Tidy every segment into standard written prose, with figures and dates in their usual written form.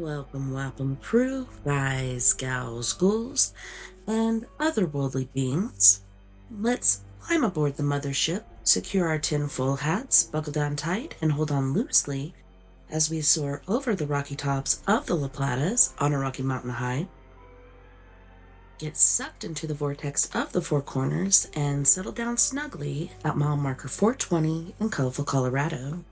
Welcome, crew, guys, gals, ghouls, and otherworldly beings. Let's climb aboard the mothership, secure our tinfoil hats, buckle down tight, and hold on loosely as we soar over the rocky tops of the La Platas on a rocky mountain high. Get sucked into the vortex of the Four Corners and settle down snugly at mile marker 420 in colorful Colorado.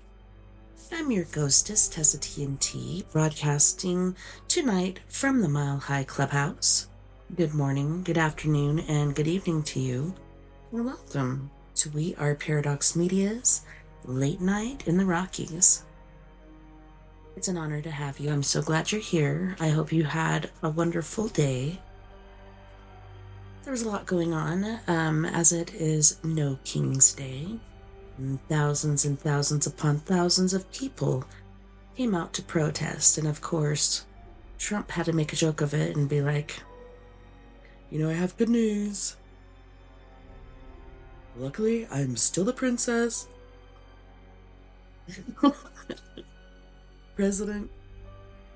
I'm your ghostess, TessaTNT, broadcasting tonight from the Mile High Clubhouse. Good morning, good afternoon, and good evening to you, and welcome to We Are Paradox Media's Late Night in the Rockies. It's an honor to have you. I'm so glad you're here. I hope you had a wonderful day. There was a lot going on, as it is No King's Day. And thousands upon thousands of people came out to protest. And of course, Trump had to make a joke of it and be like, I have good news. Luckily, I'm still the princess. President,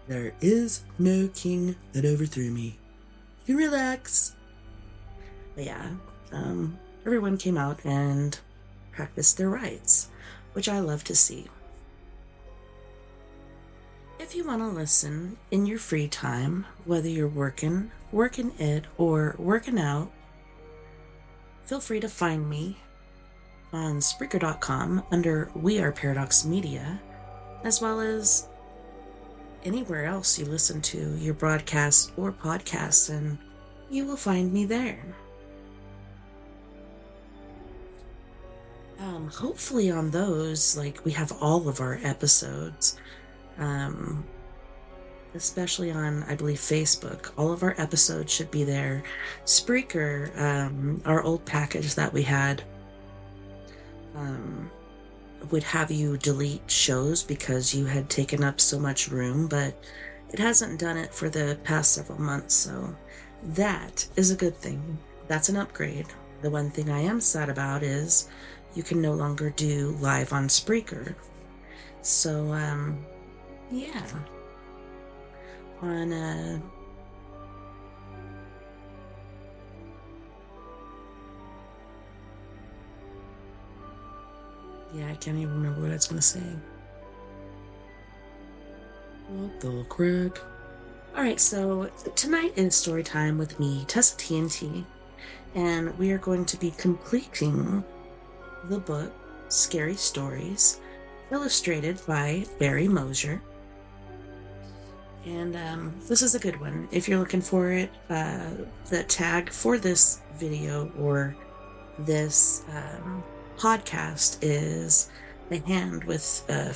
there is no king that overthrew me. You can relax. But yeah, everyone came out and practice their rights, which I love to see. If you want to listen in your free time, whether you're working it, or working out, feel free to find me on Spreaker.com under We Are Paradox Media, as well as anywhere else you listen to your broadcasts or podcasts, and you will find me there. Hopefully on those, we have all of our episodes, especially on, I believe, Facebook. All of our episodes should be there. Spreaker, our old package that we had, would have you delete shows because you had taken up so much room, but it hasn't done it for the past several months, so that is a good thing. That's an upgrade. The one thing I am sad about is you can no longer do live on Spreaker. So, yeah. I can't even remember what I was going to say. What the crick? Alright, so tonight is story time with me, TessaTNT, and we are going to be completing the book Scary Stories, illustrated by Barry Moser. And this is a good one. If you're looking for it, the tag for this video or this podcast is a hand with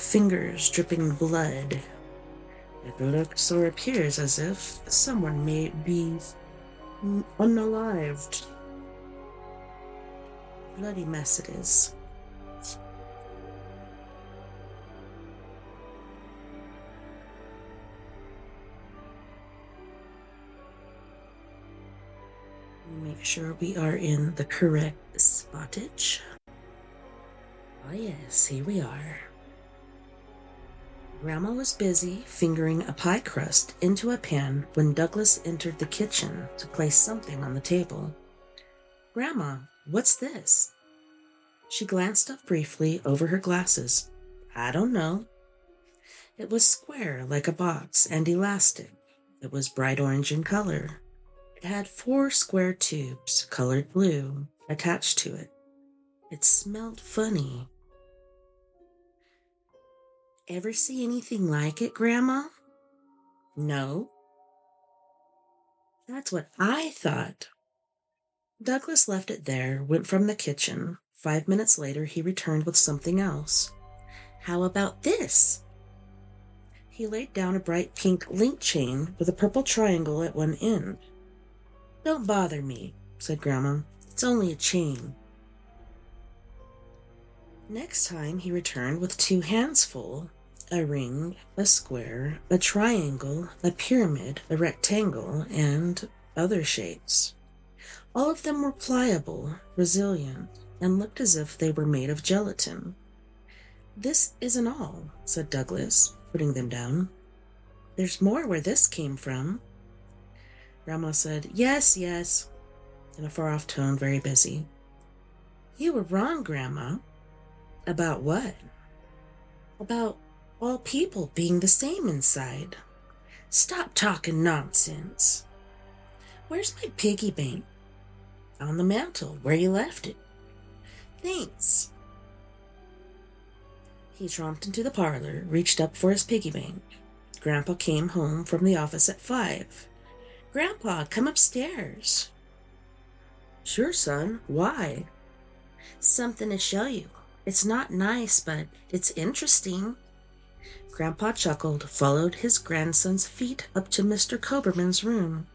fingers dripping blood. It looks or appears as if someone may be unalived. Bloody mess it is. Make sure we are in the correct spottage. Oh yes, here we are. Grandma was busy fingering a pie crust into a pan when Douglas entered the kitchen to place something on the table. Grandma, what's this? She glanced up briefly over her glasses. I don't know. It was square like a box and elastic. It was bright orange in color. It had 4 square tubes, colored blue, attached to it. It smelled funny. Ever see anything like it, Grandma? No. That's what I thought. Douglas left it there, went from the kitchen. 5 minutes later, he returned with something else. How about this? He laid down a bright pink link chain with a purple triangle at one end. Don't bother me, said Grandma. It's only a chain. Next time he returned with 2 hands full. A ring, a square, a triangle, a pyramid, a rectangle, and other shapes. All of them were pliable, resilient, and looked as if they were made of gelatin. This isn't all, said Douglas, putting them down. There's more where this came from. Grandma said, "Yes, yes," in a far-off tone, very busy. "You were wrong, Grandma." "About what?" "About all people being the same inside." "Stop talking nonsense." "Where's my piggy bank?" "On the mantel, where you left it." "Thanks." He tromped into the parlor, reached up for his piggy bank. Grandpa came home from the office at 5. "Grandpa, come upstairs." "Sure, son. Why?" "Something to show you. It's not nice, but it's interesting." Grandpa chuckled, followed his grandson's feet up to Mr. Coberman's room.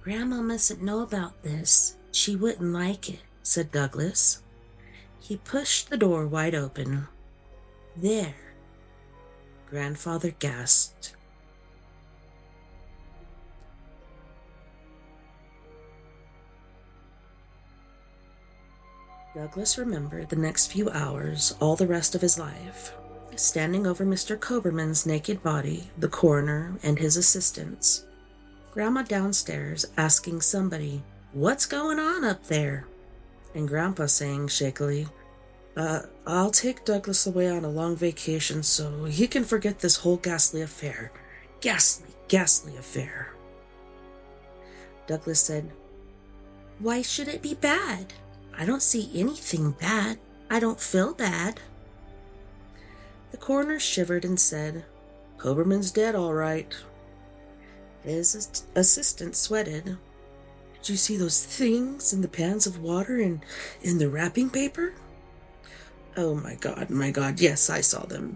"Grandma mustn't know about this. She wouldn't like it," said Douglas. He pushed the door wide open. "There." Grandfather gasped. Douglas remembered the next few hours, all the rest of his life, standing over Mr. Coberman's naked body, the coroner, and his assistants. Grandma downstairs asking somebody, "What's going on up there?" And Grandpa saying shakily, "I'll take Douglas away on a long vacation so he can forget this whole ghastly affair. Ghastly, ghastly affair." Douglas said, "Why should it be bad? I don't see anything bad. I don't feel bad." The coroner shivered and said, "Coberman's dead, all right." His assistant sweated. "Did you see those things in the pans of water and in the wrapping paper?" Oh, my God, yes, I saw them."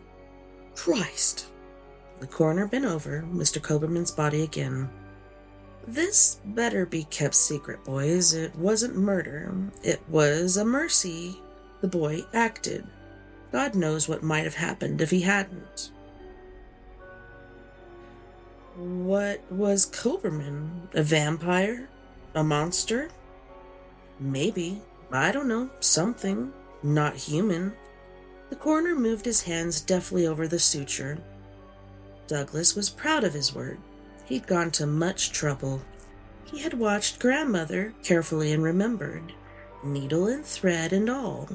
"Christ!" The coroner bent over Mr. Coberman's body again. "This better be kept secret, boys. It wasn't murder. It was a mercy the boy acted. God knows what might have happened if he hadn't." "What was Coberman? A vampire? A monster?" "Maybe. I don't know. Something. Not human." The coroner moved his hands deftly over the suture. Douglas was proud of his work. He'd gone to much trouble. He had watched grandmother carefully and remembered, needle and thread and all.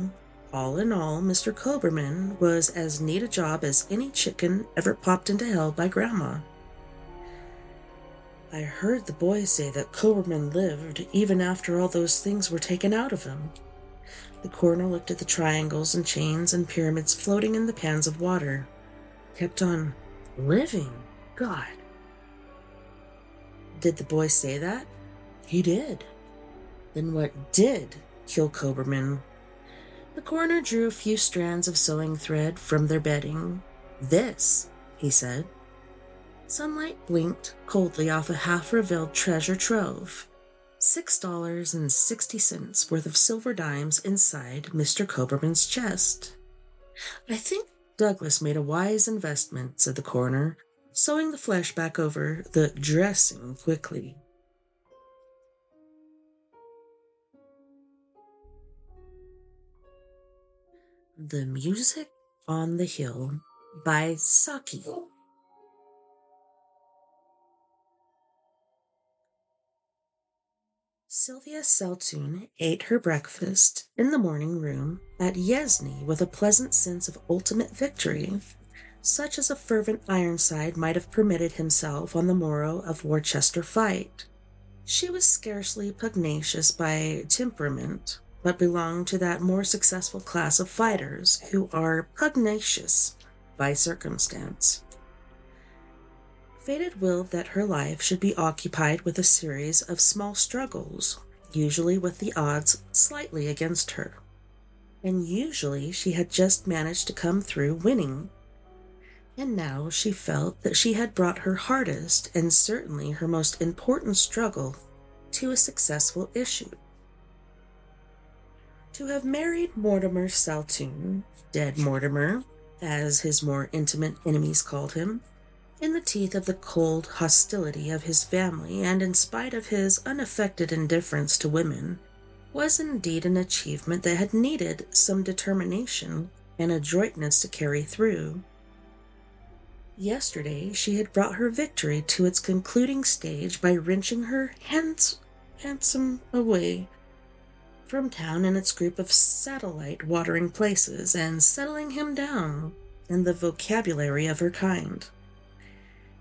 All in all, Mr. Coberman was as neat a job as any chicken ever popped into hell by Grandma. "I heard the boy say that Coberman lived even after all those things were taken out of him." The coroner looked at the triangles and chains and pyramids floating in the pans of water. "Kept on living? God." "Did the boy say that?" "He did." "Then what did kill Coberman?" The coroner drew a few strands of sewing thread from their bedding. "This," he said. Sunlight blinked coldly off a half-revealed treasure trove. $6.60 worth of silver dimes inside Mr. Coberman's chest. "I think Douglas made a wise investment," said the coroner, sewing the flesh back over the dressing quickly. The Music on the Hill by Saki. Sylvia Seltoun ate her breakfast in the morning room at Yesney with a pleasant sense of ultimate victory, such as a fervent Ironside might have permitted himself on the morrow of Worcester fight. She was scarcely pugnacious by temperament, but belonged to that more successful class of fighters who are pugnacious by circumstance. Fate had willed that her life should be occupied with a series of small struggles, usually with the odds slightly against her. And usually she had just managed to come through winning. And now she felt that she had brought her hardest and certainly her most important struggle to a successful issue. To have married Mortimer Seltoun, dead Mortimer, as his more intimate enemies called him, in the teeth of the cold hostility of his family and in spite of his unaffected indifference to women, was indeed an achievement that had needed some determination and adroitness to carry through. Yesterday she had brought her victory to its concluding stage by wrenching her handsome away from town in its group of satellite watering places and settling him down in the vocabulary of her kind.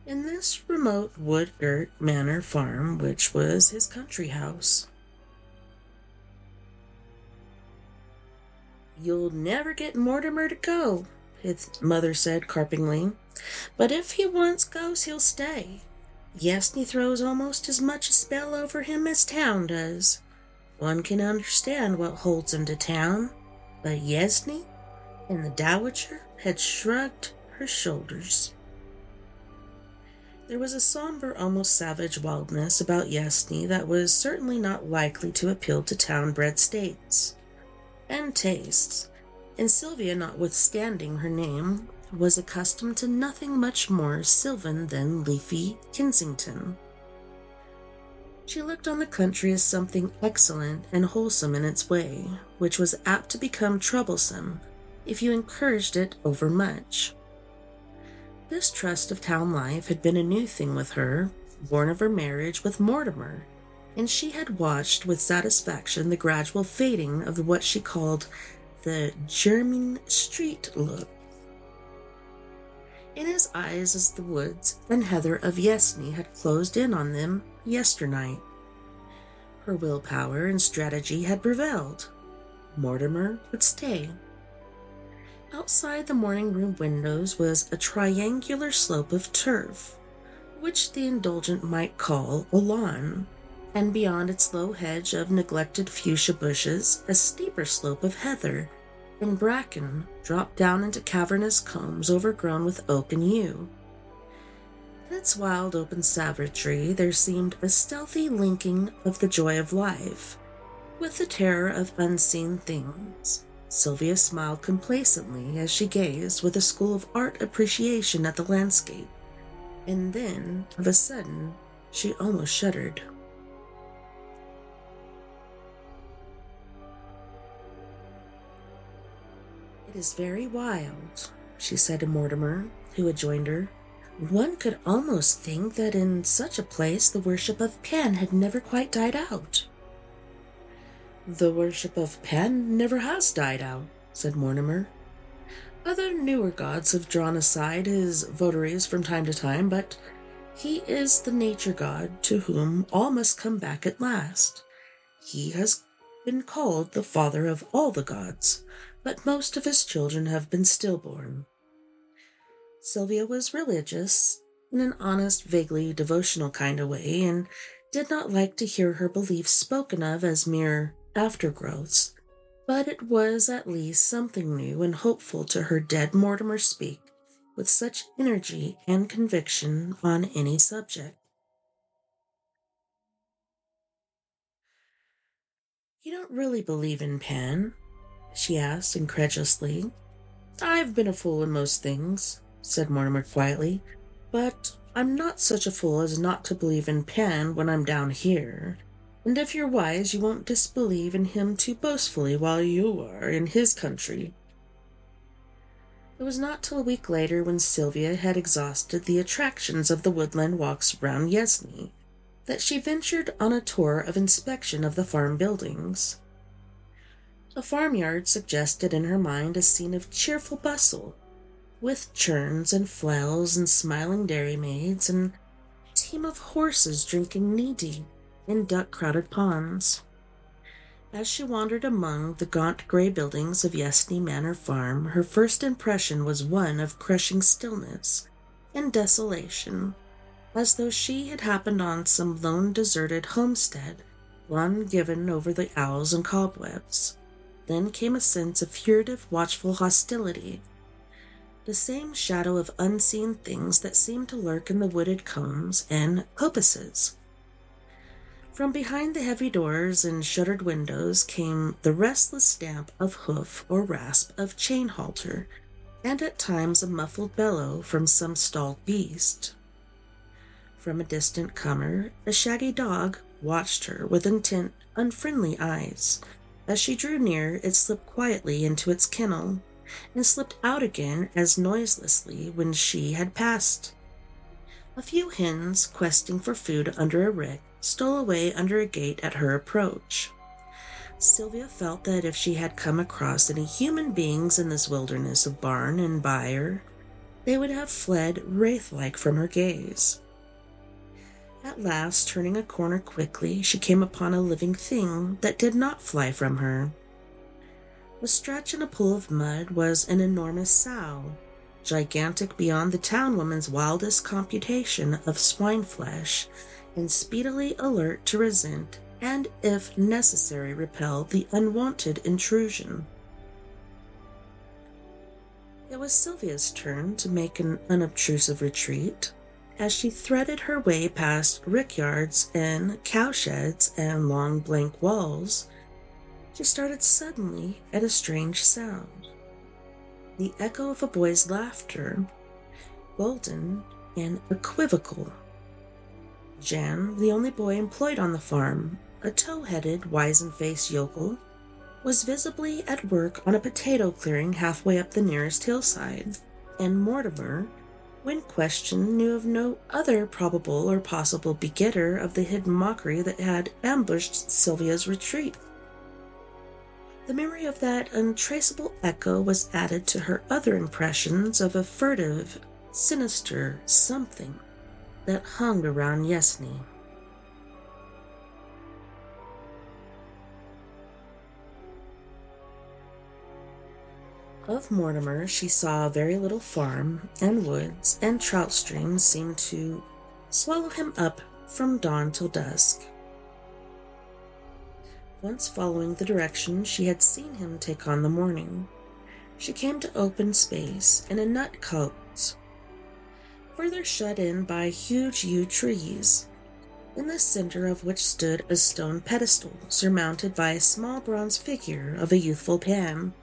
In this remote wood-girt manor farm, which was his country house. "You'll never get Mortimer to go," his mother said carpingly. "But if he once goes, he'll stay. Yesney throws almost as much a spell over him as town does. One can understand what holds him to town, but Yesney," and the dowager had shrugged her shoulders. There was a somber, almost savage wildness about Yesney that was certainly not likely to appeal to town-bred states and tastes, and Sylvia, notwithstanding her name, was accustomed to nothing much more sylvan than leafy Kensington. She looked on the country as something excellent and wholesome in its way, which was apt to become troublesome if you encouraged it overmuch. This trust of town life had been a new thing with her, born of her marriage with Mortimer, and she had watched with satisfaction the gradual fading of what she called the Jermyn Street look in his eyes as the woods and heather of Yesney had closed in on them yesternight. Her willpower and strategy had prevailed. Mortimer would stay. Outside the morning-room windows was a triangular slope of turf, which the indulgent might call a lawn, and beyond its low hedge of neglected fuchsia bushes, a steeper slope of heather and bracken dropped down into cavernous combes overgrown with oak and yew. In its wild open savagery there seemed a stealthy linking of the joy of life with the terror of unseen things. Sylvia smiled complacently as she gazed with a school of art appreciation at the landscape, and then, of a sudden, she almost shuddered. "It is very wild," she said to Mortimer, who had joined her. "One could almost think that in such a place the worship of Pan had never quite died out." "The worship of Pan never has died out," said Mortimer. "Other newer gods have drawn aside his votaries from time to time, but he is the nature god to whom all must come back at last. He has been called the father of all the gods, but most of his children have been stillborn." Sylvia was religious, in an honest, vaguely devotional kind of way, and did not like to hear her beliefs spoken of as mere aftergrowths, but it was at least something new and hopeful to hear dead Mortimer speak with such energy and conviction on any subject. "You don't really believe in Pan?" she asked incredulously. "I've been a fool in most things," said Mortimer quietly, "but I'm not such a fool as not to believe in Pan when I'm down here. And if you're wise, you won't disbelieve in him too boastfully while you are in his country." It was not till a week later, when Sylvia had exhausted the attractions of the woodland walks round Yesney, that she ventured on a tour of inspection of the farm buildings. A farmyard suggested in her mind a scene of cheerful bustle, with churns and flails and smiling dairymaids, and a team of horses drinking knee-deep in duck-crowded ponds. As she wandered among the gaunt grey buildings of Yesney Manor Farm, her first impression was one of crushing stillness and desolation, as though she had happened on some lone deserted homestead, long given over the owls and cobwebs. Then came a sense of furtive, watchful hostility, the same shadow of unseen things that seemed to lurk in the wooded combes and coppices. From behind the heavy doors and shuttered windows came the restless stamp of hoof or rasp of chain halter, and at times a muffled bellow from some stalled beast. From a distant comer, a shaggy dog watched her with intent, unfriendly eyes. As she drew near, it slipped quietly into its kennel, and slipped out again as noiselessly when she had passed. A few hens, questing for food under a rick, stole away under a gate at her approach. Sylvia felt that if she had come across any human beings in this wilderness of barn and byre, they would have fled wraith-like from her gaze. At last, turning a corner quickly, she came upon a living thing that did not fly from her. A stretch in a pool of mud was an enormous sow, gigantic beyond the town woman's wildest computation of swine flesh, and speedily alert to resent and, if necessary, repel the unwanted intrusion. It was Sylvia's turn to make an unobtrusive retreat. As she threaded her way past rickyards and cowsheds and long blank walls, she started suddenly at a strange sound. The echo of a boy's laughter, golden and equivocal. Jan, the only boy employed on the farm, a tow-headed, wizen-faced yokel, was visibly at work on a potato clearing halfway up the nearest hillside, and Mortimer, when questioned, knew of no other probable or possible begetter of the hidden mockery that had ambushed Sylvia's retreat. The memory of that untraceable echo was added to her other impressions of a furtive, sinister something that hung around Yesney. Of Mortimer she saw a very little farm, and woods and trout streams seemed to swallow him up from dawn till dusk. Once following the direction she had seen him take on the morning, she came to open space in a nut copse, further shut in by huge yew trees, in the center of which stood a stone pedestal surmounted by a small bronze figure of a youthful Pan.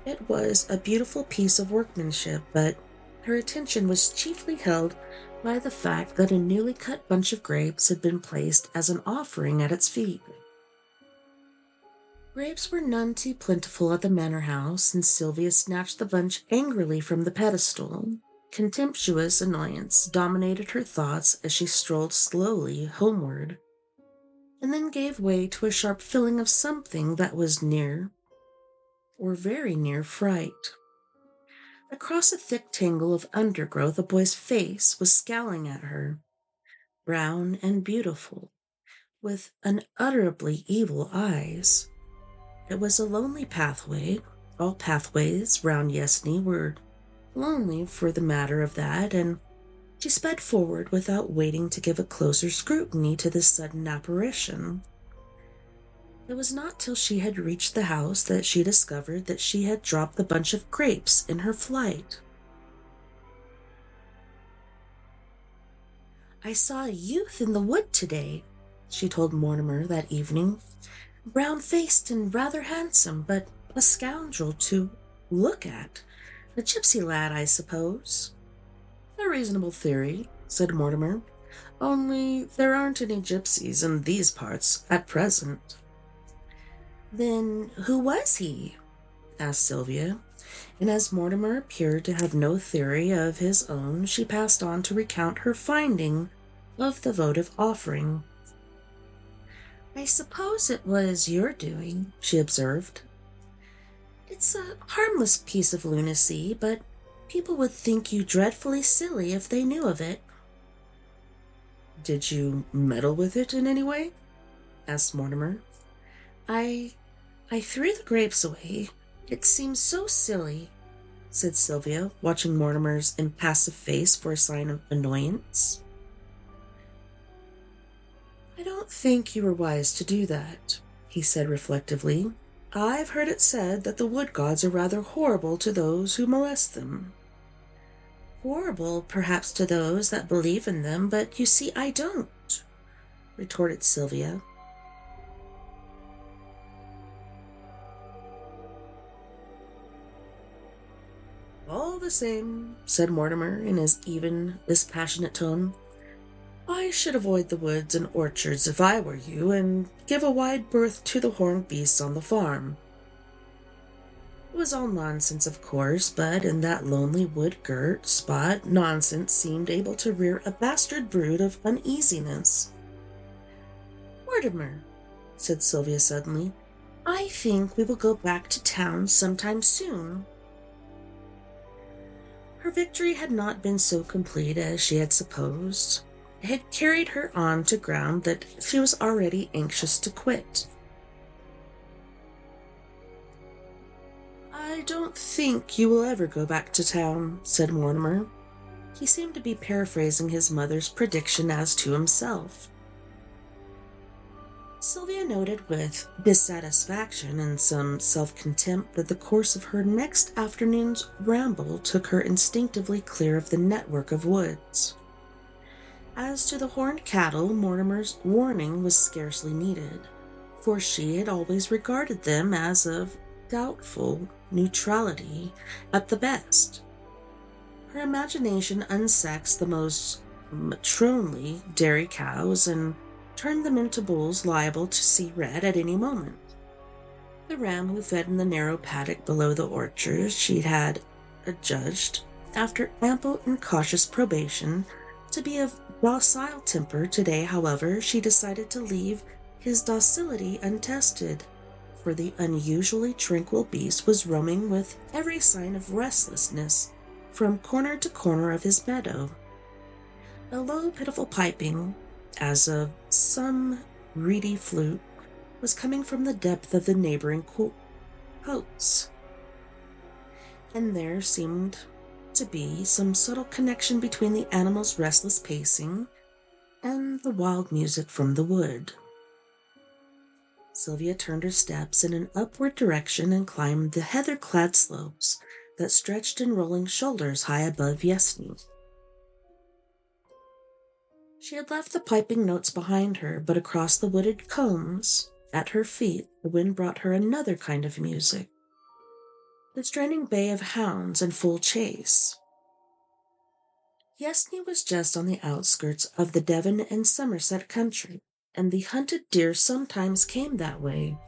It was a beautiful piece of workmanship, but her attention was chiefly held by the fact that a newly cut bunch of grapes had been placed as an offering at its feet. Grapes were none too plentiful at the manor house, and Sylvia snatched the bunch angrily from the pedestal. Contemptuous annoyance dominated her thoughts as she strolled slowly homeward, and then gave way to a sharp feeling of something that was near, or very near, fright. Across a thick tangle of undergrowth a boy's face was scowling at her, brown and beautiful, with unutterably evil eyes. It was a lonely pathway. All pathways round Yesney were lonely for the matter of that, and she sped forward without waiting to give a closer scrutiny to this sudden apparition. It was not till she had reached the house that she discovered that she had dropped the bunch of grapes in her flight. "I saw a youth in the wood today," she told Mortimer that evening. "Brown-faced and rather handsome, but a scoundrel to look at. A gypsy lad, I suppose." "A reasonable theory," said Mortimer. "Only there aren't any gypsies in these parts at present." "Then who was he?" asked Sylvia, and as Mortimer appeared to have no theory of his own, she passed on to recount her finding of the votive offering. "I suppose it was your doing," she observed. "It's a harmless piece of lunacy, but people would think you dreadfully silly if they knew of it." "Did you meddle with it in any way?" asked Mortimer. I threw the grapes away. It seems so silly," said Sylvia, watching Mortimer's impassive face for a sign of annoyance. "I don't think you were wise to do that," he said reflectively. "I've heard it said that the wood gods are rather horrible to those who molest them." "Horrible, perhaps, to those that believe in them, but you see I don't," retorted Sylvia. "All the same," said Mortimer in his even, dispassionate tone, "I should avoid the woods and orchards if I were you, and give a wide berth to the horned beasts on the farm." It was all nonsense, of course, but in that lonely wood-girt spot, nonsense seemed able to rear a bastard brood of uneasiness. "Mortimer," said Sylvia suddenly, "I think we will go back to town sometime soon." Her victory had not been so complete as she had supposed. It had carried her on to ground that she was already anxious to quit. "I don't think you will ever go back to town," said Mortimer. He seemed to be paraphrasing his mother's prediction as to himself. Sylvia noted with dissatisfaction and some self-contempt that the course of her next afternoon's ramble took her instinctively clear of the network of woods. As to the horned cattle, Mortimer's warning was scarcely needed, for she had always regarded them as of doubtful neutrality at the best. Her imagination unsexed the most matronly dairy cows and turned them into bulls liable to see red at any moment. The ram who fed in the narrow paddock below the orchard she had adjudged, after ample and cautious probation, to be of docile temper. Today, however, she decided to leave his docility untested, for the unusually tranquil beast was roaming with every sign of restlessness from corner to corner of his meadow. A low, pitiful piping, as of some reedy flute, was coming from the depth of the neighboring copse, and there seemed to be some subtle connection between the animal's restless pacing and the wild music from the wood. Sylvia turned her steps in an upward direction and climbed the heather-clad slopes that stretched in rolling shoulders high above Yesney. She had left the piping notes behind her, but across the wooded combes at her feet the wind brought her another kind of music, the straining bay of hounds in full chase. Yesney was just on the outskirts of the Devon and Somerset country, and the hunted deer sometimes came that way.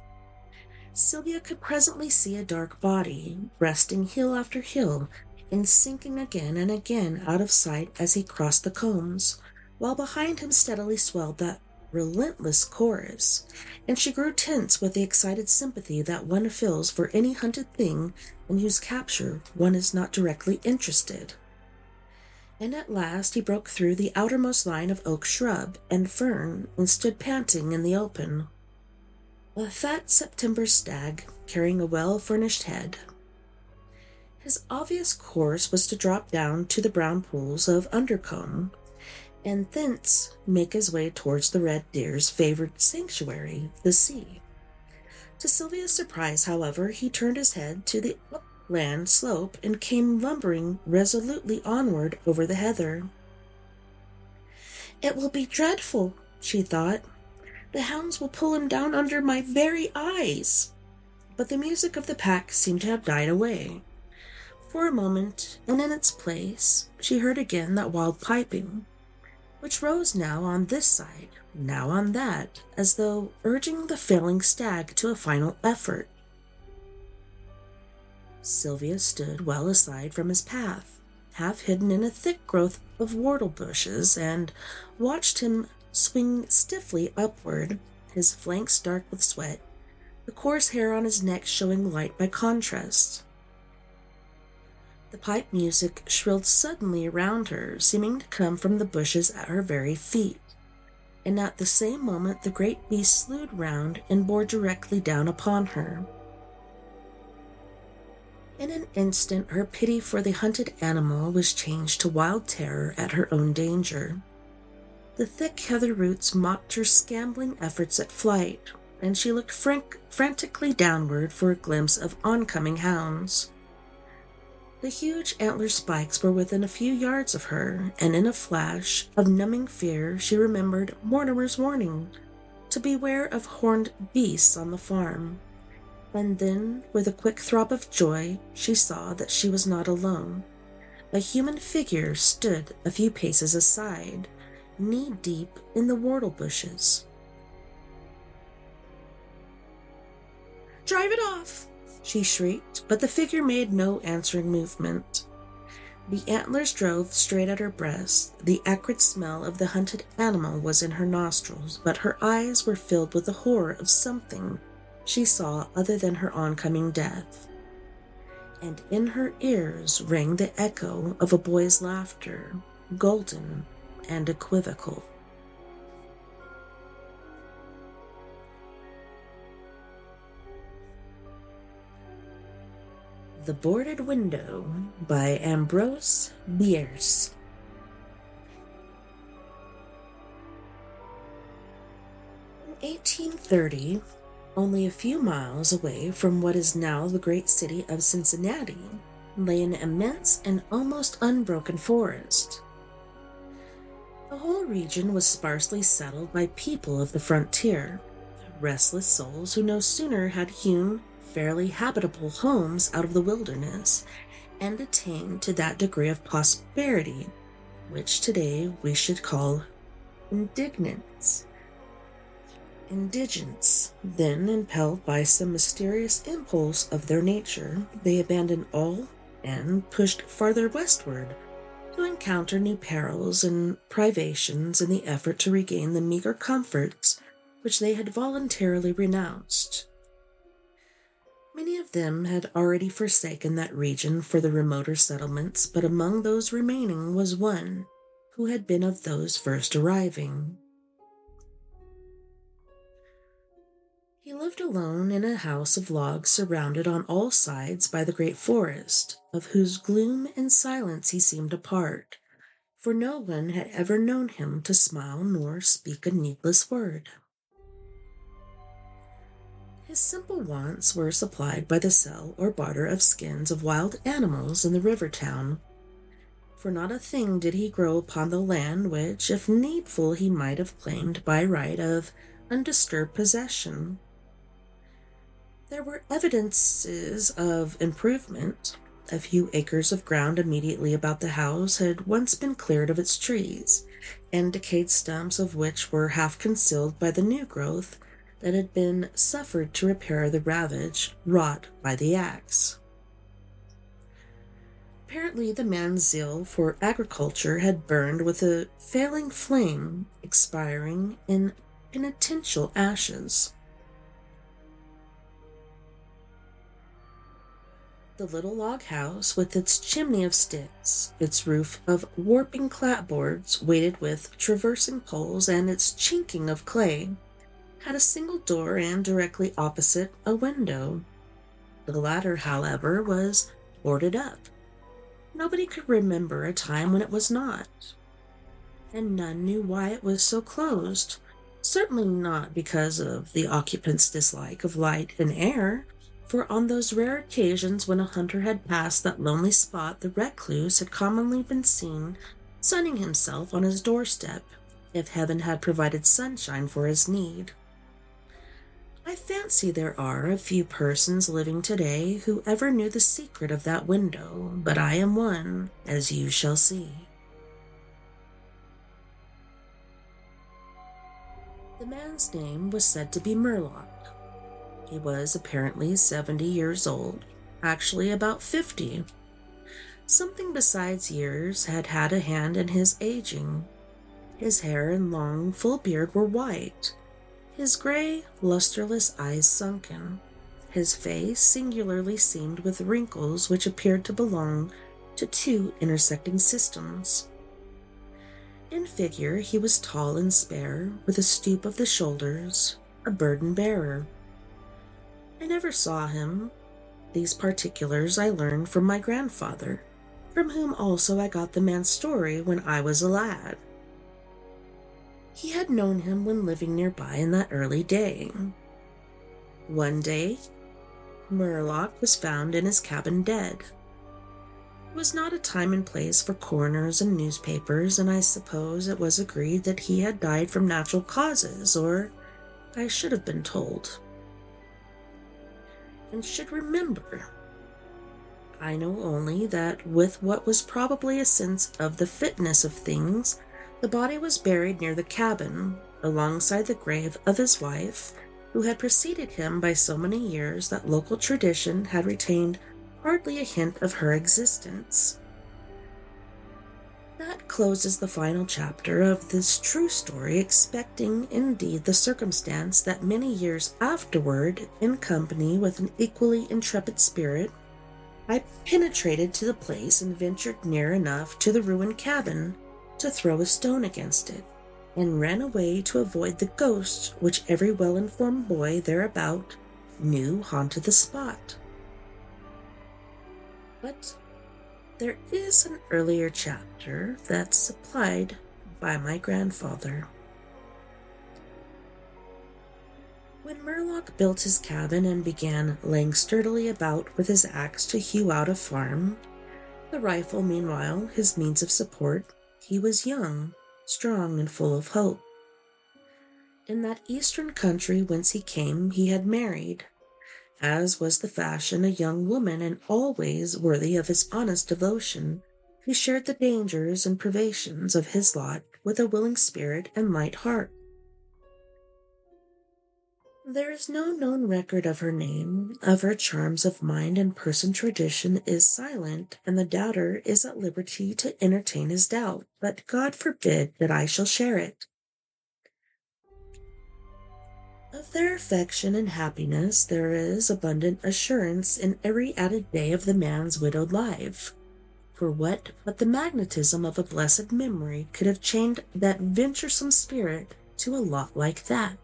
Sylvia could presently see a dark body, breasting hill after hill, and sinking again and again out of sight as he crossed the combes, while behind him steadily swelled that relentless chorus, and she grew tense with the excited sympathy that one feels for any hunted thing in whose capture one is not directly interested. And at last he broke through the outermost line of oak shrub and fern and stood panting in the open, a fat September stag carrying a well-furnished head. His obvious course was to drop down to the brown pools of Undercombe, and thence make his way towards the red deer's favored sanctuary, the sea. To Sylvia's surprise, however, he turned his head to the upland slope and came lumbering resolutely onward over the heather. "It will be dreadful," she thought. "The hounds will pull him down under my very eyes." But the music of the pack seemed to have died away. For a moment, and in its place, she heard again that wild piping, which rose now on this side, now on that, as though urging the failing stag to a final effort. Sylvia stood well aside from his path, half hidden in a thick growth of whortle bushes, and watched him swing stiffly upward, his flanks dark with sweat, the coarse hair on his neck showing light by contrast. The pipe music shrilled suddenly around her, seeming to come from the bushes at her very feet, and at the same moment the great beast slewed round and bore directly down upon her. In an instant her pity for the hunted animal was changed to wild terror at her own danger. The thick heather roots mocked her scrambling efforts at flight, and she looked frantically downward for a glimpse of oncoming hounds. The huge antler spikes were within a few yards of her, and in a flash of numbing fear she remembered Mortimer's warning to beware of horned beasts on the farm. And then, with a quick throb of joy, she saw that she was not alone. A human figure stood a few paces aside, knee-deep in the whortle bushes. "Drive it off! she shrieked, but the figure made no answering movement. The antlers drove straight at her breast. The acrid smell of the hunted animal was in her nostrils, but her eyes were filled with the horror of something she saw other than her oncoming death. And in her ears rang the echo of a boy's laughter, golden and equivocal. The Boarded Window by Ambrose Bierce. In 1830, only a few miles away from what is now the great city of Cincinnati, lay an immense and almost unbroken forest. The whole region was sparsely settled by people of the frontier, restless souls who no sooner had hewn fairly habitable homes out of the wilderness and attained to that degree of prosperity which today we should call indigence, then, impelled by some mysterious impulse of their nature, they abandoned all and pushed farther westward to encounter new perils and privations in the effort to regain the meager comforts which they had voluntarily renounced. Many of them had already forsaken that region for the remoter settlements, but among those remaining was one who had been of those first arriving. He lived alone in a house of logs surrounded on all sides by the great forest, of whose gloom and silence he seemed a part, for no one had ever known him to smile nor speak a needless word. His simple wants were supplied by the sale or barter of skins of wild animals in the river town, for not a thing did he grow upon the land which, if needful, he might have claimed by right of undisturbed possession. There were evidences of improvement. A few acres of ground immediately about the house had once been cleared of its trees, and decayed stumps of which were half concealed by the new growth that had been suffered to repair the ravage wrought by the axe. Apparently the man's zeal for agriculture had burned with a failing flame, expiring in penitential ashes. The little log house, with its chimney of sticks, its roof of warping clapboards weighted with traversing poles, and its chinking of clay, had a single door and directly opposite a window. The latter, however, was boarded up. Nobody could remember a time when it was not, and none knew why it was so closed. Certainly not because of the occupant's dislike of light and air, for on those rare occasions when a hunter had passed that lonely spot, the recluse had commonly been seen sunning himself on his doorstep, if heaven had provided sunshine for his need. I fancy there are a few persons living today who ever knew the secret of that window, but I am one, as you shall see. The man's name was said to be Murlock. He was apparently 70 years old, actually about 50. Something besides years had had a hand in his aging. His hair and long, full beard were white, his gray, lusterless eyes sunken, his face singularly seamed with wrinkles which appeared to belong to two intersecting systems. In figure he was tall and spare, with a stoop of the shoulders, a burden-bearer. I never saw him. These particulars I learned from my grandfather, from whom also I got the man's story when I was a lad. He had known him when living nearby in that early day. One day, Murlock was found in his cabin dead. It was not a time and place for coroners and newspapers, and I suppose it was agreed that he had died from natural causes, or I should have been told, and should remember. I know only that with what was probably a sense of the fitness of things, the body was buried near the cabin, alongside the grave of his wife, who had preceded him by so many years that local tradition had retained hardly a hint of her existence. That closes the final chapter of this true story, expecting indeed the circumstance that many years afterward, in company with an equally intrepid spirit, I penetrated to the place and ventured near enough to the ruined cabin to throw a stone against it, and ran away to avoid the ghost which every well-informed boy thereabout knew haunted the spot. But there is an earlier chapter that's supplied by my grandfather. When Murlock built his cabin and began laying sturdily about with his axe to hew out a farm, the rifle meanwhile his means of support, he was young, strong, and full of hope. In that eastern country whence he came he had married, as was the fashion, a young woman, and always worthy of his honest devotion, he shared the dangers and privations of his lot with a willing spirit and light heart. There is no known record of her name, of her charms of mind and person. Tradition is silent, and the doubter is at liberty to entertain his doubt, but God forbid that I shall share it. Of their affection and happiness there is abundant assurance in every added day of the man's widowed life. For what but the magnetism of a blessed memory could have chained that venturesome spirit to a lot like that?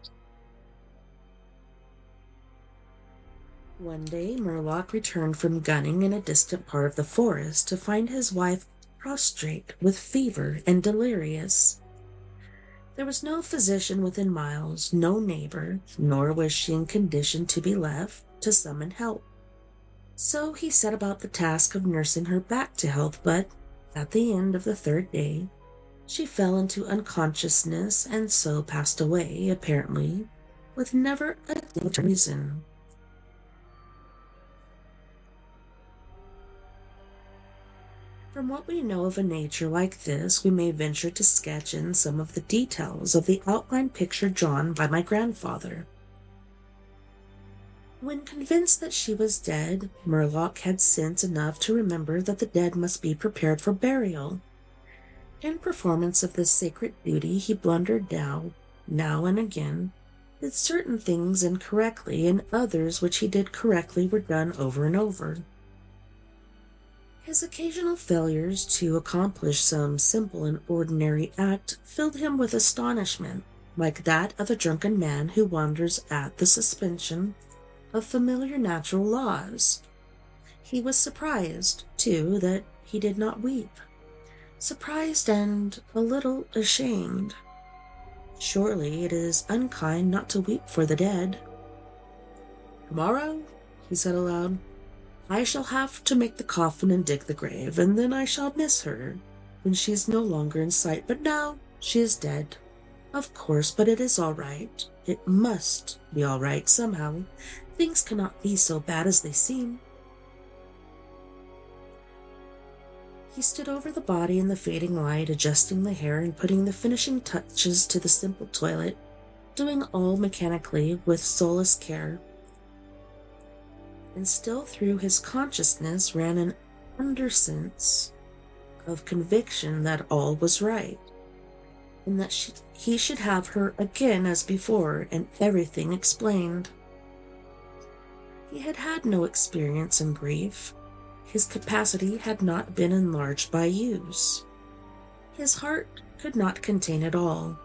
One day Murlock returned from gunning in a distant part of the forest to find his wife prostrate with fever and delirious. There was no physician within miles, no neighbor, nor was she in condition to be left to summon help. So he set about the task of nursing her back to health, but at the end of the third day, she fell into unconsciousness and so passed away, apparently, with never a good reason. From what we know of a nature like this, we may venture to sketch in some of the details of the outline picture drawn by my grandfather. When convinced that she was dead, Murlock had sense enough to remember that the dead must be prepared for burial. In performance of this sacred duty, he blundered now and again, did certain things incorrectly, and others which he did correctly were done over and over. His occasional failures to accomplish some simple and ordinary act filled him with astonishment, like that of a drunken man who wonders at the suspension of familiar natural laws. He was surprised, too, that he did not weep. Surprised and a little ashamed. Surely it is unkind not to weep for the dead. "Tomorrow," he said aloud, "I shall have to make the coffin and dig the grave, and then I shall miss her when she is no longer in sight. But now she is dead. Of course, but it is all right. It must be all right somehow. Things cannot be so bad as they seem." He stood over the body in the fading light, adjusting the hair and putting the finishing touches to the simple toilet, doing all mechanically with soulless care. And still through his consciousness ran an undersense of conviction that all was right, and that he should have her again as before, and everything explained. He had had no experience in grief. His capacity had not been enlarged by use. His heart could not contain it all,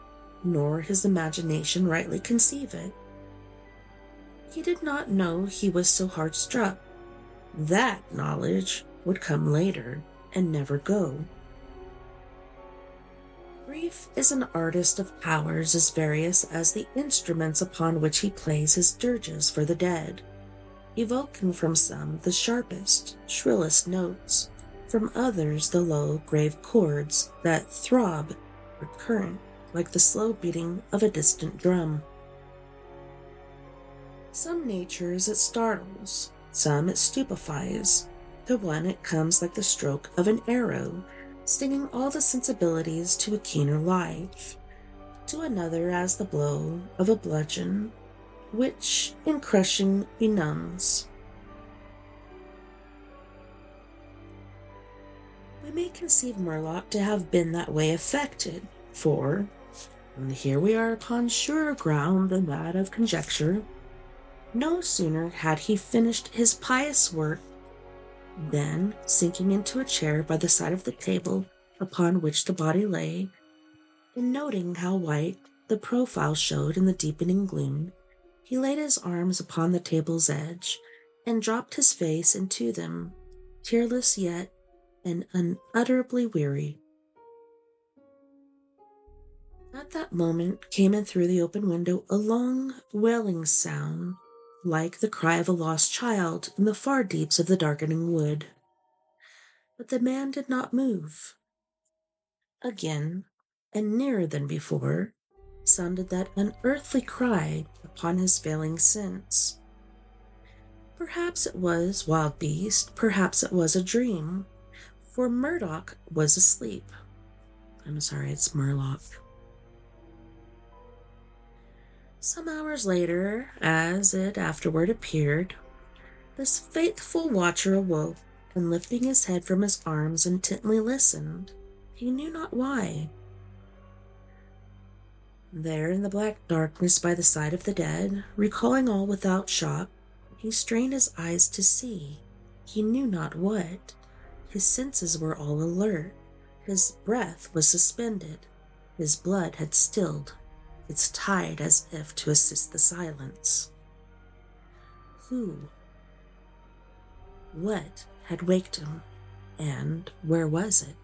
nor his imagination rightly conceive it. He did not know he was so hard struck. That knowledge would come later and never go. Grief is an artist of powers as various as the instruments upon which he plays his dirges for the dead, evoking from some the sharpest, shrillest notes, from others the low, grave chords that throb recurrent like the slow beating of a distant drum. Some natures it startles, some it stupefies. To one it comes like the stroke of an arrow, stinging all the sensibilities to a keener life. To another as the blow of a bludgeon, which in crushing benumbs. We may conceive Murloc to have been that way affected, for, and here we are upon surer ground than that of conjecture, no sooner had he finished his pious work than, sinking into a chair by the side of the table upon which the body lay, and noting how white the profile showed in the deepening gloom, he laid his arms upon the table's edge and dropped his face into them, tearless yet and unutterably weary. At that moment came in through the open window a long, wailing sound, like the cry of a lost child in the far deeps of the darkening wood. But the man did not move. Again, and nearer than before, sounded that unearthly cry upon his failing sense. Perhaps it was wild beast, perhaps it was a dream, for Murdoch was asleep. I'm sorry, it's Murloc. Some hours later, as it afterward appeared, this faithful watcher awoke, and lifting his head from his arms intently listened, he knew not why. There in the black darkness by the side of the dead, recalling all without shock, he strained his eyes to see, he knew not what. His senses were all alert, his breath was suspended, his blood had stilled its tide as if to assist the silence. Who, what had waked him, and where was it?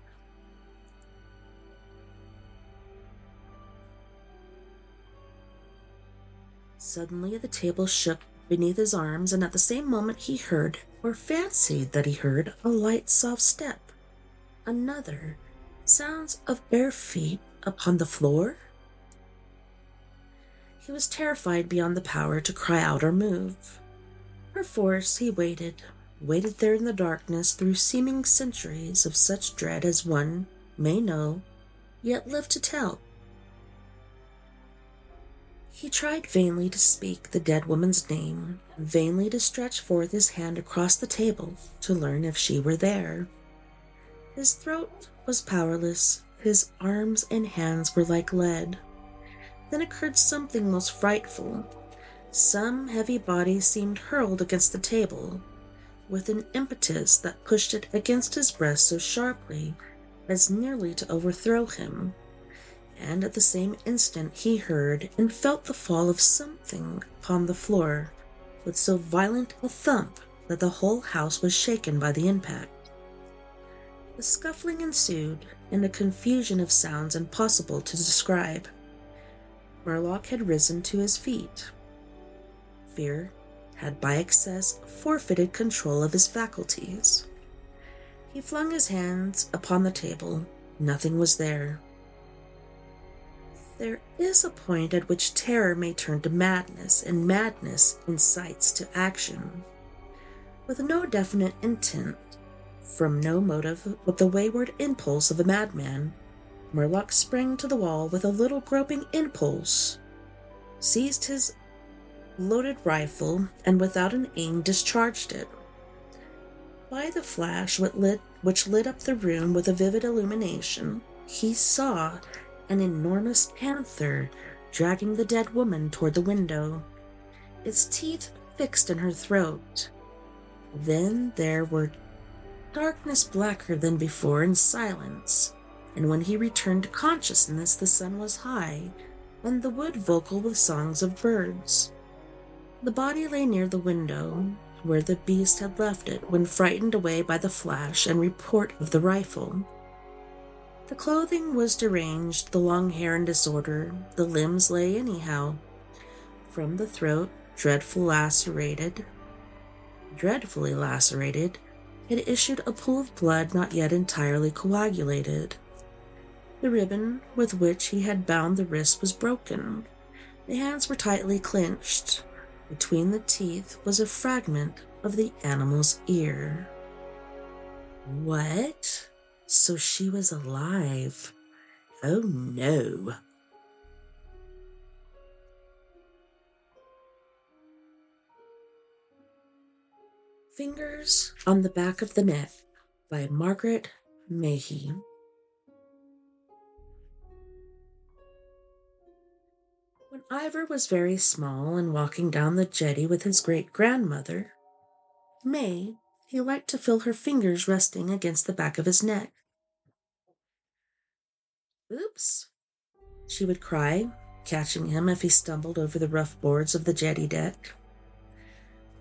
Suddenly the table shook beneath his arms, and at the same moment he heard, or fancied that he heard, a light soft step. Another. Sounds of bare feet upon the floor? He was terrified beyond the power to cry out or move. Perforce he waited there in the darkness through seeming centuries of such dread as one may know, yet live to tell. He tried vainly to speak the dead woman's name, vainly to stretch forth his hand across the table to learn if she were there. His throat was powerless, his arms and hands were like lead. Then occurred something most frightful. Some heavy body seemed hurled against the table, with an impetus that pushed it against his breast so sharply as nearly to overthrow him, and at the same instant he heard and felt the fall of something upon the floor, with so violent a thump that the whole house was shaken by the impact. A scuffling ensued, and a confusion of sounds impossible to describe. Murloc had risen to his feet. Fear had by excess forfeited control of his faculties. He flung his hands upon the table. Nothing was there. There is a point at which terror may turn to madness, and madness incites to action. With no definite intent, from no motive but the wayward impulse of a madman, Murloc sprang to the wall with a little groping impulse, seized his loaded rifle, and without an aim discharged it. By the flash which lit up the room with a vivid illumination, he saw an enormous panther dragging the dead woman toward the window, its teeth fixed in her throat. Then there were darkness blacker than before and silence, and when he returned to consciousness the sun was high, and the wood vocal with songs of birds. The body lay near the window, where the beast had left it when frightened away by the flash and report of the rifle. The clothing was deranged, the long hair in disorder, the limbs lay anyhow. From the throat, dreadfully lacerated, had issued a pool of blood not yet entirely coagulated. The ribbon with which he had bound the wrist was broken. The hands were tightly clenched. Between the teeth was a fragment of the animal's ear. What? So she was alive. Oh no. Fingers on the Back of the Neck by Margaret Mahy. When Ivor was very small and walking down the jetty with his great-grandmother, May, he liked to feel her fingers resting against the back of his neck. "Oops," she would cry, catching him if he stumbled over the rough boards of the jetty deck.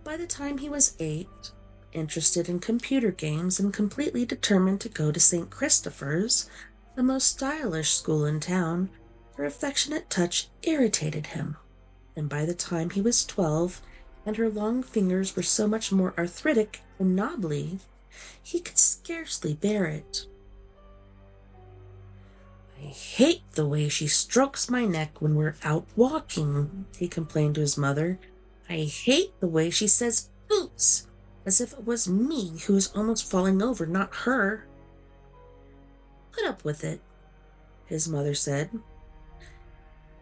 By the time he was 8, interested in computer games and completely determined to go to St. Christopher's, the most stylish school in town, her affectionate touch irritated him, and by the time he was 12, and her long fingers were so much more arthritic and knobbly, he could scarcely bear it. "I hate the way she strokes my neck when we're out walking," he complained to his mother. "I hate the way she says boots, as if it was me who was almost falling over, not her." "Put up with it," his mother said.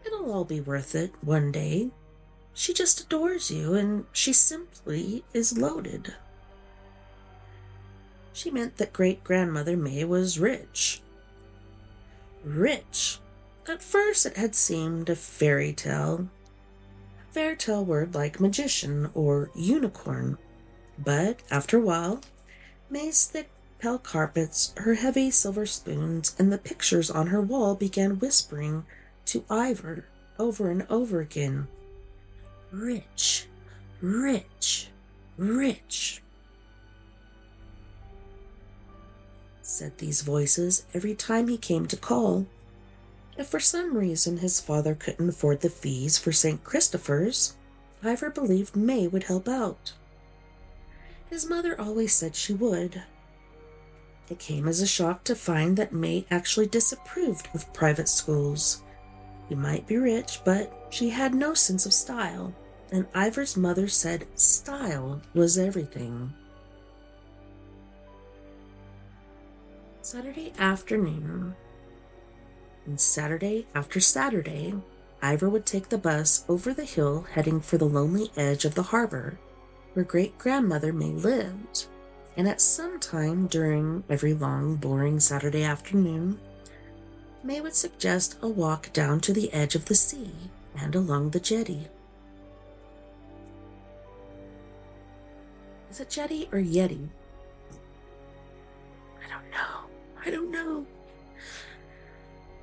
"It'll all be worth it one day. She just adores you, and she simply is loaded." She meant that great-grandmother May was rich. Rich. At first it had seemed a fairy tale word like magician or unicorn. But after a while, May's thick pale carpets, her heavy silver spoons, and the pictures on her wall began whispering to Ivor over and over again, "Rich, rich, rich," said these voices every time he came to call. If for some reason his father couldn't afford the fees for St. Christopher's, Ivor believed May would help out. His mother always said she would. It came as a shock to find that May actually disapproved of private schools. You might be rich, but she had no sense of style, and Ivor's mother said style was everything. Saturday afternoon. And Saturday after Saturday, Ivor would take the bus over the hill heading for the lonely edge of the harbor, where great-grandmother May lived, and at some time during every long, boring Saturday afternoon, May would suggest a walk down to the edge of the sea and along the jetty. Is it jetty or yeti? I don't know.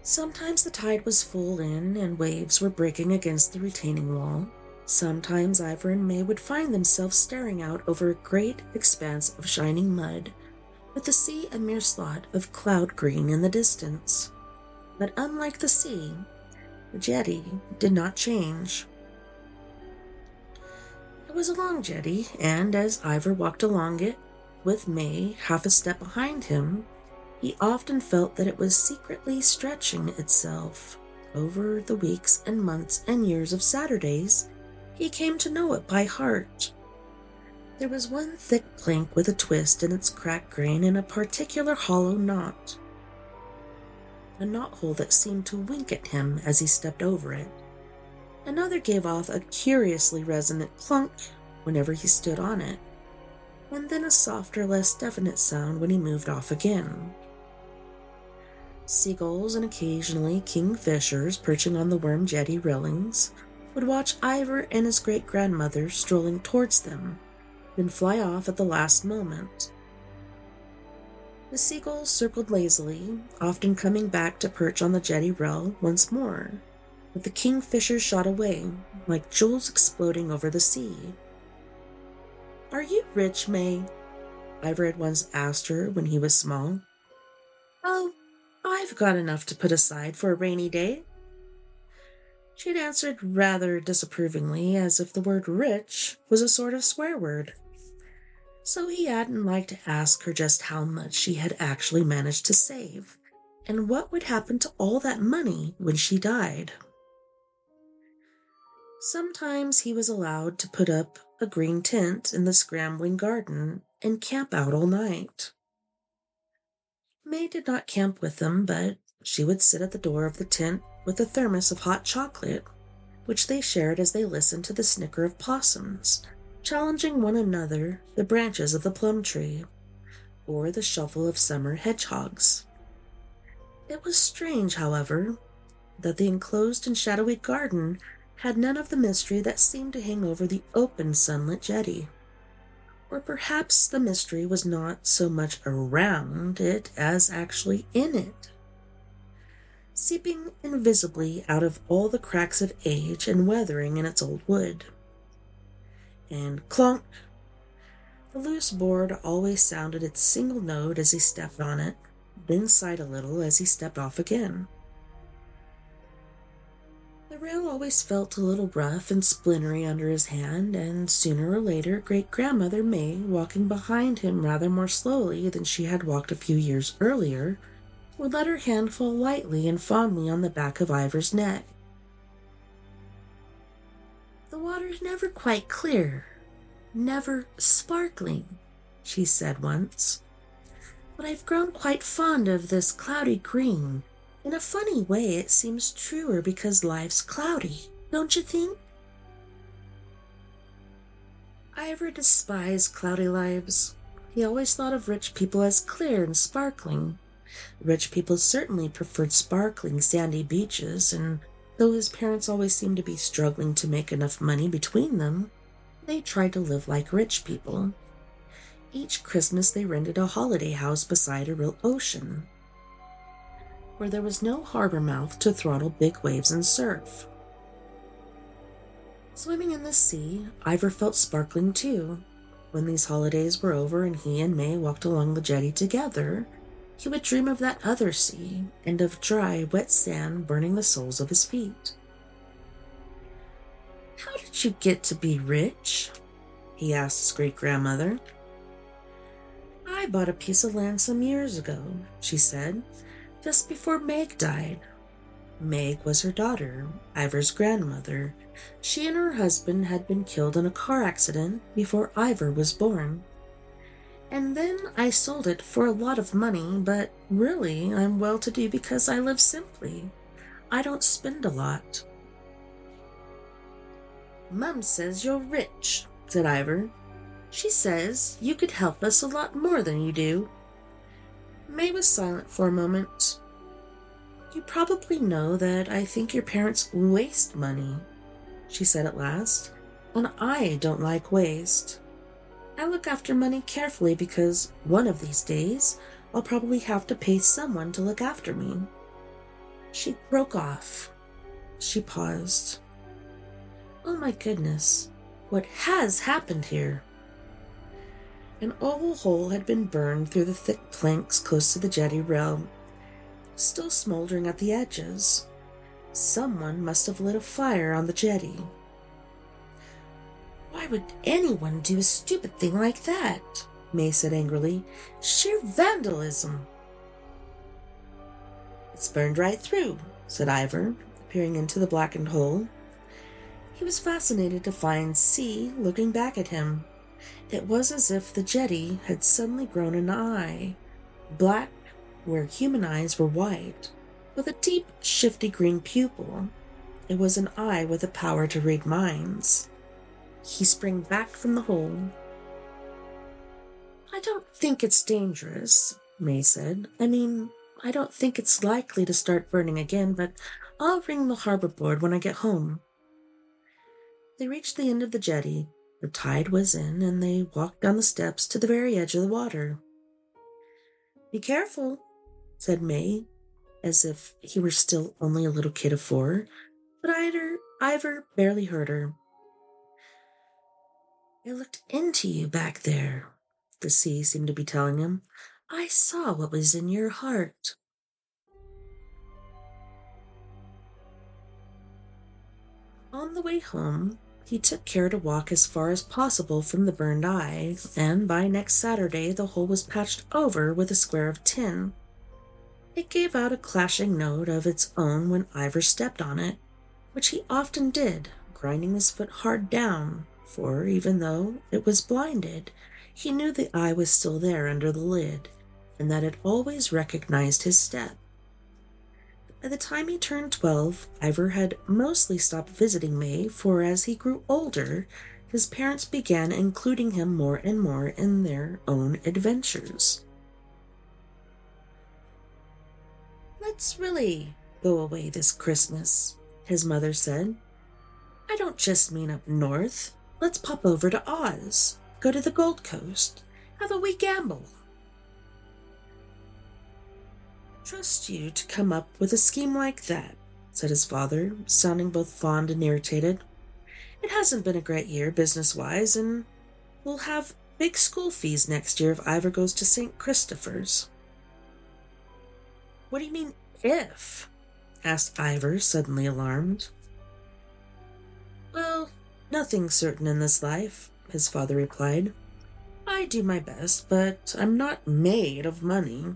Sometimes the tide was full in and waves were breaking against the retaining wall. Sometimes Ivor and May would find themselves staring out over a great expanse of shining mud, with the sea a mere slot of cloud green in the distance. But unlike the sea, the jetty did not change. It was a long jetty, and as Ivor walked along it, with May half a step behind him, he often felt that it was secretly stretching itself. Over the weeks and months and years of Saturdays, he came to know it by heart. There was one thick plank with a twist in its cracked grain and a particular hollow knot. A knothole that seemed to wink at him as he stepped over it. Another gave off a curiously resonant clunk whenever he stood on it, and then a softer, less definite sound when he moved off again. Seagulls and occasionally kingfishers perching on the worm jetty railings would watch Ivor and his great-grandmother strolling towards them, then fly off at the last moment. The seagulls circled lazily, often coming back to perch on the jetty rail once more, but the kingfishers shot away, like jewels exploding over the sea. "Are you rich, May?" Ivor had once asked her when he was small. "Oh, I've got enough to put aside for a rainy day." She had answered rather disapprovingly, as if the word rich was a sort of swear word. So he hadn't liked to ask her just how much she had actually managed to save, and what would happen to all that money when she died. Sometimes he was allowed to put up a green tent in the scrambling garden and camp out all night. May did not camp with them, but she would sit at the door of the tent with a thermos of hot chocolate, which they shared as they listened to the snicker of possums, challenging one another the branches of the plum tree, or the shuffle of summer hedgehogs. It was strange, however, that the enclosed and shadowy garden had none of the mystery that seemed to hang over the open sunlit jetty. Or perhaps the mystery was not so much around it as actually in it, seeping invisibly out of all the cracks of age and weathering in its old wood. And clonk! The loose board always sounded its single note as he stepped on it, then sighed a little as he stepped off again. The rail always felt a little rough and splintery under his hand, and sooner or later great-grandmother May, walking behind him rather more slowly than she had walked a few years earlier, would let her hand fall lightly and fondly on the back of Ivor's neck. "The water's never quite clear, never sparkling," she said once, "but I've grown quite fond of this cloudy green. In a funny way, it seems truer because life's cloudy, don't you think?" Ivor despised cloudy lives. He always thought of rich people as clear and sparkling. Rich people certainly preferred sparkling, sandy beaches, and though his parents always seemed to be struggling to make enough money between them, they tried to live like rich people. Each Christmas they rented a holiday house beside a real ocean, where there was no harbor mouth to throttle big waves and surf. Swimming in the sea, Ivor felt sparkling too. When these holidays were over and he and May walked along the jetty together, he would dream of that other sea and of dry, wet sand burning the soles of his feet. "How did you get to be rich?" he asked his great-grandmother. "I bought a piece of land some years ago," she said, "just before Meg died." Meg was her daughter, Ivor's grandmother. She and her husband had been killed in a car accident before Ivor was born. "And then I sold it for a lot of money, but really I'm well-to-do because I live simply. I don't spend a lot." "Mum says you're rich," said Ivor. "She says you could help us a lot more than you do." May was silent for a moment. "You probably know that I think your parents waste money," she said at last, "and I don't like waste. I look after money carefully because one of these days I'll probably have to pay someone to look after me." She broke off. She paused. "Oh my goodness, what has happened here?" An oval hole had been burned through the thick planks close to the jetty rail, still smoldering at the edges. Someone must have lit a fire on the jetty. "Why would anyone do a stupid thing like that?" May said angrily. "Sheer vandalism." "It's burned right through," said Ivor, peering into the blackened hole. He was fascinated to find C looking back at him. It was as if the jetty had suddenly grown an eye, black where human eyes were white, with a deep, shifty green pupil. It was an eye with the power to read minds. He sprang back from the hole. "I don't think it's dangerous," May said. I don't think it's likely to start burning again, but I'll ring the harbor board when I get home." They reached the end of the jetty. The tide was in, and they walked down the steps to the very edge of the water. "Be careful," said May, as if he were still only a little kid of 4, but Ivor barely heard her. "I looked into you back there," the sea seemed to be telling him. "I saw what was in your heart." On the way home, he took care to walk as far as possible from the burned eye, and by next Saturday the hole was patched over with a square of tin. It gave out a clashing note of its own when Ivor stepped on it, which he often did, grinding his foot hard down, for even though it was blinded, he knew the eye was still there under the lid, and that it always recognized his step. By the time he turned 12, Ivor had mostly stopped visiting May, for as he grew older, his parents began including him more and more in their own adventures. "Let's really go away this Christmas," his mother said. "I don't just mean up north. Let's pop over to Oz, go to the Gold Coast, have a wee gamble." "Trust you to come up with a scheme like that," said his father, sounding both fond and irritated. "It hasn't been a great year business-wise, and we'll have big school fees next year if Ivor goes to St. Christopher's." "What do you mean, if?" asked Ivor, suddenly alarmed. "Well, nothing's certain in this life," his father replied. "I do my best, but I'm not made of money.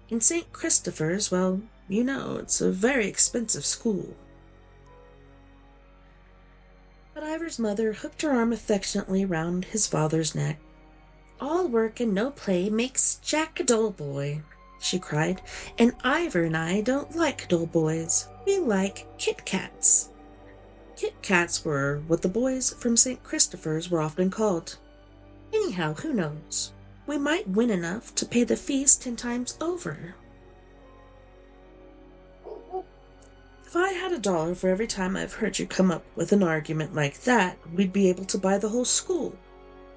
In St. Christopher's, well, it's a very expensive school." But Ivor's mother hooked her arm affectionately round his father's neck. "All work and no play makes Jack a dull boy," she cried, "and Ivor and I don't like dull boys. We like Kit Kats." Kit Kats were what the boys from St. Christopher's were often called. Anyhow, who knows? We might win enough to pay the fees 10 times over. "If I had $1 for every time I've heard you come up with an argument like that, we'd be able to buy the whole school,"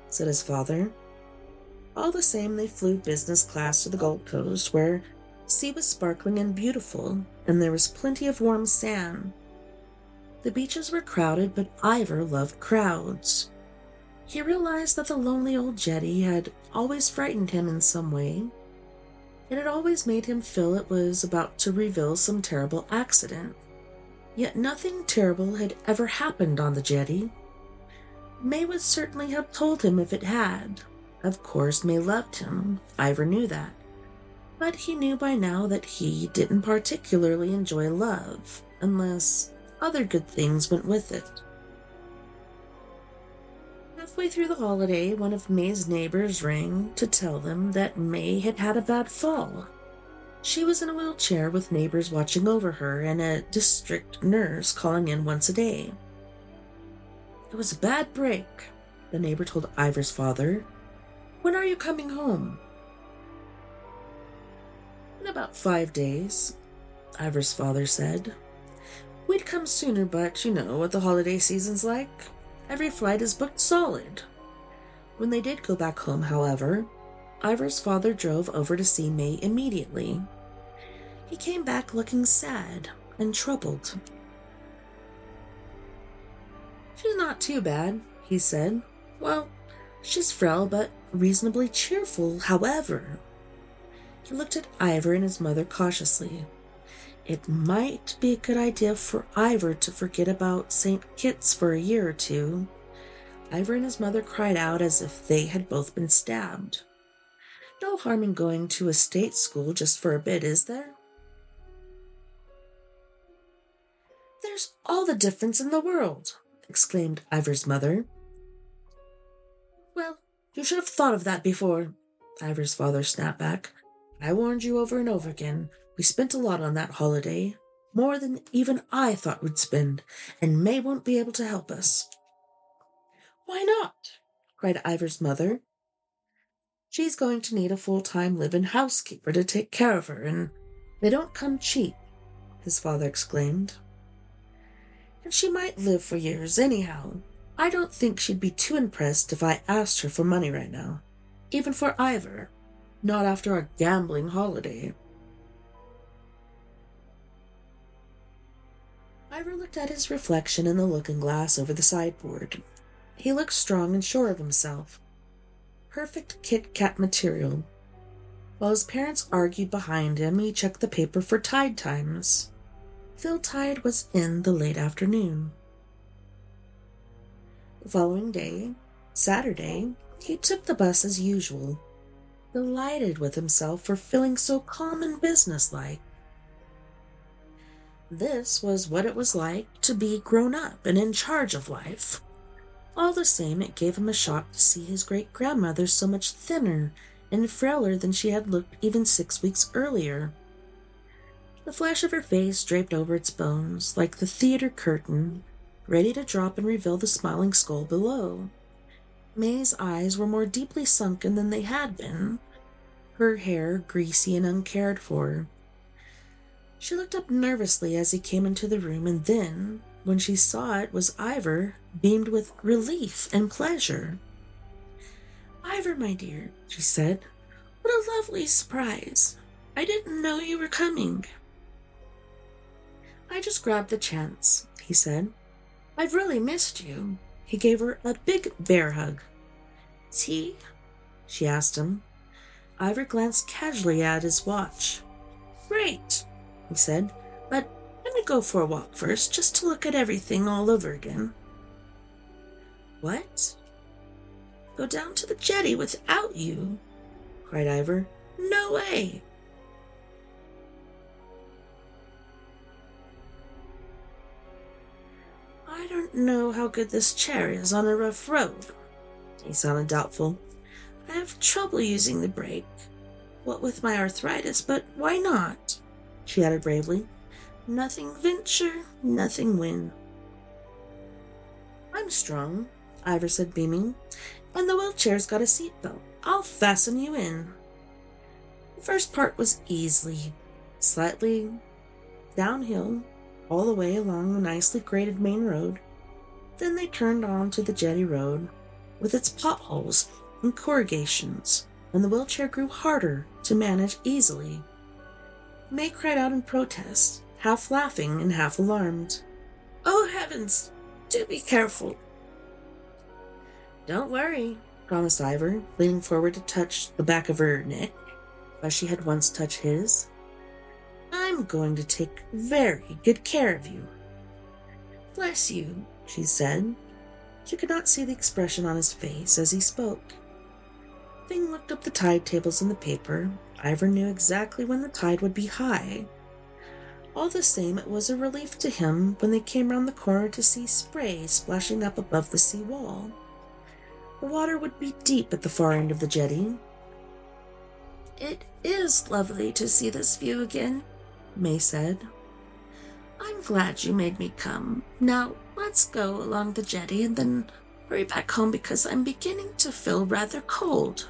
said his father. All the same, they flew business class to the Gold Coast, where the sea was sparkling and beautiful, and there was plenty of warm sand. The beaches were crowded, but Ivor loved crowds. He realized that the lonely old jetty had always frightened him in some way. It had always made him feel it was about to reveal some terrible accident. Yet nothing terrible had ever happened on the jetty. May would certainly have told him if it had. Of course, May loved him. Ivor knew that. But he knew by now that he didn't particularly enjoy love, unless other good things went with it. Halfway through the holiday, one of May's neighbors rang to tell them that May had had a bad fall. She was in a wheelchair with neighbors watching over her and a district nurse calling in once a day. "It was a bad break," the neighbor told Ivor's father. "When are you coming home?" "In about 5 days," Ivor's father said. "We'd come sooner, but you know what the holiday season's like. Every flight is booked solid." When they did go back home, however, Ivor's father drove over to see May immediately. He came back looking sad and troubled. "She's not too bad," he said. "Well, she's frail but reasonably cheerful, however." He looked at Ivor and his mother cautiously. It might be a good idea for Ivor to forget about St. Kitts for a year or two. Ivor and his mother cried out as if they had both been stabbed. No harm in going to a state school just for a bit, is there? "There's all the difference in the world," exclaimed Ivor's mother. "Well, you should have thought of that before," Ivor's father snapped back. "I warned you over and over again. We spent a lot on that holiday, more than even I thought we'd spend, and May won't be able to help us." "Why not?" cried Ivor's mother. "She's going to need a full-time live-in housekeeper to take care of her, and they don't come cheap," his father exclaimed. "And she might live for years anyhow. I don't think she'd be too impressed if I asked her for money right now, even for Ivor, not after our gambling holiday." Ivor looked at his reflection in the looking-glass over the sideboard. He looked strong and sure of himself. Perfect Kit Kat material. While his parents argued behind him, he checked the paper for tide times. Fill tide was in the late afternoon. The following day, Saturday, he took the bus as usual, delighted with himself for feeling so calm and businesslike. This was what it was like to be grown up and in charge of life. All the same, it gave him a shock to see his great-grandmother so much thinner and frailer than she had looked even 6 weeks earlier. The flesh of her face draped over its bones like the theater curtain, ready to drop and reveal the smiling skull below. May's eyes were more deeply sunken than they had been, her hair greasy and uncared for. She looked up nervously as he came into the room, and then, when she saw it was Ivor, beamed with relief and pleasure. "Ivor, my dear," she said, "what a lovely surprise. I didn't know you were coming." "I just grabbed the chance," he said. "I've really missed you." He gave her a big bear hug. "Tea?" she asked him. Ivor glanced casually at his watch. "Great," he said, "but let me go for a walk first, just to look at everything all over again." "What? Go down to the jetty without you?" cried Ivor. "No way!" "I don't know how good this chair is on a rough road." He sounded doubtful. "I have trouble using the brake. What with my arthritis, but why not?" she added bravely. "Nothing venture, nothing win." "I'm strong," Ivor said, beaming, "and the wheelchair's got a seat belt. I'll fasten you in." The first part was easy, slightly downhill, all the way along the nicely graded main road. Then they turned on to the jetty road, with its potholes and corrugations, and the wheelchair grew harder to manage easily. May cried out in protest, half laughing and half alarmed. "Oh, heavens! Do be careful!" "Don't worry," promised Ivor, leaning forward to touch the back of her neck, as she had once touched his. "I'm going to take very good care of you." "Bless you," she said. She could not see the expression on his face as he spoke. Having looked up the tide tables in the paper, Ivor knew exactly when the tide would be high. All the same, it was a relief to him when they came round the corner to see spray splashing up above the sea wall. The water would be deep at the far end of the jetty. "It is lovely to see this view again," May said. "I'm glad you made me come. Now let's go along the jetty and then hurry back home because I'm beginning to feel rather cold."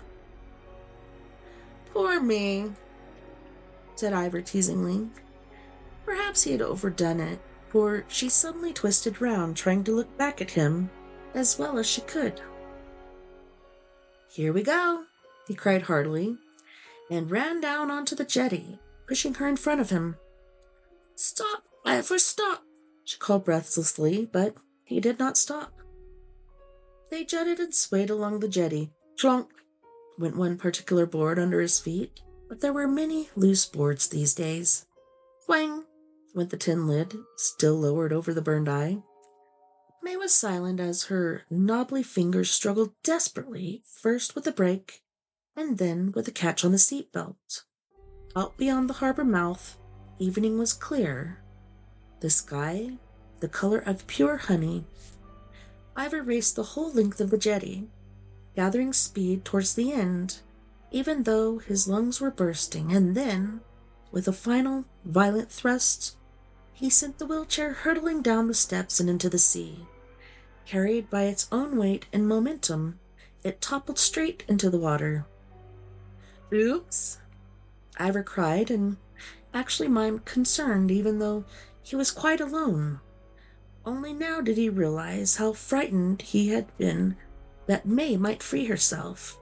"Poor me," said Ivor teasingly. Perhaps he had overdone it, for she suddenly twisted round, trying to look back at him as well as she could. "Here we go," he cried heartily, and ran down onto the jetty, pushing her in front of him. "Stop, Ivor, stop!" she called breathlessly, but he did not stop. They jutted and swayed along the jetty. Clonk went one particular board under his feet, but there were many loose boards these days. Fling went the tin lid, still lowered over the burned eye. May was silent as her knobbly fingers struggled desperately, first with the brake, and then with the catch on the seat belt. Out beyond the harbor mouth, evening was clear, the sky the color of pure honey. Ivor raced the whole length of the jetty, gathering speed towards the end, even though his lungs were bursting, and then, with a final violent thrust, he sent the wheelchair hurtling down the steps and into the sea. Carried by its own weight and momentum, it toppled straight into the water. "Oops!" Ivor cried, and actually mimed concerned, even though he was quite alone. Only now did he realize how frightened he had been that May might free herself.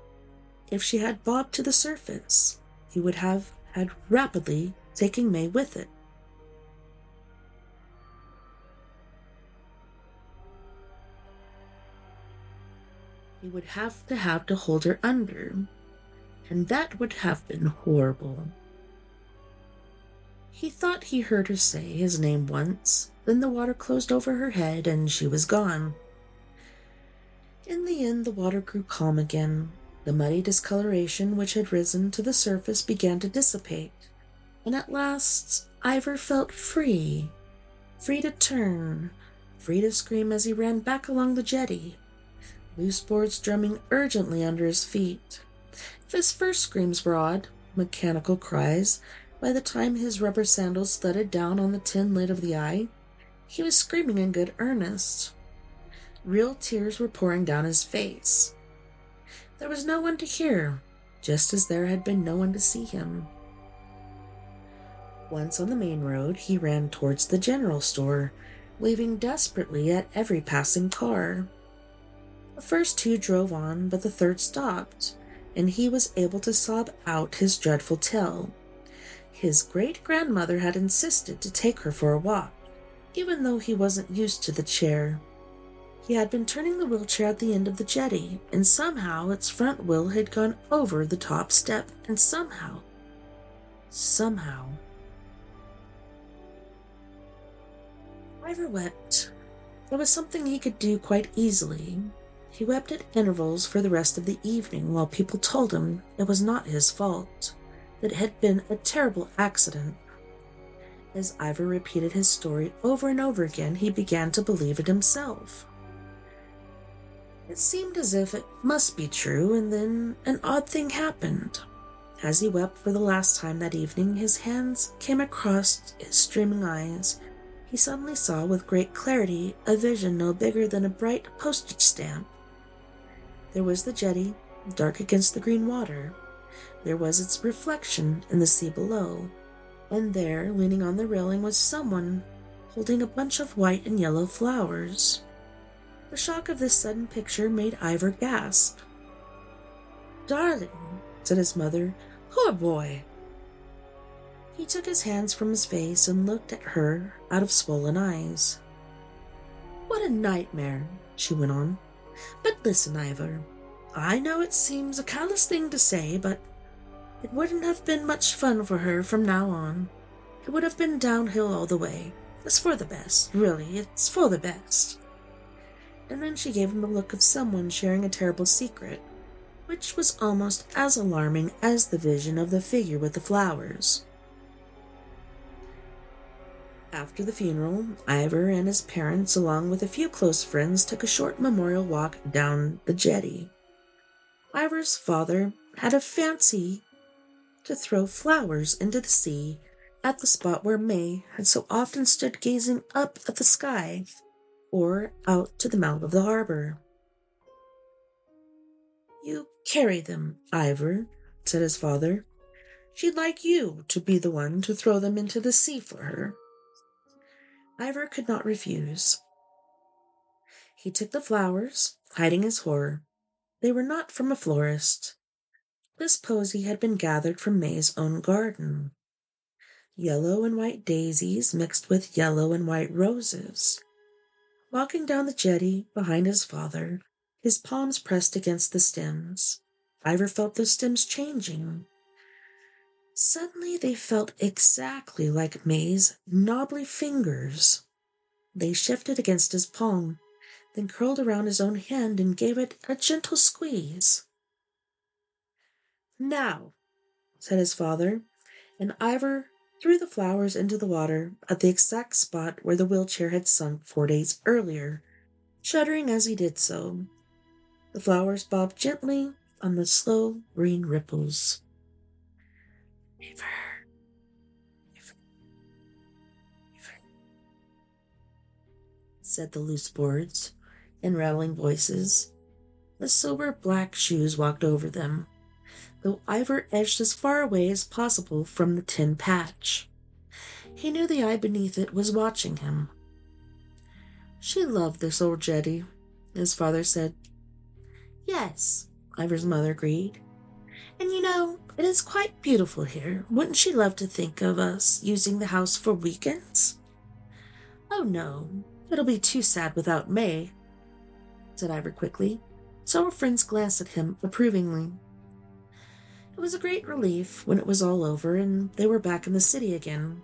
If she had bobbed to the surface, he would have had rapidly taking May with it. He would have to hold her under, and that would have been horrible. He thought he heard her say his name once, then the water closed over her head and she was gone. In the end, the water grew calm again. The muddy discoloration which had risen to the surface began to dissipate, and at last Ivor felt free to turn, free to scream as he ran back along the jetty, loose boards drumming urgently under his feet. If his first screams were odd, mechanical cries, by the time his rubber sandals thudded down on the tin lid of the eye, He was screaming in good earnest. Real tears were pouring down his face. There was no one to hear, just as there had been no one to see him. Once on the main road, he ran towards the general store, waving desperately at every passing car. The first two drove on, but the third stopped, and he was able to sob out his dreadful tale. His great-grandmother had insisted to take her for a walk, even though he wasn't used to the chair. He had been turning the wheelchair at the end of the jetty, and somehow its front wheel had gone over the top step, and somehow... Ivor wept. There was something he could do quite easily. He wept at intervals for the rest of the evening while people told him it was not his fault, that it had been a terrible accident. As Ivor repeated his story over and over again, he began to believe it himself. It seemed as if it must be true, and then an odd thing happened. As he wept for the last time that evening, his hands came across his streaming eyes. He suddenly saw with great clarity a vision no bigger than a bright postage stamp. There was the jetty, dark against the green water. There was its reflection in the sea below, and there, leaning on the railing, was someone holding a bunch of white and yellow flowers. The shock of this sudden picture made Ivor gasp. "Darling," said his mother, "poor boy." He took his hands from his face and looked at her out of swollen eyes. "What a nightmare," she went on. "But listen, Ivor, I know it seems a callous thing to say, but it wouldn't have been much fun for her from now on. It would have been downhill all the way. It's for the best, really, it's for the best." And then she gave him the look of someone sharing a terrible secret, which was almost as alarming as the vision of the figure with the flowers. After the funeral, Ivor and his parents, along with a few close friends, took a short memorial walk down the jetty. Ivor's father had a fancy to throw flowers into the sea at the spot where May had so often stood gazing up at the sky or out to the mouth of the harbor. "You carry them, Ivor," said his father. "She'd like you to be the one to throw them into the sea for her." Ivor could not refuse. He took the flowers, hiding his horror. They were not from a florist. This posy had been gathered from May's own garden. Yellow and white daisies mixed with yellow and white roses. Walking down the jetty behind his father, his palms pressed against the stems, Ivor felt those stems changing. Suddenly they felt exactly like May's knobbly fingers. They shifted against his palm, then curled around his own hand and gave it a gentle squeeze. "Now," said his father, and Ivor threw the flowers into the water at the exact spot where the wheelchair had sunk 4 days earlier, shuddering as he did so. The flowers bobbed gently on the slow green ripples. "Ivor, Ivor, Ivor," said the loose boards in rattling voices. The sober black shoes walked over them, though Ivor edged as far away as possible from the tin patch. He knew the eye beneath it was watching him. "She loved this old jetty," his father said. "Yes," Ivor's mother agreed. "And you know, it is quite beautiful here. Wouldn't she love to think of us using the house for weekends?" "Oh, no, it'll be too sad without May," said Ivor quickly. Several friends glanced at him approvingly. It was a great relief when it was all over and they were back in the city again.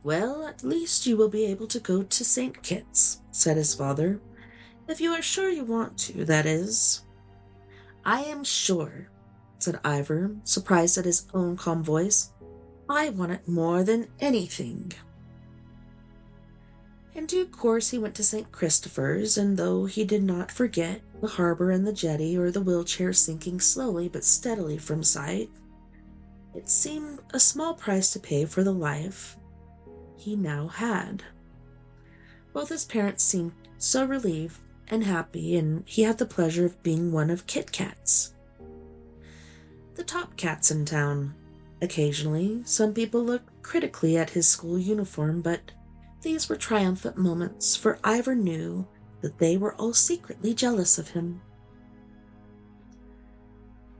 "Well, at least you will be able to go to St. Kitts," said his father. "If you are sure you want to, that is." "I am sure," said Ivor, surprised at his own calm voice. "I want it more than anything." In due course he went to St. Christopher's, and though he did not forget the harbor and the jetty or the wheelchair sinking slowly but steadily from sight, it seemed a small price to pay for the life he now had. Both his parents seemed so relieved and happy, and he had the pleasure of being one of Kit Kat's, the top cats in town. Occasionally, some people looked critically at his school uniform, but these were triumphant moments, for Ivor knew that they were all secretly jealous of him.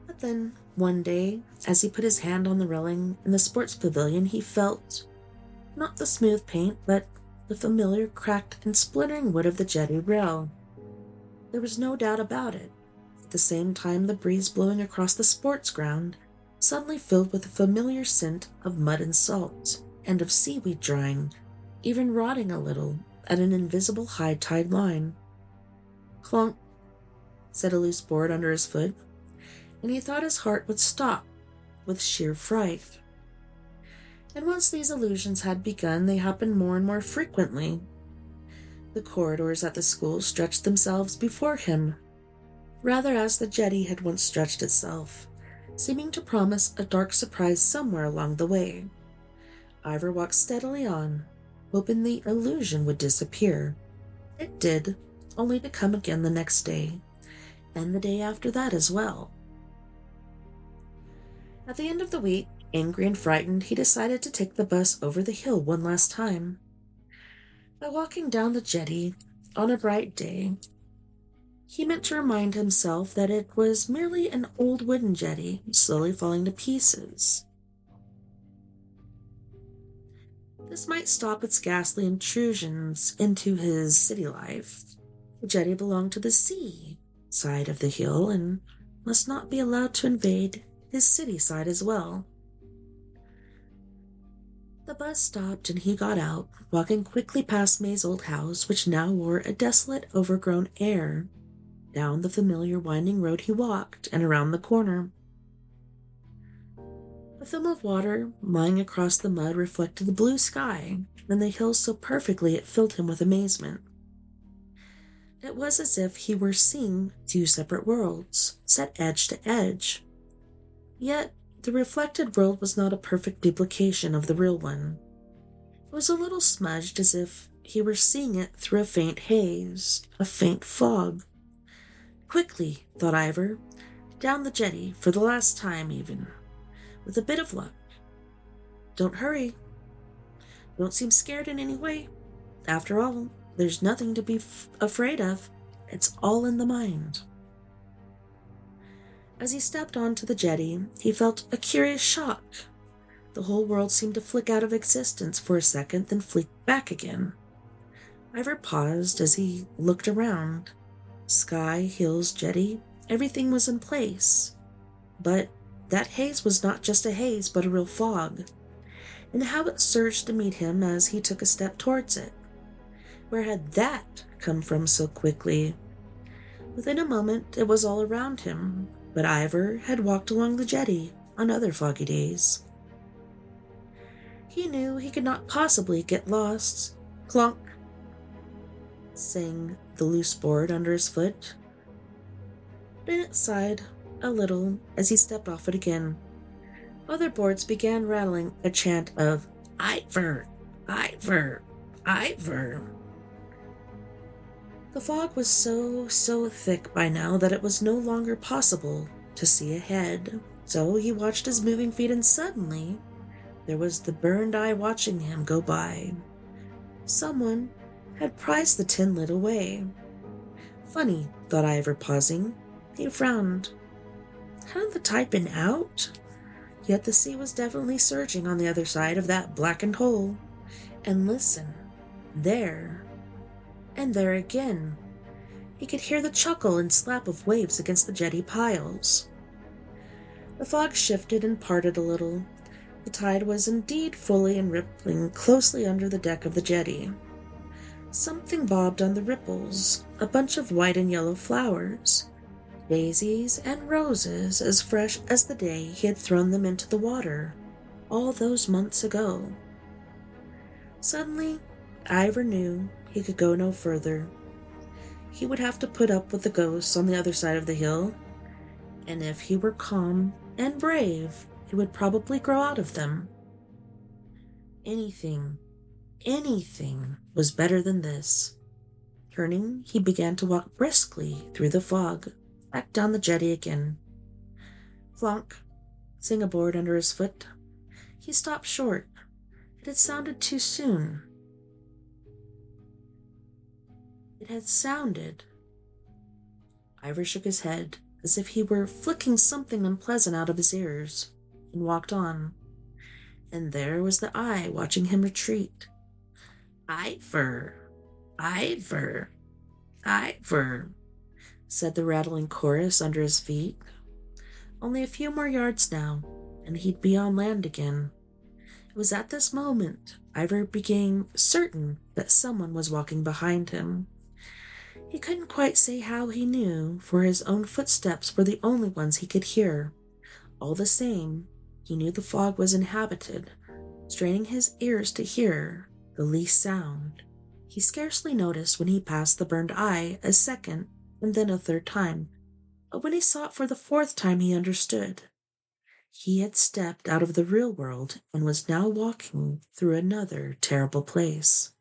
But then, one day, as he put his hand on the railing in the sports pavilion, he felt not the smooth paint, but the familiar cracked and splintering wood of the jetty rail. There was no doubt about it. At the same time, the breeze blowing across the sports ground suddenly filled with a familiar scent of mud and salt, and of seaweed drying, even rotting a little, at an invisible high tide line. Clunk, said a loose board under his foot, and he thought his heart would stop with sheer fright. And once these illusions had begun, they happened more and more frequently. The corridors at the school stretched themselves before him, rather as the jetty had once stretched itself, seeming to promise a dark surprise somewhere along the way. Ivor walked steadily on, hoping the illusion would disappear. It did, only to come again the next day, and the day after that as well. At the end of the week, angry and frightened, he decided to take the bus over the hill one last time. By walking down the jetty on a bright day, he meant to remind himself that it was merely an old wooden jetty slowly falling to pieces. This might stop its ghastly intrusions into his city life. The jetty belonged to the sea side of the hill and must not be allowed to invade his city side as well. The bus stopped and he got out, walking quickly past May's old house, which now wore a desolate, overgrown air. Down the familiar winding road he walked, and around the corner. A film of water lying across the mud reflected the blue sky and the hills so perfectly it filled him with amazement. It was as if he were seeing two separate worlds, set edge to edge. Yet the reflected world was not a perfect duplication of the real one. It was a little smudged, as if he were seeing it through a faint haze, a faint fog. Quickly, thought Ivor, down the jetty, for the last time even, with a bit of luck. Don't hurry. Don't seem scared in any way. After all, there's nothing to be afraid of. It's all in the mind. As he stepped onto the jetty, he felt a curious shock. The whole world seemed to flick out of existence for a second, then flick back again. Ivor paused as he looked around. Sky, hills, jetty, everything was in place. But that haze was not just a haze, but a real fog. And how it surged to meet him as he took a step towards it. Where had that come from so quickly? Within a moment, it was all around him. But Ivor had walked along the jetty on other foggy days. He knew he could not possibly get lost. Clunk, sang the loose board under his foot. Bennett sighed a little as he stepped off it again. Other boards began rattling a chant of Ivor, Ivor, Ivor. The fog was so thick by now that it was no longer possible to see ahead. So he watched his moving feet, and suddenly there was the burned eye watching him go by. Someone had prized the tin lid away. Funny, thought Ivor, pausing. He frowned. Hadn't the tide been out? Yet the sea was definitely surging on the other side of that blackened hole. And listen, there, and there again. He could hear the chuckle and slap of waves against the jetty piles. The fog shifted and parted a little. The tide was indeed fully and rippling closely under the deck of the jetty. Something bobbed on the ripples, a bunch of white and yellow flowers, daisies and roses as fresh as the day he had thrown them into the water, all those months ago. Suddenly, Ivor knew he could go no further. He would have to put up with the ghosts on the other side of the hill, and if he were calm and brave, he would probably grow out of them. Anything anything was better than this. Turning, he began to walk briskly through the fog, back down the jetty again. Flonk, sang a board under his foot. He stopped short. It had sounded too soon. It had sounded. Ivor shook his head, as if he were flicking something unpleasant out of his ears, and walked on. And there was the eye watching him retreat. Ivor, Ivor, Ivor, said the rattling chorus under his feet. Only a few more yards now, and he'd be on land again. It was at this moment Ivor became certain that someone was walking behind him. He couldn't quite say how he knew, for his own footsteps were the only ones he could hear. All the same, he knew the fog was inhabited, straining his ears to hear the least sound. He scarcely noticed when he passed the burned eye a second and then a third time, but when he saw it for the fourth time he understood. He had stepped out of the real world and was now walking through another terrible place.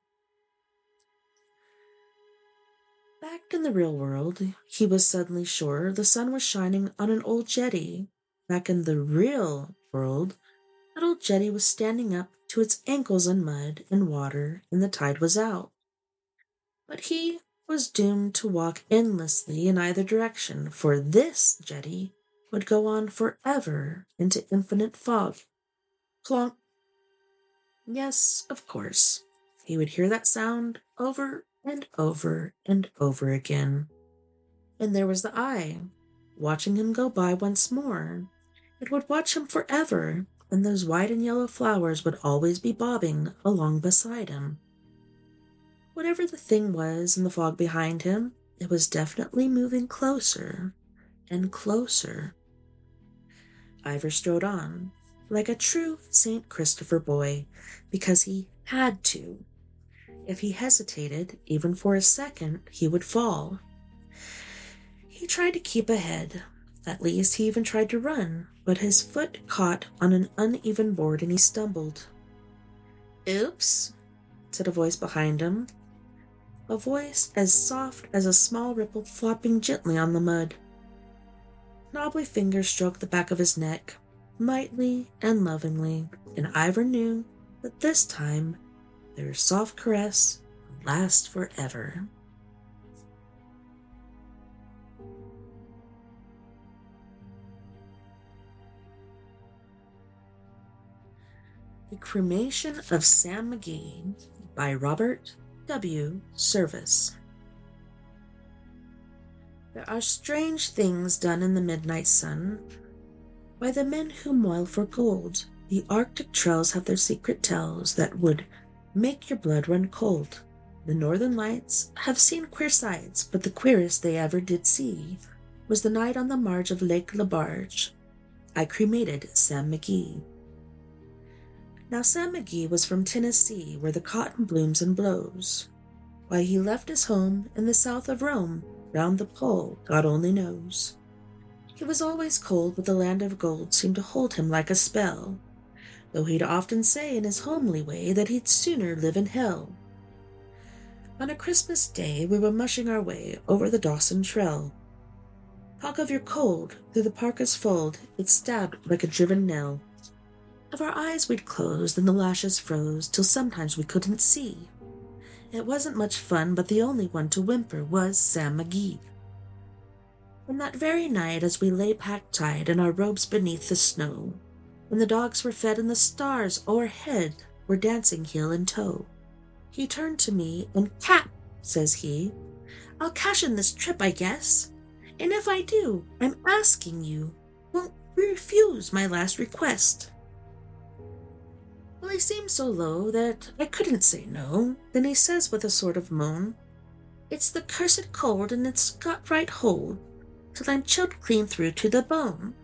Back in the real world, he was suddenly sure the sun was shining on an old jetty. Back in the real world, that old jetty was standing up to its ankles in mud and water, and the tide was out. But he was doomed to walk endlessly in either direction, for this jetty would go on forever into infinite fog. Plonk. Yes, of course. He would hear that sound over and over and over again. And there was the eye, watching him go by once more. It would watch him forever, and those white and yellow flowers would always be bobbing along beside him. Whatever the thing was in the fog behind him, it was definitely moving closer and closer. Ivor strode on, like a true St. Christopher boy, because he had to. If he hesitated, even for a second, he would fall. He tried to keep ahead. At least he even tried to run, but his foot caught on an uneven board and he stumbled. Oops, said a voice behind him. A voice as soft as a small ripple flopping gently on the mud. Knobbly fingers stroked the back of his neck, lightly and lovingly, and Ivor knew that this time their soft caress would last forever. The Cremation of Sam McGee by Robert W. Service. There are strange things done in the midnight sun by the men who moil for gold. The Arctic trails have their secret tales that would make your blood run cold. The Northern Lights have seen queer sights, but the queerest they ever did see was the night on the marge of Lake Labarge. I cremated Sam McGee. Now Sam McGee was from Tennessee, where the cotton blooms and blows. Why he left his home in the south of Rome, round the pole, God only knows. He was always cold, but the land of gold seemed to hold him like a spell, though he'd often say in his homely way that he'd sooner live in hell. On a Christmas day we were mushing our way over the Dawson Trail. Talk of your cold, through the parka's fold it stabbed like a driven nail. Of our eyes we'd closed, and the lashes froze, till sometimes we couldn't see. It wasn't much fun, but the only one to whimper was Sam McGee. And that very night, as we lay packed tight in our robes beneath the snow, when the dogs were fed and the stars o'erhead were dancing heel and toe, he turned to me, and "Cap," says he, "I'll cash in this trip, I guess. And if I do, I'm asking you, won't refuse my last request." Well, he seemed so low that I couldn't say no. Then he says with a sort of moan, "It's the cursed cold, and it's got right hold, till I'm chilled clean through to the bone.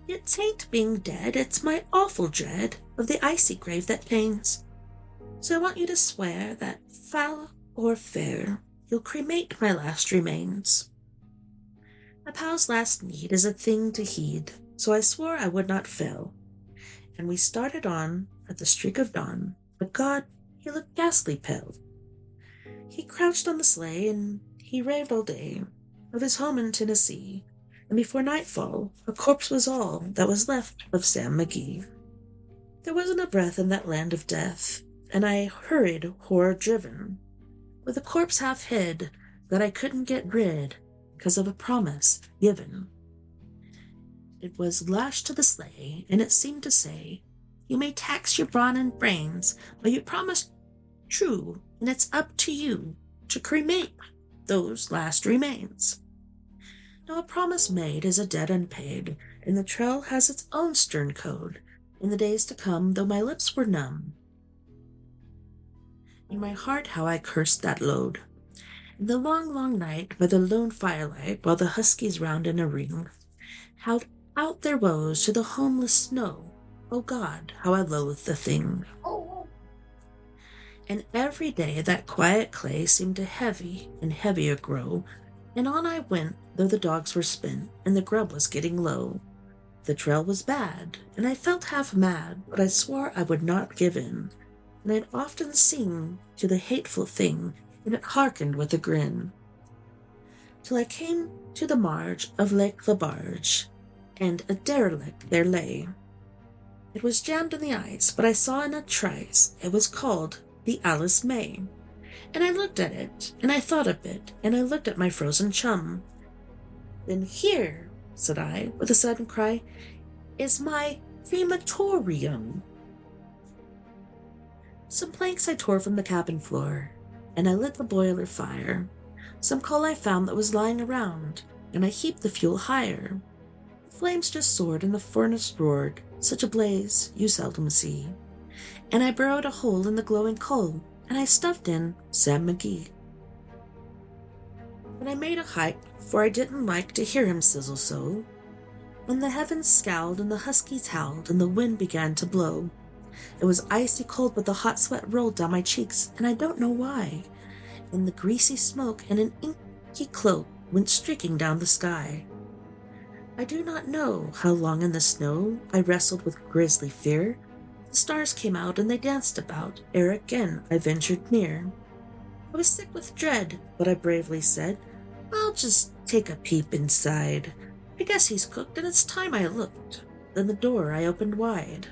Yet 'tain't being dead, it's my awful dread of the icy grave that pains. So I want you to swear that, foul or fair, you'll cremate my last remains." A pal's last need is a thing to heed, so I swore I would not fail, and we started on at the streak of dawn, but God, He looked ghastly pale. He crouched on the sleigh, and he raved all day of his home in Tennessee, and before nightfall a corpse was all that was left of Sam McGee. There wasn't a breath in that land of death, and I hurried horror-driven, with a corpse half hid that I couldn't get rid 'cause of a promise given. It was lashed to the sleigh, and it seemed to say, "You may tax your brawn and brains, but you promised true, and it's up to you to cremate those last remains." Now a promise made is a debt unpaid, and the trail has its own stern code. In the days to come, though my lips were numb, in my heart how I cursed that load. In the long, long night, by the lone firelight, while the huskies round in a ring howled out their woes to the homeless snow, oh God, how I loathed the thing. And every day that quiet clay seemed to heavy and heavier grow, and on I went, though the dogs were spent, and the grub was getting low. The trail was bad, and I felt half mad, but I swore I would not give in, and I'd often sing to the hateful thing, and it hearkened with a grin, till I came to the marge of Lake Labarge, and a derelict there lay. It was jammed in the ice, but I saw in a trice it was called the Alice May. And I looked at it, and I thought a bit, and I looked at my frozen chum. "Then here," said I, with a sudden cry, "is my crematorium." Some planks I tore from the cabin floor, and I lit the boiler fire. Some coal I found that was lying around, and I heaped the fuel higher. The flames just soared, and the furnace roared, such a blaze you seldom see. And I burrowed a hole in the glowing coal, and I stuffed in Sam McGee. And I made a hike, for I didn't like to hear him sizzle so. And the heavens scowled, and the huskies howled, and the wind began to blow. It was icy cold, but the hot sweat rolled down my cheeks, and I don't know why. And the greasy smoke and an inky cloak went streaking down the sky. I do not know how long in the snow I wrestled with grisly fear. The stars came out, and they danced about, ere again I ventured near. I was sick with dread, but I bravely said, "I'll just take a peep inside. I guess he's cooked, and it's time I looked." Then the door I opened wide,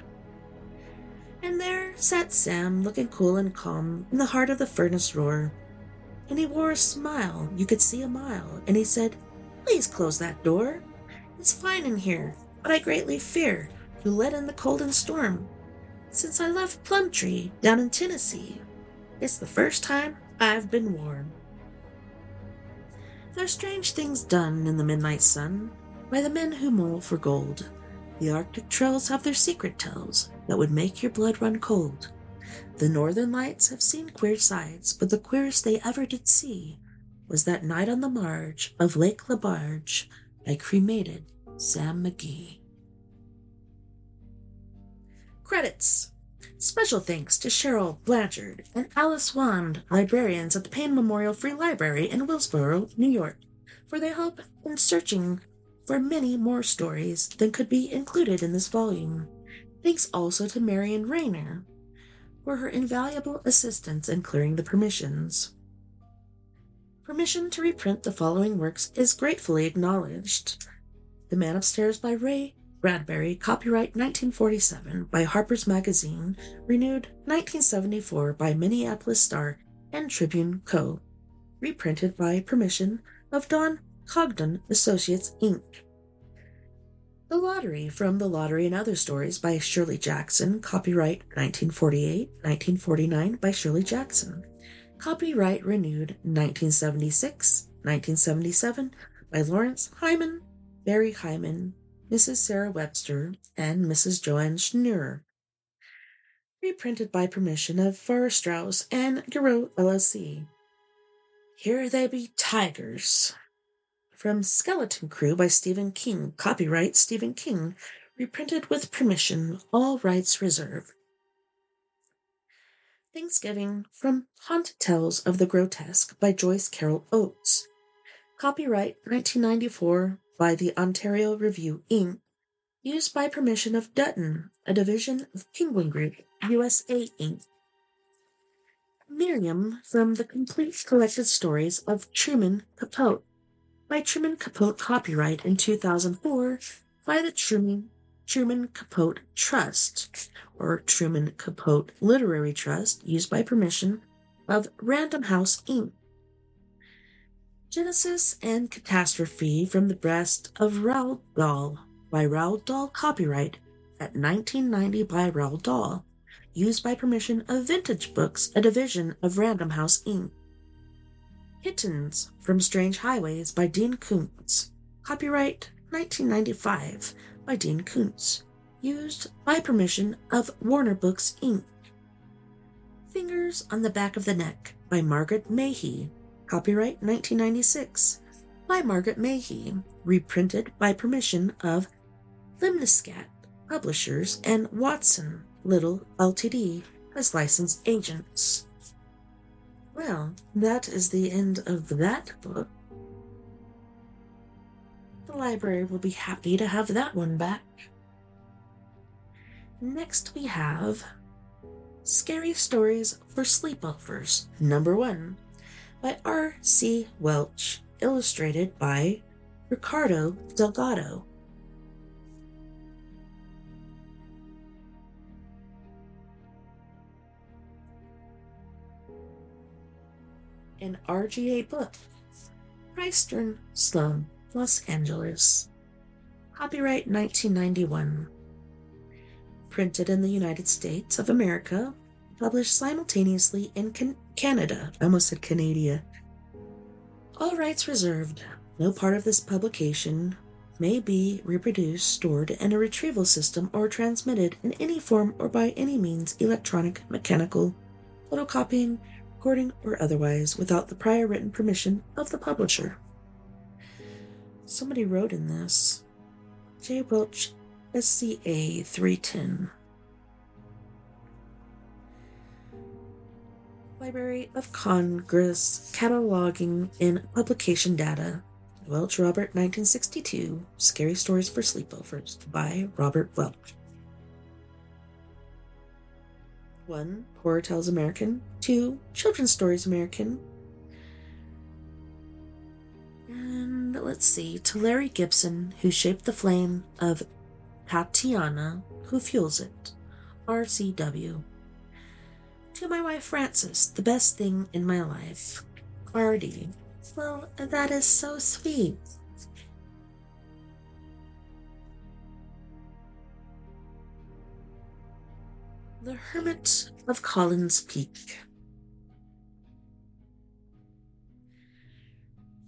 and there sat Sam, looking cool and calm, in the heart of the furnace roar. And he wore a smile you could see a mile, and he said, "Please close that door. It's fine in here, but I greatly fear you'll let in the cold and storm. Since I left Plumtree down in Tennessee, it's the first time I've been warm." There are strange things done in the midnight sun by the men who mole for gold. The Arctic trails have their secret tells that would make your blood run cold. The Northern Lights have seen queer sights, but the queerest they ever did see was that night on the marge of Lake Labarge I cremated Sam McGee. Credits. Special thanks to Cheryl Blanchard and Alice Wand, librarians at the Payne Memorial Free Library in Willsboro, New York, for their help in searching for many more stories than could be included in this volume. Thanks also to Marion Rayner for her invaluable assistance in clearing the permissions. Permission to reprint the following works is gratefully acknowledged. The Man Upstairs by Ray Bradbury, copyright 1947 by Harper's Magazine, renewed 1974 by Minneapolis Star and Tribune Co., reprinted by permission of Don Cogden Associates, Inc. The Lottery from The Lottery and Other Stories by Shirley Jackson, copyright 1948-1949 by Shirley Jackson, copyright renewed 1976-1977 by Lawrence Hyman, Barry Hyman, Mrs. Sarah Webster, and Mrs. Joanne Schnurr. Reprinted by permission of Farrar Straus and Giroux LLC. Here They Be Tigers. From Skeleton Crew by Stephen King. Copyright Stephen King. Reprinted with permission. All rights reserved. Thanksgiving from Haunted Tales of the Grotesque by Joyce Carol Oates. Copyright 1994 by the Ontario Review, Inc. Used by permission of Dutton, a division of Penguin Group, USA, Inc. Miriam from the Complete Collected Stories of Truman Capote by Truman Capote, copyright in 2004 by the Truman Capote Trust, or Truman Capote Literary Trust, used by permission of Random House Inc. Genesis and Catastrophe from the Breast of Roald Dahl by Roald Dahl, copyright at 1990 by Roald Dahl, used by permission of Vintage Books, a division of Random House Inc. Kittens from Strange Highways by Dean Koontz, copyright 1995 by Dean Koontz, used by permission of Warner Books Inc. Fingers on the Back of the Neck by Margaret Mahy, copyright 1996 by Margaret Mahy, reprinted by permission of Limniscat Publishers and Watson Little Ltd. As licensed agents. Well, that is the end of that book. The library will be happy to have that one back. Next we have Scary Stories for Sleepovers, number 1, by R.C. Welch, illustrated by Ricardo Delgado. An RGA book. Christern Sloan, Los Angeles. Copyright 1991. Printed in the United States of America. Published simultaneously in Canada. I almost said Canada. All rights reserved. No part of this publication may be reproduced, stored in a retrieval system, or transmitted in any form or by any means, electronic, mechanical, photocopying, recording, or otherwise, without the prior written permission of the publisher. Somebody wrote in this. J. Welch, SCA 310. Library of Congress, Cataloging and Publication Data. Welch, Robert, 1962. Scary Stories for Sleepovers by Robert Welch. 1. Horror Tales American. 2. Children's Stories American. And let's see. To Larry Gibson, who shaped the flame of Tatiana, who fuels it. RCW. To my wife Frances, the best thing in my life. RD. Well, that is so sweet. The Hermit of Collins Peak.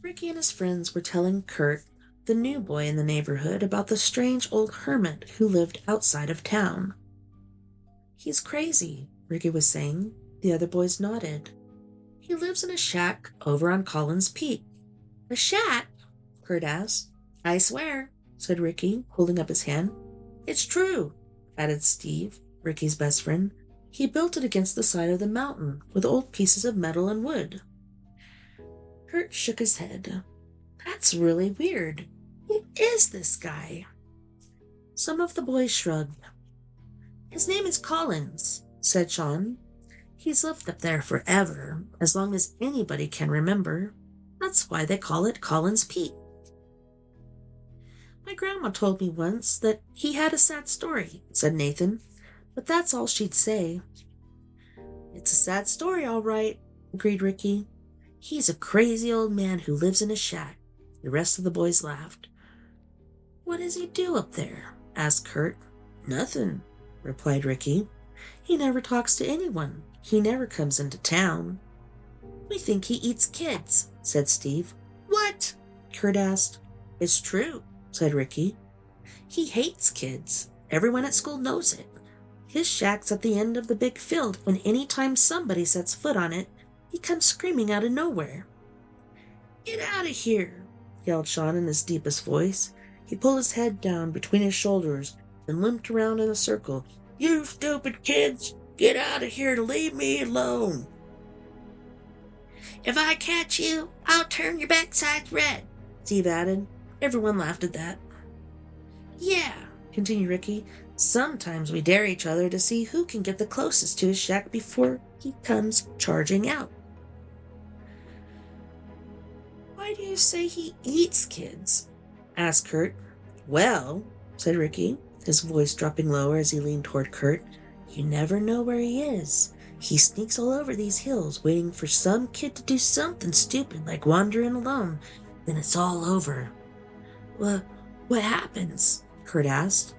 Ricky and his friends were telling Kurt, the new boy in the neighborhood, about the strange old hermit who lived outside of town. He's crazy, Ricky was saying. The other boys nodded. He lives in a shack over on Collins Peak. A shack? Kurt asked. I swear, said Ricky, holding up his hand. It's true, added Steve, Ricky's best friend. He built it against the side of the mountain with old pieces of metal and wood. Kurt shook his head. That's really weird. Who is this guy? Some of the boys shrugged. His name is Collins, said Sean. He's lived up there forever, as long as anybody can remember. That's why they call it Collins Peak. My grandma told me once that he had a sad story, said Nathan, but that's all she'd say. It's a sad story, all right, agreed Ricky. He's a crazy old man who lives in a shack. The rest of the boys laughed. What does he do up there? Asked Kurt. Nothing, replied Ricky. He never talks to anyone. He never comes into town. We think he eats kids, said Steve. What? Kurt asked. It's true, said Ricky. He hates kids. Everyone at school knows it. His shack's at the end of the big field, and any time somebody sets foot on it, he comes screaming out of nowhere. Get out of here, yelled Sean in his deepest voice. He pulled his head down between his shoulders and limped around in a circle. You stupid kids! Get out of here and leave me alone! If I catch you, I'll turn your backsides red, Steve added. Everyone laughed at that. Yeah, continued Ricky, Sometimes we dare each other to see who can get the closest to his shack before he comes charging out. Why do you say he eats kids? Asked Kurt. Well, said Ricky, his voice dropping lower as he leaned toward Kurt, you never know where he is. He sneaks all over these hills, waiting for some kid to do something stupid like wandering alone. Then it's all over. What happens? Kurt asked.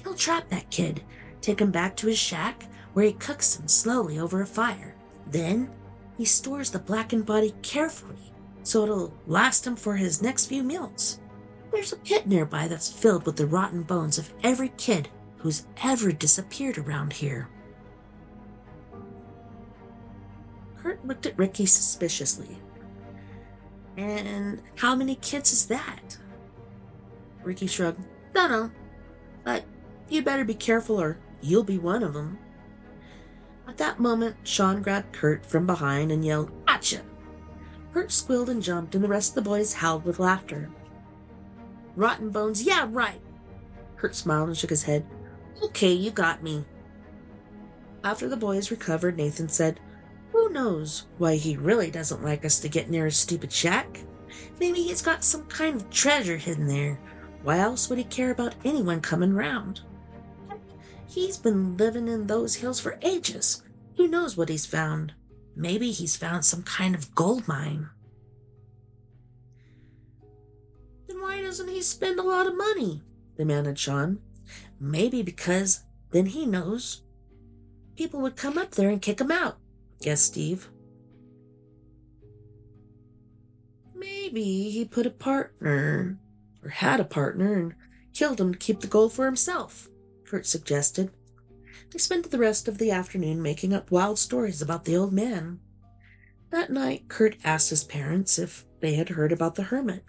He'll trap that kid, take him back to his shack, where he cooks him slowly over a fire. Then he stores the blackened body carefully, so it'll last him for his next few meals. There's a pit nearby that's filled with the rotten bones of every kid who's ever disappeared around here. Kurt looked at Ricky suspiciously. And how many kids is that? Ricky shrugged. Dunno, but you'd better be careful or you'll be one of them. At that moment, Sean grabbed Kurt from behind and yelled, Gotcha! Kurt squealed and jumped, and the rest of the boys howled with laughter. Rotten bones, yeah, right. Kurt smiled and shook his head. Okay, you got me. After the boys recovered, Nathan said, Who knows why he really doesn't like us to get near his stupid shack? Maybe he's got some kind of treasure hidden there. Why else would he care about anyone coming round? He's been living in those hills for ages. Who knows what he's found? Maybe he's found some kind of gold mine. Then why doesn't he spend a lot of money? Demanded Sean. Maybe because then he knows people would come up there and kick him out, guessed Steve. Maybe he put a partner, or had a partner, and killed him to keep the gold for himself, Kurt suggested. They spent the rest of the afternoon making up wild stories about the old man. That night, Kurt asked his parents if they had heard about the hermit.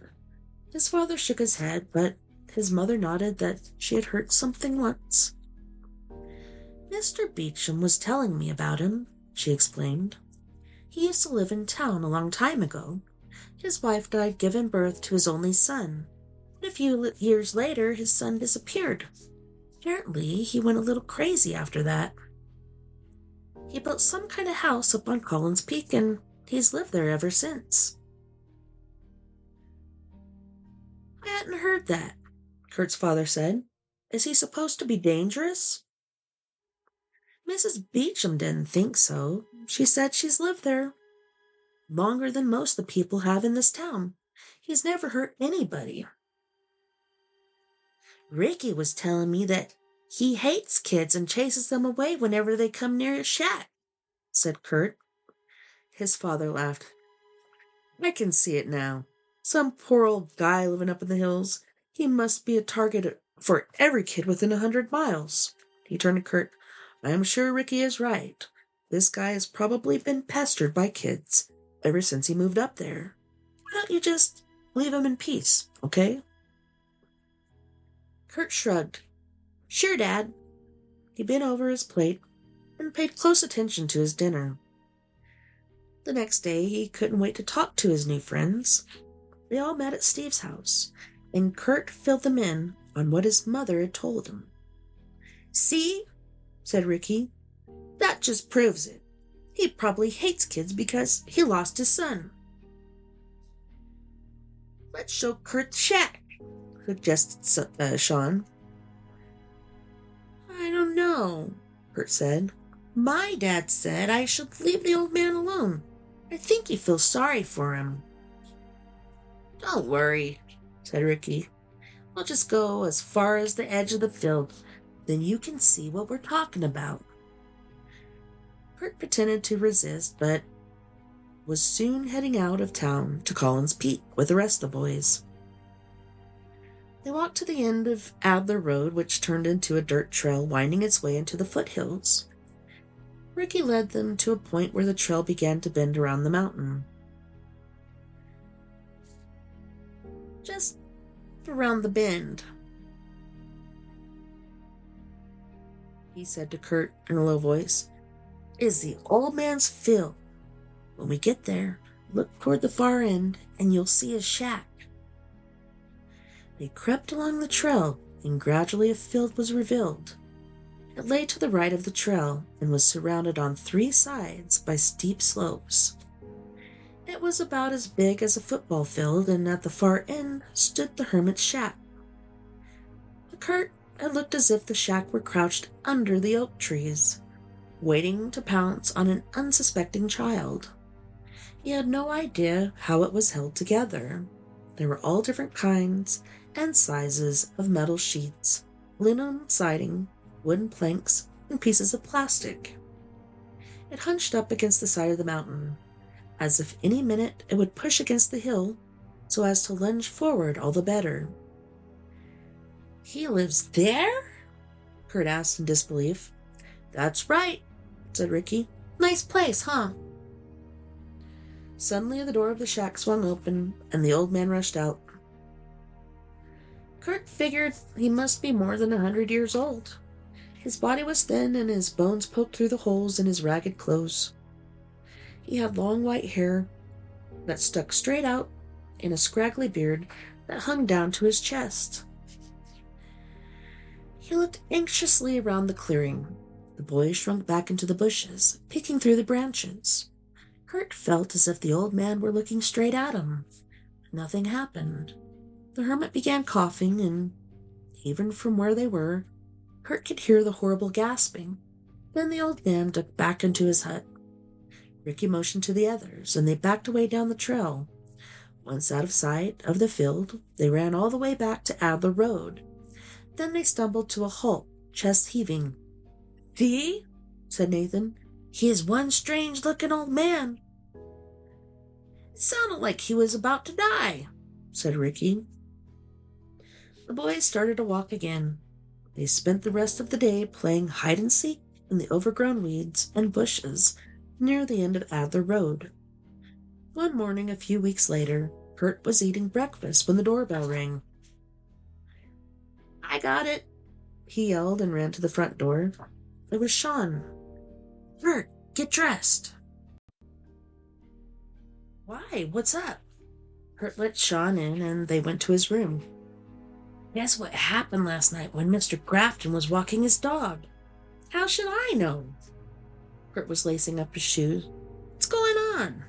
His father shook his head, but his mother nodded that she had heard something once. Mr. Beecham was telling me about him, she explained. He used to live in town a long time ago. His wife died giving birth to his only son. And a few years later, his son disappeared. Apparently, he went a little crazy after that. He built some kind of house up on Collins Peak, and he's lived there ever since. I hadn't heard that, Kurt's father said. Is he supposed to be dangerous? Mrs. Beecham didn't think so. She said she's lived there longer than most of the people have in this town. He's never hurt anybody. Ricky was telling me that he hates kids and chases them away whenever they come near his shack, said Kurt. His father laughed. I can see it now. Some poor old guy living up in the hills. He must be a target for every kid within 100 miles. He turned to Kurt. I am sure Ricky is right. This guy has probably been pestered by kids ever since he moved up there. Why don't you just leave him in peace, okay? Kurt shrugged. Sure, Dad. He bent over his plate and paid close attention to his dinner. The next day, he couldn't wait to talk to his new friends. They all met at Steve's house, and Kurt filled them in on what his mother had told him. See, said Ricky, that just proves it. He probably hates kids because he lost his son. Let's show Kurt the shack, suggested Sean. I don't know, Kurt said. My dad said I should leave the old man alone. I think he feels sorry for him. Don't worry, said Ricky. We'll just go as far as the edge of the field. Then you can see what we're talking about. Kurt pretended to resist, but was soon heading out of town to Collins Peak with the rest of the boys. They walked to the end of Adler Road, which turned into a dirt trail winding its way into the foothills. Ricky led them to a point where the trail began to bend around the mountain. Just around the bend, he said to Kurt in a low voice, is the old man's field. When we get there, look toward the far end and you'll see his shack. They crept along the trail, and gradually a field was revealed. It lay to the right of the trail and was surrounded on 3 sides by steep slopes. It was about as big as a football field, and at the far end stood the hermit's shack. It looked as if the shack were crouched under the oak trees, waiting to pounce on an unsuspecting child. He had no idea how it was held together. There were all different kinds and sizes of metal sheets, aluminum siding, wooden planks, and pieces of plastic. It hunched up against the side of the mountain, as if any minute it would push against the hill so as to lunge forward all the better. "He lives there?" Kurt asked in disbelief. "That's right," said Ricky. "Nice place, huh?" Suddenly the door of the shack swung open, and the old man rushed out. Kurt figured he must be more than 100 years old. His body was thin, and his bones poked through the holes in his ragged clothes. He had long white hair that stuck straight out and a scraggly beard that hung down to his chest. He looked anxiously around the clearing. The boy shrunk back into the bushes, peeking through the branches. Kurt felt as if the old man were looking straight at him. Nothing happened. The hermit began coughing, and even from where they were, Kurt could hear the horrible gasping. Then the old man ducked back into his hut. Ricky motioned to the others, and they backed away down the trail. Once out of sight of the field, they ran all the way back to Adler Road. Then they stumbled to a halt, chest heaving. "See?" said Nathan. "He is one strange-looking old man." "It sounded like he was about to die," said Ricky. The boys started to walk again. They spent the rest of the day playing hide-and-seek in the overgrown weeds and bushes near the end of Adler Road. One morning a few weeks later, Kurt was eating breakfast when the doorbell rang. "I got it," he yelled and ran to the front door. It was Sean. "Kurt, get dressed." "Why? What's up?" Kurt let Sean in, and they went to his room. "Guess what happened last night when Mr. Grafton was walking his dog?" "How should I know?" Kurt was lacing up his shoes. "What's going on?"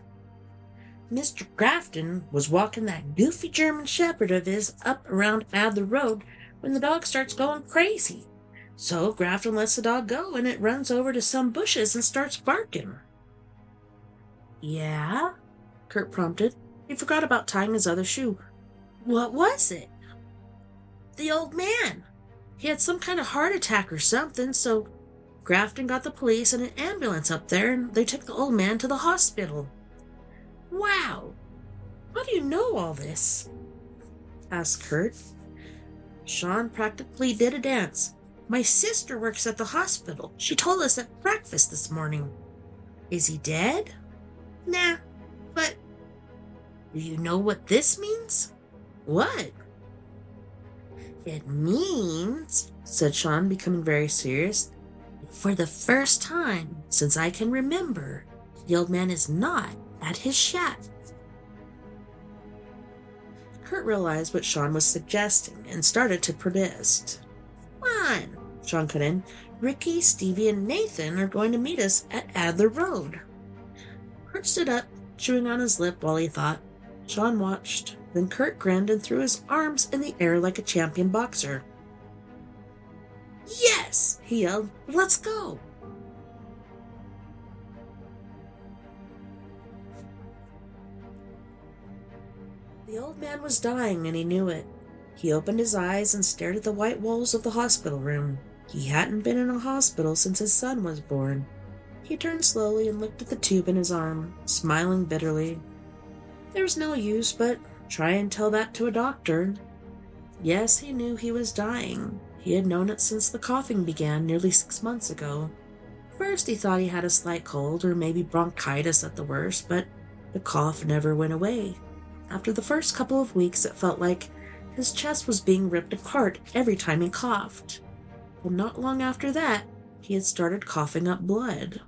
"Mr. Grafton was walking that goofy German shepherd of his up around Adler Road when the dog starts going crazy. So Grafton lets the dog go, and it runs over to some bushes and starts barking." "Yeah?" Kurt prompted. He forgot about tying his other shoe. "What was it?" "The old man. He had some kind of heart attack or something, so Grafton got the police and an ambulance up there, and they took the old man to the hospital." "Wow! How do you know all this?" asked Kurt. Sean practically did a dance. "My sister works at the hospital. She told us at breakfast this morning." "Is he dead?" "Nah, but do you know what this means?" "What?" "It means," said Sean, becoming very serious, "for the first time since I can remember, the old man is not at his shack." Kurt realized what Sean was suggesting and started to protest. "Come on," Sean cut in. "Ricky, Stevie, and Nathan are going to meet us at Adler Road." Kurt stood up, chewing on his lip while he thought. Sean watched. Then Kurt grinned and threw his arms in the air like a champion boxer. "Yes!" he yelled. "Let's go!" The old man was dying, and he knew it. He opened his eyes and stared at the white walls of the hospital room. He hadn't been in a hospital since his son was born. He turned slowly and looked at the tube in his arm, smiling bitterly. There was no use but try and tell that to a doctor. Yes, he knew he was dying. He had known it since the coughing began nearly 6 months ago. First he thought he had a slight cold or maybe bronchitis at the worst, but the cough never went away. After the first couple of weeks, it felt like his chest was being ripped apart every time he coughed. And not long after that, he had started coughing up blood.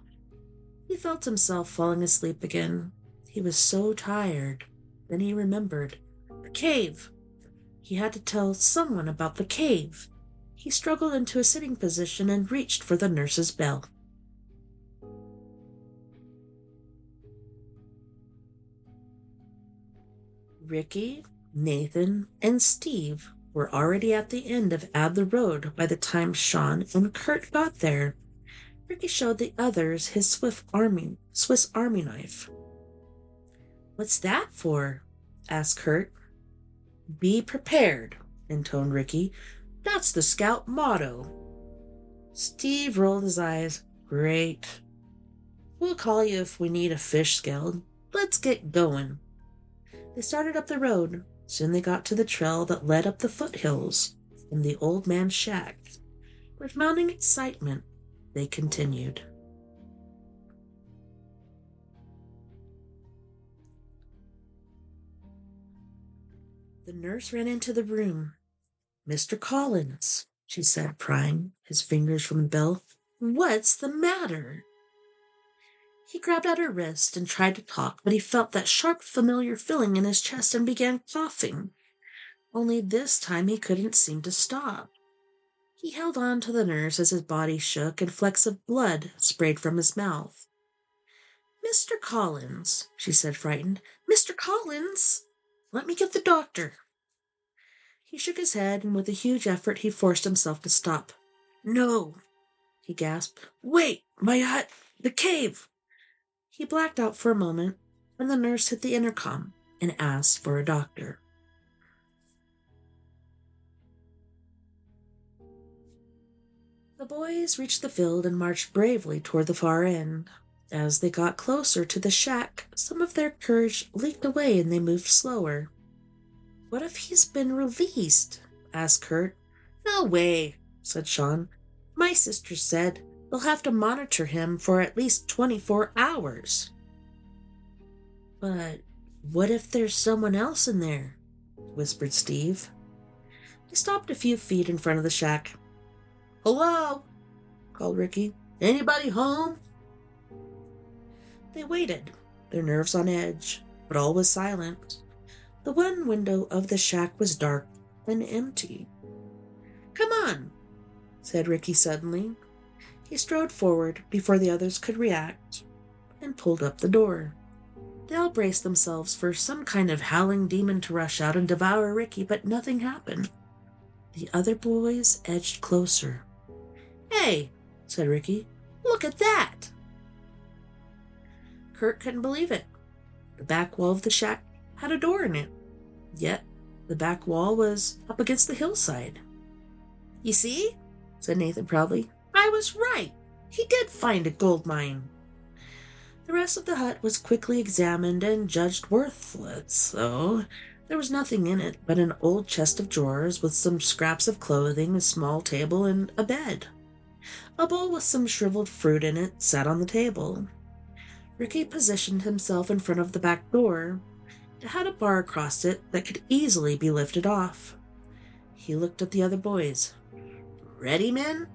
He felt himself falling asleep again. He was so tired. Then he remembered. The cave. He had to tell someone about the cave. He struggled into a sitting position and reached for the nurse's bell. Ricky, Nathan, and Steve were already at the end of the road by the time Sean and Kurt got there. Ricky showed the others his Swiss Army knife. "What's that for?" asked Kurt. "Be prepared," intoned Ricky. "That's the Scout motto." Steve rolled his eyes. "Great. We'll call you if we need a fish scaled. Let's get going." They started up the road. Soon they got to the trail that led up the foothills from the old man's shack. With mounting excitement, they continued. The nurse ran into the room. "Mr. Collins," she said, prying his fingers from the bell. "What's the matter?" He grabbed at her wrist and tried to talk, but he felt that sharp, familiar feeling in his chest and began coughing. Only this time he couldn't seem to stop. He held on to the nurse as his body shook and flecks of blood sprayed from his mouth. "Mr. Collins," she said, frightened. "Mr. Collins! Let me get the doctor." He shook his head, and with a huge effort he forced himself to stop. "No," he gasped. "Wait! My hut! The cave!" He blacked out for a moment, and the nurse hit the intercom and asked for a doctor. The boys reached the field and marched bravely toward the far end. As they got closer to the shack, some of their courage leaked away and they moved slower. "What if he's been released?" asked Kurt. "No way," said Sean. "My sister said they'll have to monitor him for at least 24 hours. "But what if there's someone else in there?" whispered Steve. They stopped a few feet in front of the shack. "Hello?" called Ricky. "Anybody home?" They waited, their nerves on edge, but all was silent. The one window of the shack was dark and empty. "Come on," said Ricky suddenly. He strode forward before the others could react and pulled up the door. They all braced themselves for some kind of howling demon to rush out and devour Ricky, but nothing happened. The other boys edged closer. "Hey," said Ricky, "look at that!" Kurt couldn't believe it. The back wall of the shack had a door in it. Yet the back wall was up against the hillside. "You see?" said Nathan proudly. "I was right. He did find a gold mine." The rest of the hut was quickly examined and judged worthless, so there was nothing in it but an old chest of drawers with some scraps of clothing, a small table, and a bed. A bowl with some shriveled fruit in it sat on the table. Ricky positioned himself in front of the back door. It had a bar across it that could easily be lifted off. He looked at the other boys. "Ready, men?"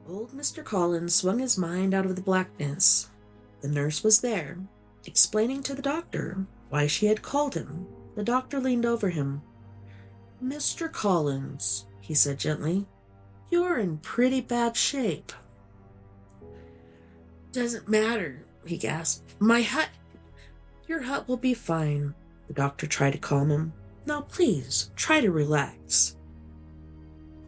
Old Mr. Collins swung his mind out of the blackness. The nurse was there, explaining to the doctor why she had called him. The doctor leaned over him. "Mr. Collins," he said gently, "you're in pretty bad shape." "Doesn't matter," he gasped. "My hut—" "Your hut will be fine," the doctor tried to calm him. "Now please, try to relax."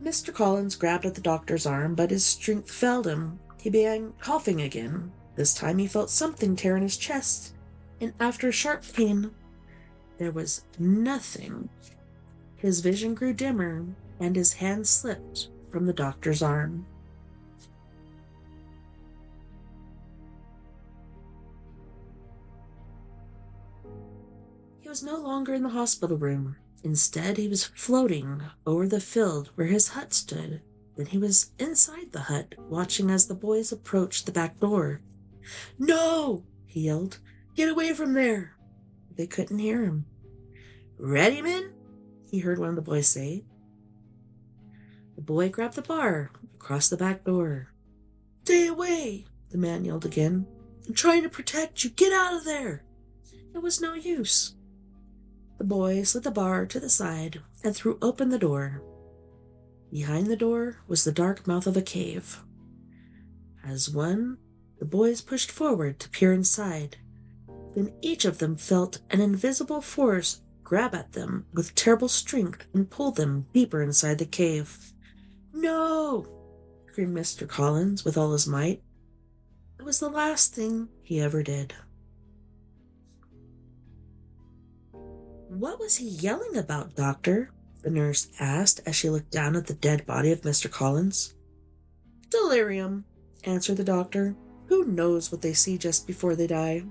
Mr. Collins grabbed at the doctor's arm, but his strength failed him. He began coughing again. This time he felt something tear in his chest, and after a sharp pain, there was nothing. His vision grew dimmer, and his hand slipped from the doctor's arm. He was no longer in the hospital room. Instead, he was floating over the field where his hut stood. Then he was inside the hut, watching as the boys approached the back door. "No!" he yelled. "Get away from there!" They couldn't hear him. "Ready, men?" he heard one of the boys say. The boy grabbed the bar across the back door. "Stay away!" the man yelled again. "I'm trying to protect you. Get out of there!" It was no use. The boy slid the bar to the side and threw open the door. Behind the door was the dark mouth of a cave. As one, the boys pushed forward to peer inside. Then each of them felt an invisible force grab at them with terrible strength and pull them deeper inside the cave. "No!" screamed Mr. Collins with all his might. It was the last thing he ever did. "What was he yelling about, Doctor?" the nurse asked as she looked down at the dead body of Mr. Collins. "Delirium," answered the doctor. "Who knows what they see just before they die?"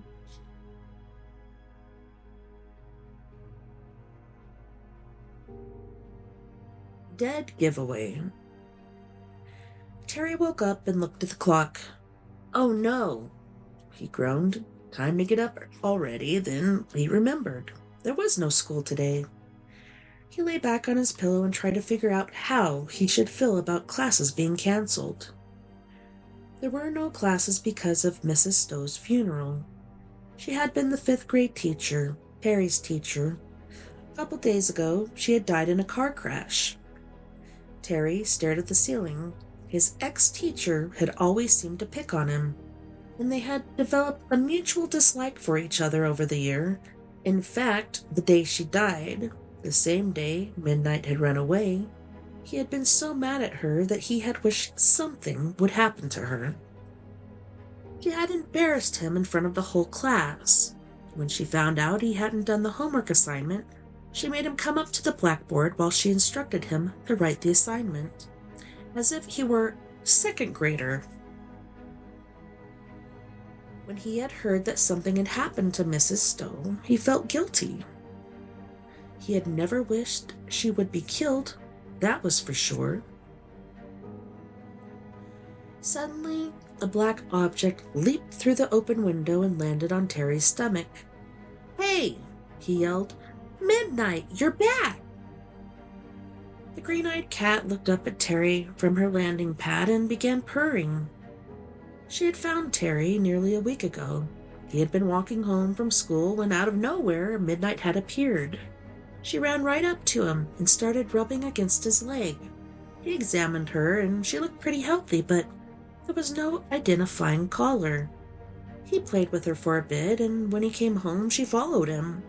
Dead giveaway. Terry woke up and looked at the clock. "Oh no," he groaned. "Time to get up already." Then he remembered. There was no school today. He lay back on his pillow and tried to figure out how he should feel about classes being canceled. There were no classes because of Mrs. Stowe's funeral. She had been the fifth-grade teacher, Terry's teacher. A couple days ago, she had died in a car crash. Terry stared at the ceiling. His ex-teacher had always seemed to pick on him, and they had developed a mutual dislike for each other over the year. In fact, the day she died, the same day Midnight had run away, he had been so mad at her that he had wished something would happen to her. She had embarrassed him in front of the whole class. When she found out he hadn't done the homework assignment, she made him come up to the blackboard while she instructed him to write the assignment, as if he were a second grader. When he had heard that something had happened to Mrs. Stowe, he felt guilty. He had never wished she would be killed, that was for sure. Suddenly, a black object leaped through the open window and landed on Terry's stomach. "Hey!" he yelled. "Midnight, you're back!" The green-eyed cat looked up at Terry from her landing pad and began purring. She had found Terry nearly a week ago. He had been walking home from school when out of nowhere Midnight had appeared. She ran right up to him and started rubbing against his leg. He examined her, and she looked pretty healthy, but there was no identifying collar. He played with her for a bit, and when he came home, she followed him.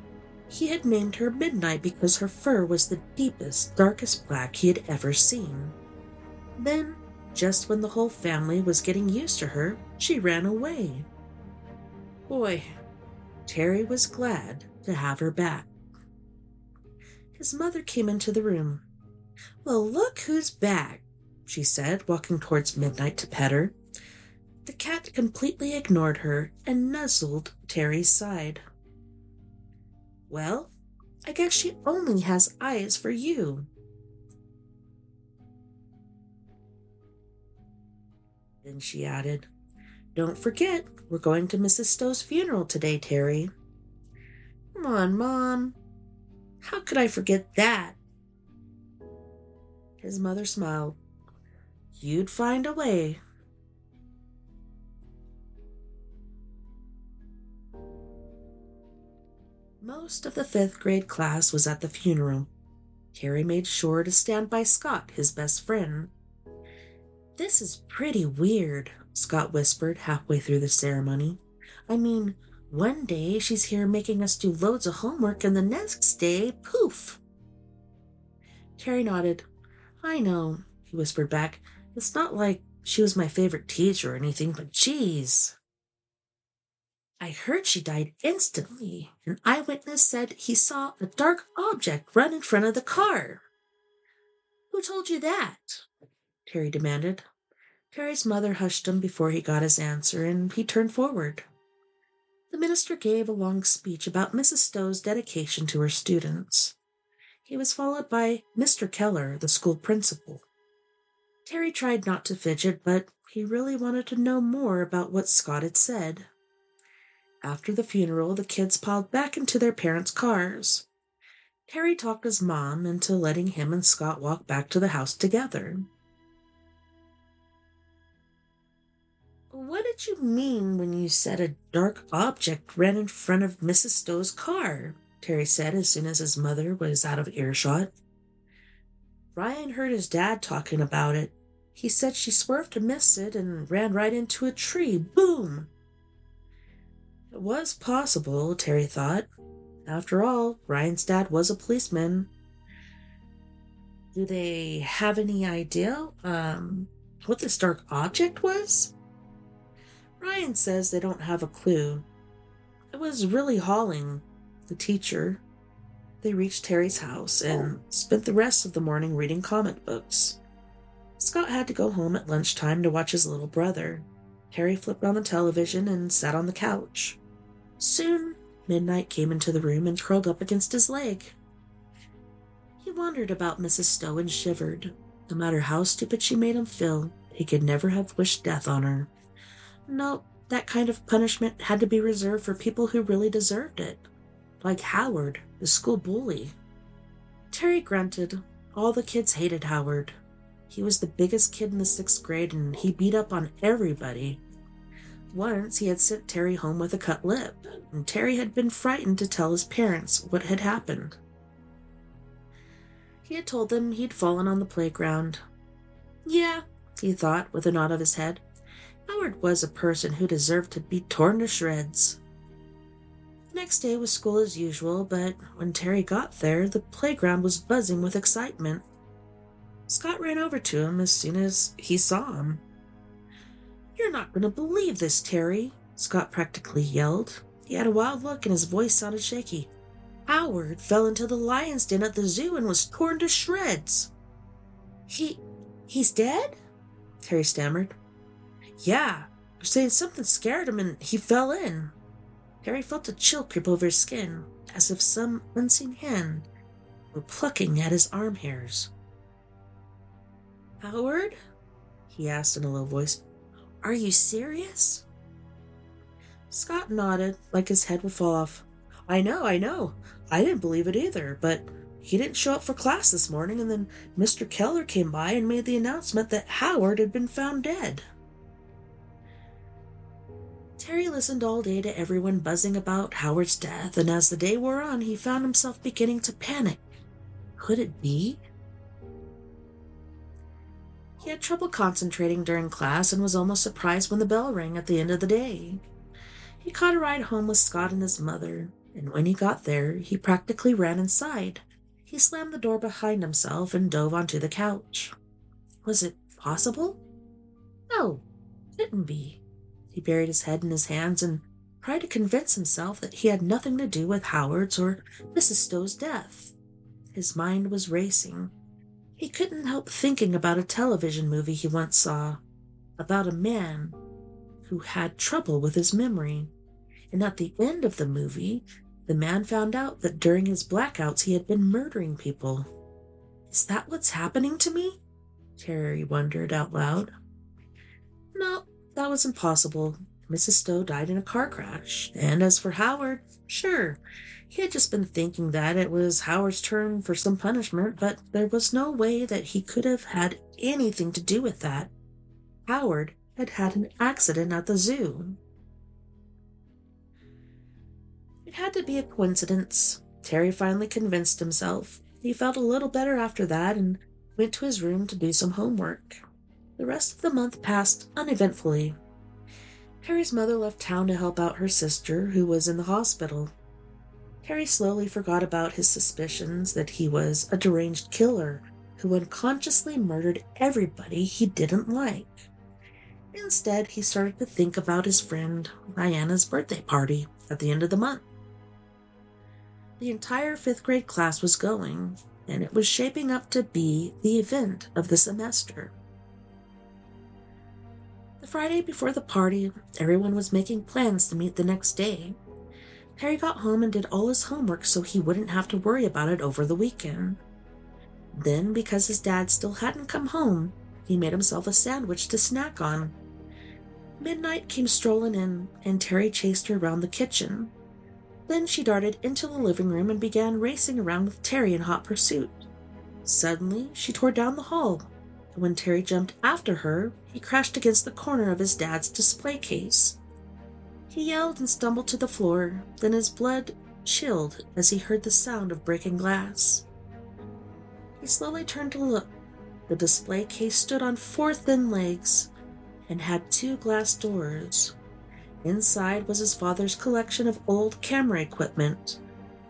He had named her Midnight because her fur was the deepest, darkest black he had ever seen. Then, just when the whole family was getting used to her, she ran away. Boy, Terry was glad to have her back. His mother came into the room. "Well, look who's back," she said, walking towards Midnight to pet her. The cat completely ignored her and nuzzled Terry's side. "Well, I guess she only has eyes for you." Then she added, "Don't forget, we're going to Mrs. Stowe's funeral today, Terry." "Come on, Mom. How could I forget that?" His mother smiled. "You'd find a way." Most of the fifth-grade class was at the funeral. Terry made sure to stand by Scott, his best friend. "This is pretty weird," Scott whispered halfway through the ceremony. "I mean, one day she's here making us do loads of homework, and the next day, poof!" Terry nodded. "I know," he whispered back. "It's not like she was my favorite teacher or anything, but geez. I heard she died instantly. An eyewitness said he saw a dark object run in front of the car." "Who told you that?" Terry demanded. Terry's mother hushed him before he got his answer, and he turned forward. The minister gave a long speech about Mrs. Stowe's dedication to her students. He was followed by Mr. Keller, the school principal. Terry tried not to fidget, but he really wanted to know more about what Scott had said. After the funeral, the kids piled back into their parents' cars. Terry talked his mom into letting him and Scott walk back to the house together. What did you mean when you said a dark object ran in front of Mrs. Stowe's car? Terry said as soon as his mother was out of earshot. Ryan heard his dad talking about it. He said she swerved to miss it and ran right into a tree. Boom! It was possible, Terry thought. After all, Ryan's dad was a policeman. Do they have any idea, what this dark object was? Ryan says they don't have a clue. It was really Halling, the teacher. They reached Terry's house and spent the rest of the morning reading comic books. Scott had to go home at lunchtime to watch his little brother. Terry flipped on the television and sat on the couch. Soon, Midnight came into the room and curled up against his leg. He wondered about Mrs. Stowe and shivered. No matter how stupid she made him feel, he could never have wished death on her. No, that kind of punishment had to be reserved for people who really deserved it. Like Howard, the school bully. Terry grunted. All the kids hated Howard. He was the biggest kid in the 6th grade, and he beat up on everybody. Once he had sent Terry home with a cut lip, and Terry had been frightened to tell his parents what had happened. He had told them he'd fallen on the playground. Yeah, he thought with a nod of his head. Howard was a person who deserved to be torn to shreds. The next day was school as usual, but when Terry got there, the playground was buzzing with excitement. Scott ran over to him as soon as he saw him. You're not going to believe this, Terry, Scott practically yelled. He had a wild look and his voice sounded shaky. Howard fell into the lion's den at the zoo and was torn to shreds. He's dead? Terry stammered. Yeah, they're saying something scared him and he fell in. Terry felt a chill creep over his skin, as if some unseen hand were plucking at his arm hairs. Howard? He asked in a low voice. Are you serious? Scott nodded, like his head would fall off. I know. I didn't believe it either, but he didn't show up for class this morning, and then Mr. Keller came by and made the announcement that Howard had been found dead. Terry listened all day to everyone buzzing about Howard's death, and as the day wore on, he found himself beginning to panic. Could it be? He had trouble concentrating during class and was almost surprised when the bell rang at the end of the day. He caught a ride home with Scott and his mother, and when he got there, he practically ran inside. He slammed the door behind himself and dove onto the couch. Was it possible? No, it couldn't be. He buried his head in his hands and tried to convince himself that he had nothing to do with Howard's or Mrs. Stowe's death. His mind was racing. He couldn't help thinking about a television movie he once saw, about a man who had trouble with his memory. And at the end of the movie, the man found out that during his blackouts he had been murdering people. Is that what's happening to me? Terry wondered out loud. No, that was impossible. Mrs. Stowe died in a car crash. And as for Howard, sure, he had just been thinking that it was Howard's turn for some punishment, but there was no way that he could have had anything to do with that. Howard had had an accident at the zoo. It had to be a coincidence. Terry finally convinced himself. He felt a little better after that and went to his room to do some homework. The rest of the month passed uneventfully. Terry's mother left town to help out her sister, who was in the hospital. Terry slowly forgot about his suspicions that he was a deranged killer who unconsciously murdered everybody he didn't like. Instead, he started to think about his friend Diana's birthday party at the end of the month. The entire 5th grade class was going, and it was shaping up to be the event of the semester. The Friday before the party, everyone was making plans to meet the next day. Terry got home and did all his homework so he wouldn't have to worry about it over the weekend. Then, because his dad still hadn't come home, he made himself a sandwich to snack on. Midnight came strolling in, and Terry chased her around the kitchen. Then she darted into the living room and began racing around with Terry in hot pursuit. Suddenly, she tore down the hall. and when Terry jumped after her, he crashed against the corner of his dad's display case. He yelled and stumbled to the floor, then his blood chilled as he heard the sound of breaking glass. He slowly turned to look. The display case stood on 4 thin legs and had 2 glass doors. Inside was his father's collection of old camera equipment.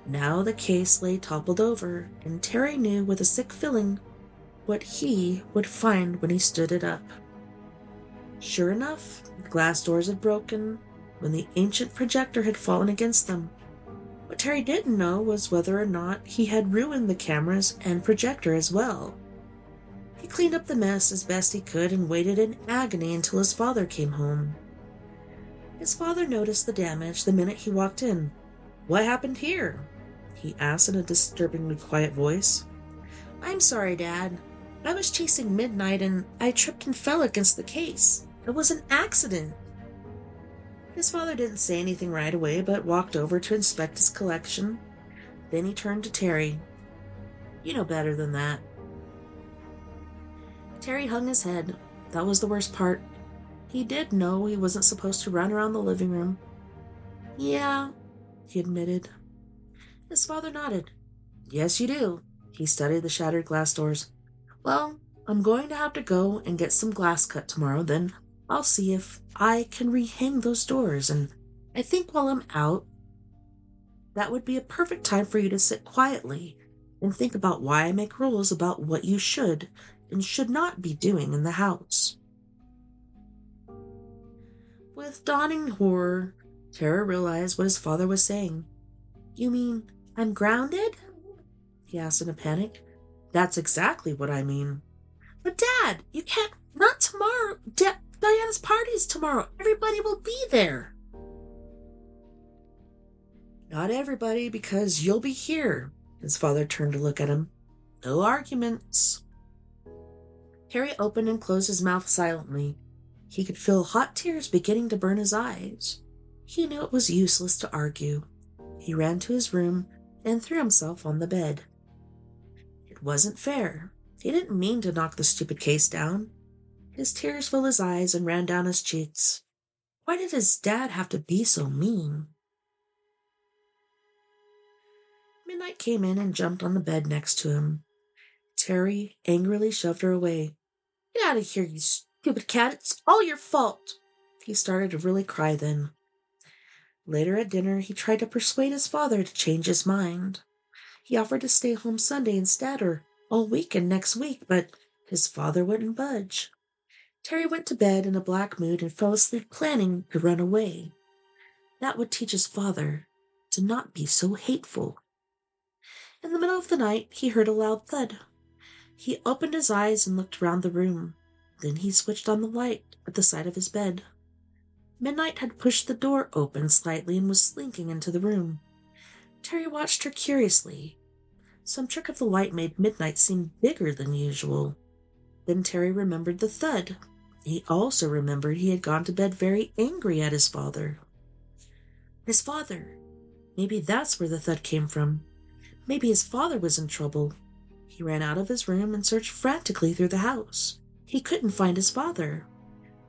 Now the case lay toppled over, and Terry knew with a sick feeling what he would find when he stood it up. Sure enough, the glass doors had broken when the ancient projector had fallen against them. What Terry didn't know was whether or not he had ruined the cameras and projector as well. He cleaned up the mess as best he could and waited in agony until his father came home. His father noticed the damage the minute he walked in. "What happened here?" he asked in a disturbingly quiet voice. "I'm sorry, Dad. I was chasing Midnight and I tripped and fell against the case. It was an accident." His father didn't say anything right away, but walked over to inspect his collection. Then he turned to Terry. "You know better than that." Terry hung his head. That was the worst part. He did know he wasn't supposed to run around the living room. "Yeah," he admitted. His father nodded. "Yes, you do." He studied the shattered glass doors. "Well, I'm going to have to go and get some glass cut tomorrow, then I'll see if I can rehang those doors, and I think while I'm out, that would be a perfect time for you to sit quietly and think about why I make rules about what you should and should not be doing in the house." With dawning horror, Tara realized what his father was saying. "You mean I'm grounded?" he asked in a panic. "That's exactly what I mean." "But Dad, you can't, not tomorrow. Diana's party's tomorrow. Everybody will be there." "Not everybody, because you'll be here." His father turned to look at him. "No arguments." Harry opened and closed his mouth silently. He could feel hot tears beginning to burn his eyes. He knew it was useless to argue. He ran to his room and threw himself on the bed. It wasn't fair. He didn't mean to knock the stupid case down. His tears filled his eyes and ran down his cheeks. Why did his dad have to be so mean? Midnight came in and jumped on the bed next to him. Terry angrily shoved her away. "Get out of here, you stupid cat. It's all your fault." He started to really cry then. Later at dinner, he tried to persuade his father to change his mind. He offered to stay home Sunday instead or all weekend next week, but his father wouldn't budge. Terry went to bed in a black mood and fell asleep planning to run away. That would teach his father to not be so hateful. In the middle of the night, he heard a loud thud. He opened his eyes and looked around the room. Then he switched on the light at the side of his bed. Midnight had pushed the door open slightly and was slinking into the room. Terry watched her curiously. Some trick of the light made Midnight seem bigger than usual. Then Terry remembered the thud. He also remembered he had gone to bed very angry at his father. His father. Maybe that's where the thud came from. Maybe his father was in trouble. He ran out of his room and searched frantically through the house. He couldn't find his father.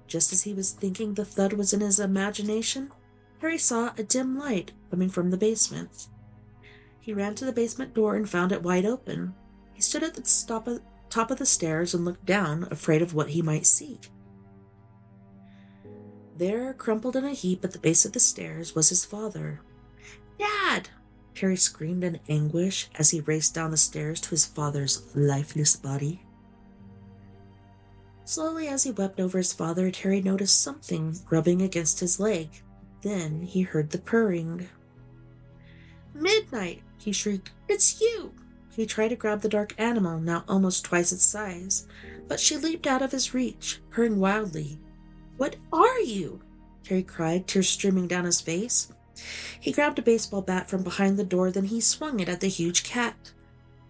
Just as he was thinking the thud was in his imagination, Harry saw a dim light coming from the basement. He ran to the basement door and found it wide open. He stood at the top of the stairs and looked down, afraid of what he might see. There, crumpled in a heap at the base of the stairs, was his father. "Dad!" Harry screamed in anguish as he raced down the stairs to his father's lifeless body. Slowly, as he wept over his father, Harry noticed something rubbing against his leg. Then he heard the purring. "Midnight!" he shrieked. "It's you!" He tried to grab the dark animal, now almost twice its size, but she leaped out of his reach, purring wildly. "What are you?" Harry cried, tears streaming down his face. He grabbed a baseball bat from behind the door, then he swung it at the huge cat.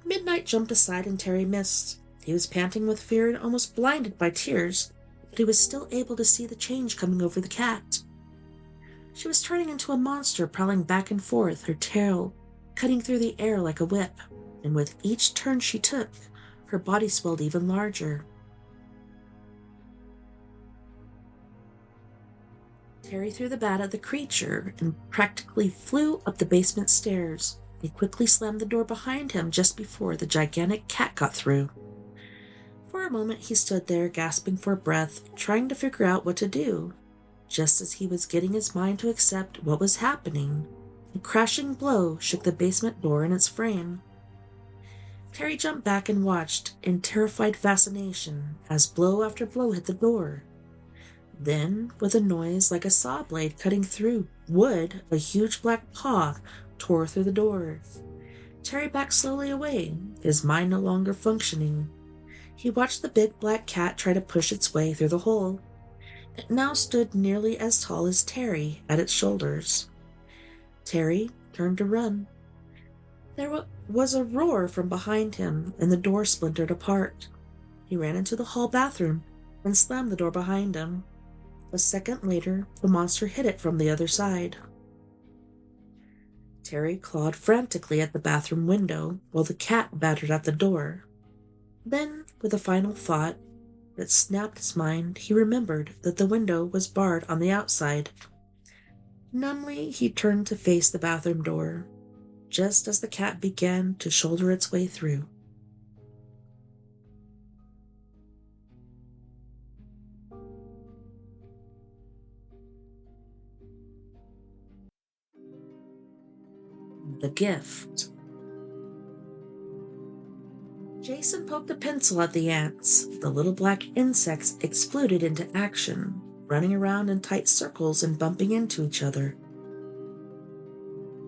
Midnight jumped aside and Terry missed. He was panting with fear and almost blinded by tears, but he was still able to see the change coming over the cat. She was turning into a monster, prowling back and forth, her tail cutting through the air like a whip, and with each turn she took, her body swelled even larger. Terry threw the bat at the creature and practically flew up the basement stairs. He quickly slammed the door behind him just before the gigantic cat got through. For a moment he stood there, gasping for breath, trying to figure out what to do. Just as he was getting his mind to accept what was happening, a crashing blow shook the basement door in its frame. Terry jumped back and watched in terrified fascination as blow after blow hit the door. Then, with a noise like a saw blade cutting through wood, a huge black paw tore through the door. Terry backed slowly away, his mind no longer functioning. He watched the big black cat try to push its way through the hole. It now stood nearly as tall as Terry at its shoulders. Terry turned to run. There was a roar from behind him, and the door splintered apart. He ran into the hall bathroom and slammed the door behind him. A second later, the monster hit it from the other side. Terry clawed frantically at the bathroom window while the cat battered at the door. Then, with a final thought that snapped his mind, he remembered that the window was barred on the outside. Numbly, he turned to face the bathroom door, just as the cat began to shoulder its way through. The gift. Jason poked a pencil at the ants. The little black insects exploded into action, running around in tight circles and bumping into each other.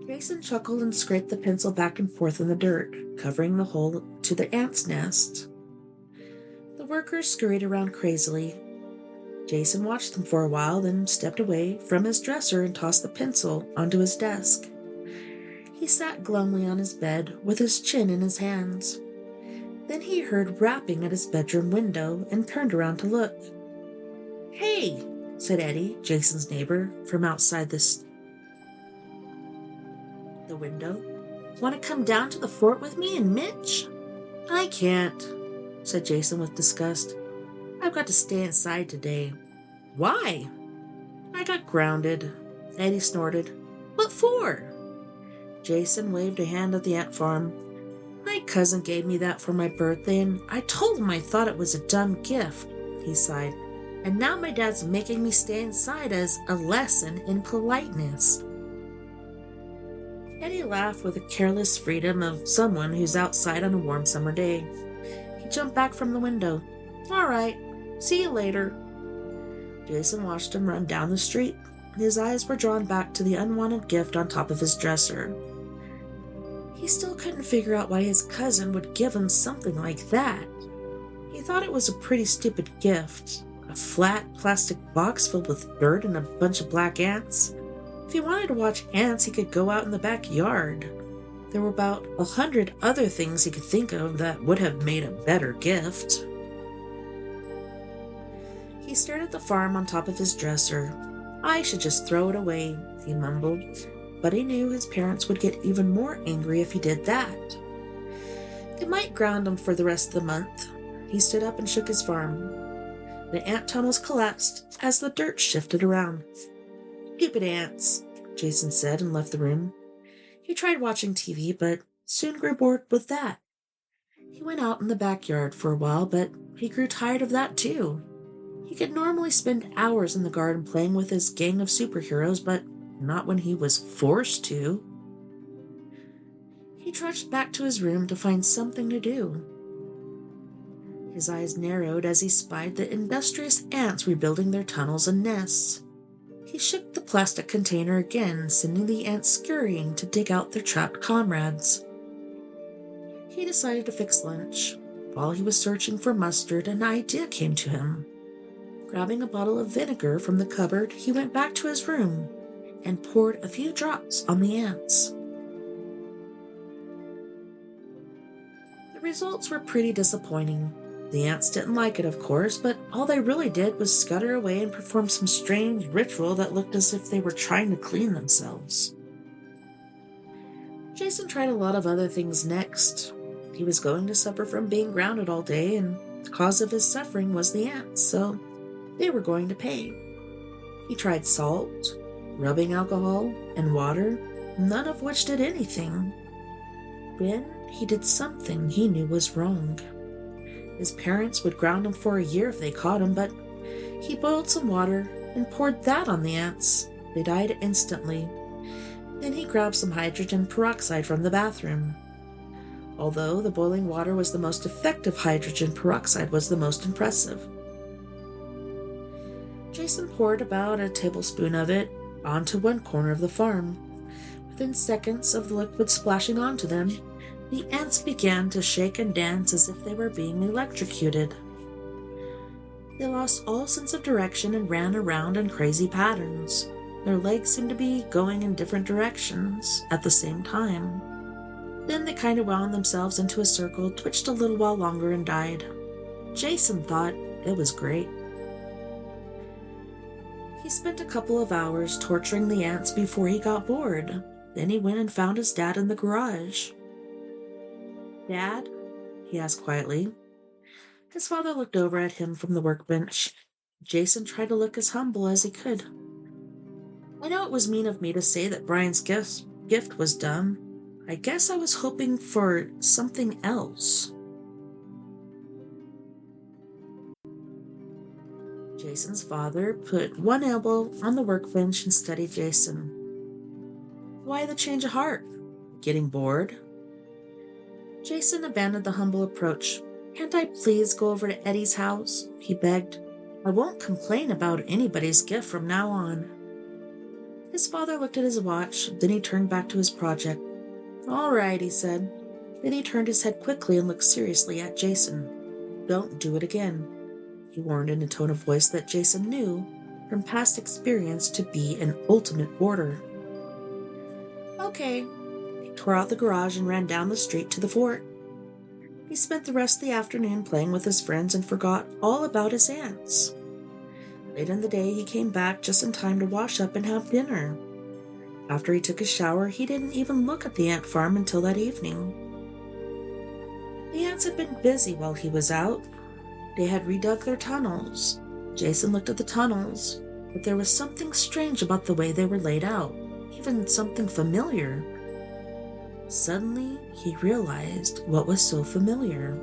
Jason chuckled and scraped the pencil back and forth in the dirt, covering the hole to the ant's nest. The workers scurried around crazily. Jason watched them for a while, then stepped away from his dresser and tossed the pencil onto his desk. He sat glumly on his bed with his chin in his hands. Then he heard rapping at his bedroom window and turned around to look. "Hey," said Eddie, Jason's neighbor, from outside the window. "Want to come down to the fort with me and Mitch?" "I can't," said Jason with disgust. "I've got to stay inside today." "Why?" "I got grounded," Eddie snorted. "What for?" Jason waved a hand at the ant farm. "My cousin gave me that for my birthday, and I told him I thought it was a dumb gift," he sighed. "And now my dad's making me stay inside as a lesson in politeness." Eddie laughed with the careless freedom of someone who's outside on a warm summer day. He jumped back from the window. "All right, see you later." Jason watched him run down the street. His eyes were drawn back to the unwanted gift on top of his dresser. He still couldn't figure out why his cousin would give him something like that. He thought it was a pretty stupid gift. A flat plastic box filled with dirt and a bunch of black ants. If he wanted to watch ants, he could go out in the backyard. There were about 100 other things he could think of that would have made a better gift. He stared at the farm on top of his dresser. "I should just throw it away," he mumbled. But he knew his parents would get even more angry if he did that. It might ground him for the rest of the month. He stood up and shook his farm. The ant tunnels collapsed as the dirt shifted around. "Stupid ants," Jason said and left the room. He tried watching TV, but soon grew bored with that. He went out in the backyard for a while, but he grew tired of that too. He could normally spend hours in the garden playing with his gang of superheroes, but not when he was forced to. He trudged back to his room to find something to do. His eyes narrowed as he spied the industrious ants rebuilding their tunnels and nests. He shook the plastic container again, sending the ants scurrying to dig out their trapped comrades. He decided to fix lunch. While he was searching for mustard, an idea came to him. Grabbing a bottle of vinegar from the cupboard, he went back to his room and poured a few drops on the ants. The results were pretty disappointing. The ants didn't like it, of course, but all they really did was scutter away and perform some strange ritual that looked as if they were trying to clean themselves. Jason tried a lot of other things next. He was going to suffer from being grounded all day, and the cause of his suffering was the ants, so they were going to pay. He tried salt, rubbing alcohol, and water, none of which did anything. Then he did something he knew was wrong. His parents would ground him for a year if they caught him, but he boiled some water and poured that on the ants. They died instantly. Then he grabbed some hydrogen peroxide from the bathroom. Although the boiling water was the most effective, hydrogen peroxide was the most impressive. Jason poured about a tablespoon of it onto one corner of the farm. Within seconds of the liquid splashing onto them, the ants began to shake and dance as if they were being electrocuted. They lost all sense of direction and ran around in crazy patterns. Their legs seemed to be going in different directions at the same time. Then they kind of wound themselves into a circle, twitched a little while longer, and died. Jason thought it was great. He spent a couple of hours torturing the ants before he got bored. Then he went and found his dad in the garage. "Dad?" he asked quietly. His father looked over at him from the workbench. Jason tried to look as humble as he could. "I know it was mean of me to say that Brian's gift was dumb. I guess I was hoping for something else." Jason's father put one elbow on the workbench and studied Jason. "Why the change of heart? Getting bored?" Jason abandoned the humble approach. "Can't I please go over to Eddie's house?" he begged. "I won't complain about anybody's gift from now on." His father looked at his watch, then he turned back to his project. "All right," he said. Then he turned his head quickly and looked seriously at Jason. "Don't do it again," he warned in a tone of voice that Jason knew from past experience to be an ultimate order. "Okay." He tore out the garage and ran down the street to the fort. He spent the rest of the afternoon playing with his friends and forgot all about his ants. Late in the day, he came back just in time to wash up and have dinner. After he took a shower, he didn't even look at the ant farm until that evening. The ants had been busy while he was out. They had redug their tunnels. Jason looked at the tunnels, but there was something strange about the way they were laid out, even something familiar. Suddenly, he realized what was so familiar.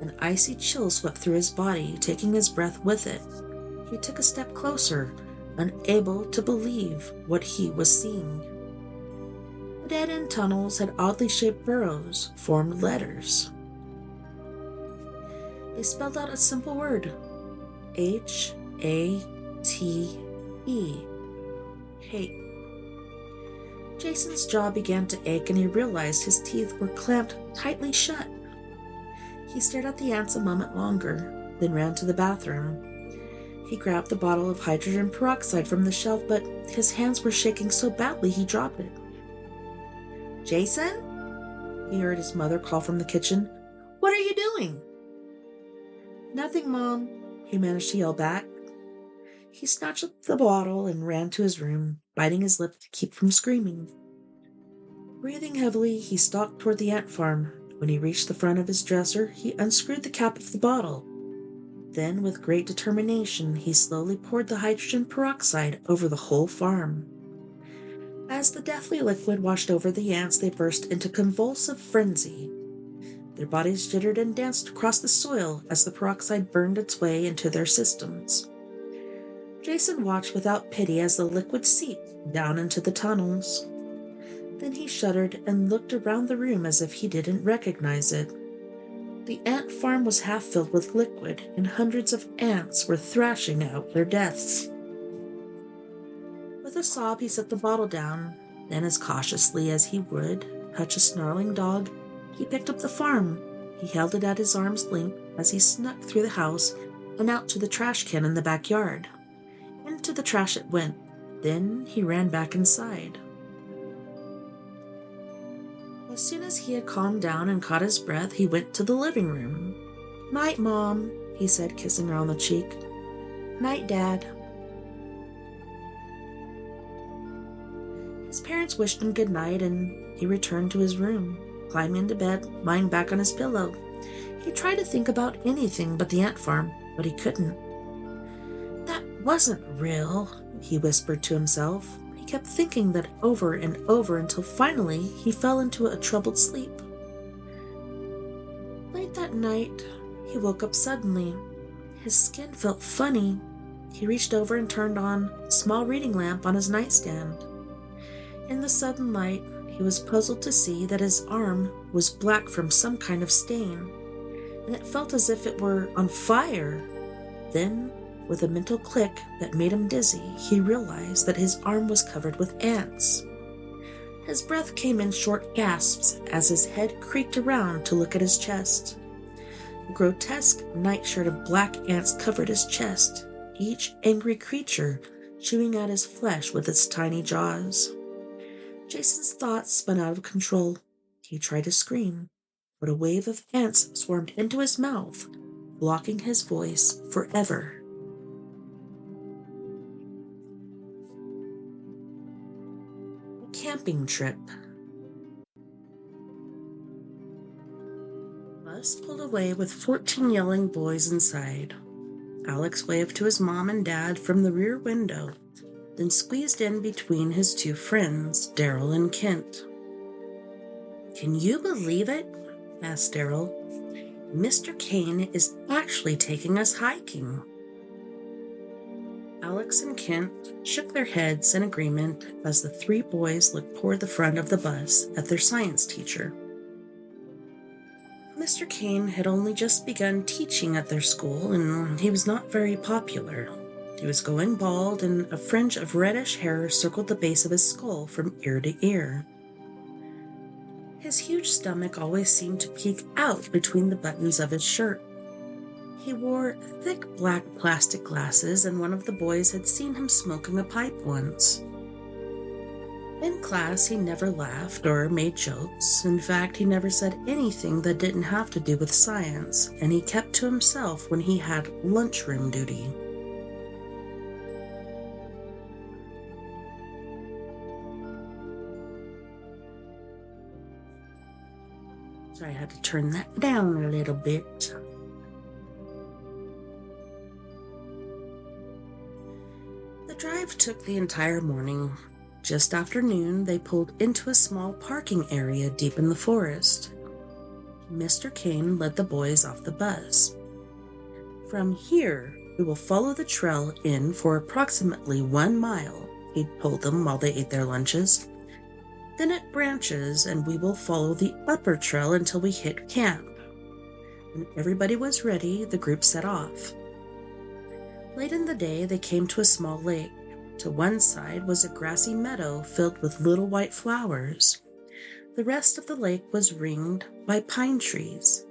An icy chill swept through his body, taking his breath with it. He took a step closer, unable to believe what he was seeing. The dead-end tunnels had oddly shaped burrows, formed letters. They spelled out a simple word, H-A-T-E, hate. Jason's jaw began to ache and he realized his teeth were clamped tightly shut. He stared at the ants a moment longer, then ran to the bathroom. He grabbed the bottle of hydrogen peroxide from the shelf, but his hands were shaking so badly he dropped it. "Jason?" he heard his mother call from the kitchen. "What are you doing?" "Nothing, Mom," he managed to yell back. He snatched up the bottle and ran to his room, biting his lip to keep from screaming. Breathing heavily, he stalked toward the ant farm. When he reached the front of his dresser, he unscrewed the cap of the bottle. Then, with great determination, he slowly poured the hydrogen peroxide over the whole farm. As the deathly liquid washed over the ants, they burst into convulsive frenzy. Their bodies jittered and danced across the soil as the peroxide burned its way into their systems. Jason watched without pity as the liquid seeped down into the tunnels. Then he shuddered and looked around the room as if he didn't recognize it. The ant farm was half filled with liquid, and hundreds of ants were thrashing out their deaths. With a sob, he set the bottle down. Then, as cautiously as he would touch a snarling dog, he picked up the farm. He held it at his arm's length as he snuck through the house and out to the trash can in the backyard. Into the trash it went. Then he ran back inside. As soon as he had calmed down and caught his breath, he went to the living room. "Night, Mom," he said, kissing her on the cheek. "Night, Dad." His parents wished him good night, and he returned to his room, climbing into bed, lying back on his pillow. He tried to think about anything but the ant farm, but he couldn't. That wasn't real, he whispered to himself. He kept thinking that over and over until finally he fell into a troubled sleep. Late that night, he woke up suddenly. His skin felt funny. He reached over and turned on a small reading lamp on his nightstand. In the sudden light, he was puzzled to see that his arm was black from some kind of stain, and it felt as if it were on fire. Then, with a mental click that made him dizzy, he realized that his arm was covered with ants. His breath came in short gasps as his head creaked around to look at his chest. A grotesque nightshirt of black ants covered his chest, each angry creature chewing at his flesh with its tiny jaws. Jason's thoughts spun out of control. He tried to scream, but a wave of ants swarmed into his mouth, blocking his voice forever. A camping trip. The bus pulled away with 14 yelling boys inside. Alex waved to his mom and dad from the rear window, then squeezed in between his two friends, Daryl and Kent. "Can you believe it?" asked Daryl. "Mr. Kane is actually taking us hiking." Alex and Kent shook their heads in agreement as the three boys looked toward the front of the bus at their science teacher. Mr. Kane had only just begun teaching at their school, and he was not very popular. He was going bald, and a fringe of reddish hair circled the base of his skull from ear to ear. His huge stomach always seemed to peek out between the buttons of his shirt. He wore thick black plastic glasses, and one of the boys had seen him smoking a pipe once. In class, he never laughed or made jokes. In fact, he never said anything that didn't have to do with science, and he kept to himself when he had lunchroom duty. So I had to turn that down a little bit. The drive took the entire morning. Just after noon, they pulled into a small parking area deep in the forest. Mr. Kane led the boys off the bus. "From here, we will follow the trail in for approximately 1 mile," he told them while they ate their lunches. "Then it branches, and we will follow the upper trail until we hit camp." When everybody was ready, the group set off. Late in the day, they came to a small lake. To one side was a grassy meadow filled with little white flowers. The rest of the lake was ringed by pine trees.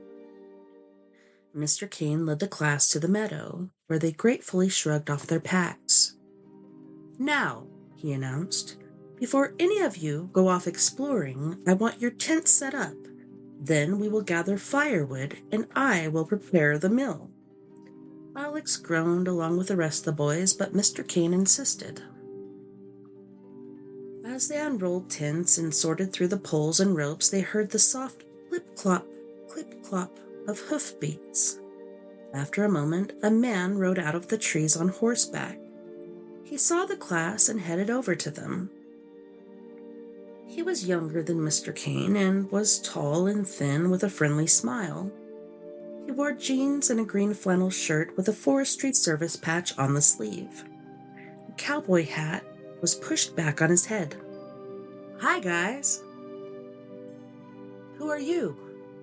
Mr. Kane led the class to the meadow, where they gratefully shrugged off their packs. "Now," he announced, "before any of you go off exploring, I want your tent set up. Then we will gather firewood, and I will prepare the meal." Alex groaned along with the rest of the boys, but Mr. Kane insisted. As they unrolled tents and sorted through the poles and ropes, they heard the soft clip-clop of hoofbeats. After a moment, a man rode out of the trees on horseback. He saw the class and headed over to them. He was younger than Mr. Kane and was tall and thin with a friendly smile. He wore jeans and a green flannel shirt with a Forestry Service patch on the sleeve. A cowboy hat was pushed back on his head. "Hi, guys." "Who are you?"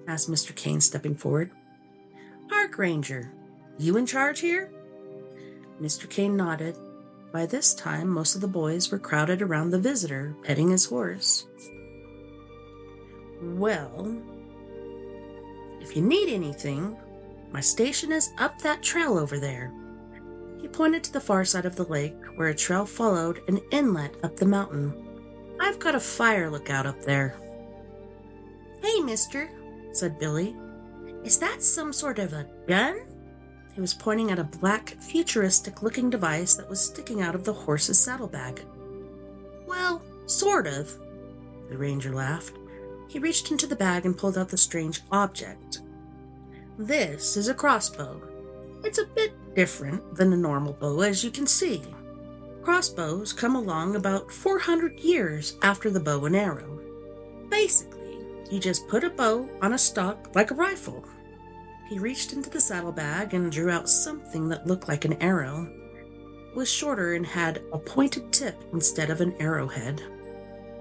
asked Mr. Kane, stepping forward. "Park ranger. You in charge here?" Mr. Kane nodded. By this time, most of the boys were crowded around the visitor, petting his horse. "Well, if you need anything, my station is up that trail over there." He pointed to the far side of the lake, where a trail followed an inlet up the mountain. "I've got a fire lookout up there." "Hey, mister," said Billy. "Is that some sort of a gun?" He was pointing at a black, futuristic-looking device that was sticking out of the horse's saddlebag. "Well, sort of," the ranger laughed. He reached into the bag and pulled out the strange object. "This is a crossbow. It's a bit different than a normal bow, as you can see. Crossbows come along about 400 years after the bow and arrow. Basically, you just put a bow on a stock like a rifle. He reached into the saddlebag and drew out something that looked like an arrow. It was shorter and had a pointed tip instead of an arrowhead.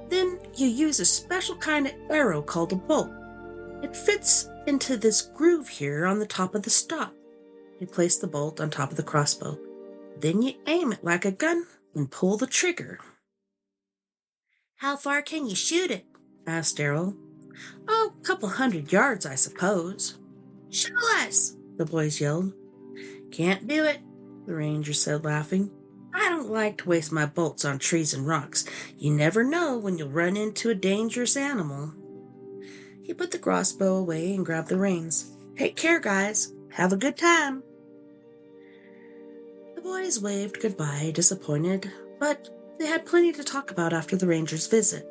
Then you use a special kind of arrow called a bolt. It fits into this groove here on the top of the stock. You place the bolt on top of the crossbow. Then you aim it like a gun and pull the trigger. "How far can you shoot it?" asked Darrell. "Oh, a couple 100 yards, I suppose." "Show us!" the boys yelled. "Can't do it," the ranger said, laughing. "I don't like to waste my bolts on trees and rocks. You never know when you'll run into a dangerous animal." He put the crossbow away and grabbed the reins. "Take care, guys. Have a good time." The boys waved goodbye, disappointed, but they had plenty to talk about after the ranger's visit.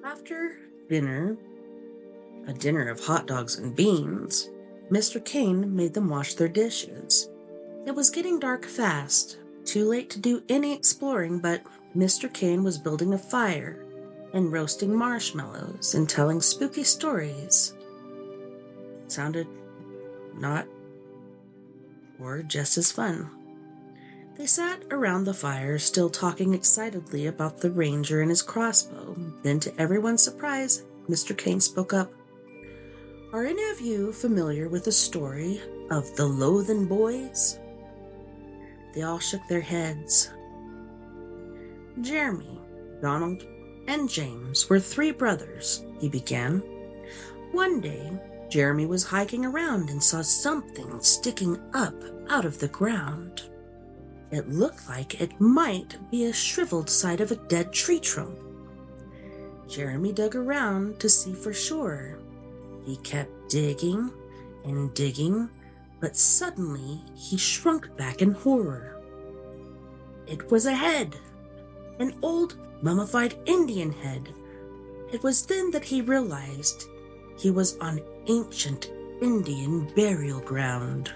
After dinner, a dinner of hot dogs and beans, Mr. Kane made them wash their dishes. It was getting dark fast, too late to do any exploring, but Mr. Kane was building a fire and roasting marshmallows and telling spooky stories. Sounded not or just as fun. They sat around the fire, still talking excitedly about the ranger and his crossbow. Then, to everyone's surprise, Mr. Kane spoke up. "Are any of you familiar with the story of the Loathen Boys?" They all shook their heads. "Jeremy, Donald, and James were 3 brothers," he began. "One day, Jeremy was hiking around and saw something sticking up out of the ground. It looked like it might be a shriveled side of a dead tree trunk. Jeremy dug around to see for sure. He kept digging and digging, but suddenly he shrunk back in horror. It was a head, an old mummified Indian head. It was then that he realized he was on ancient Indian burial ground.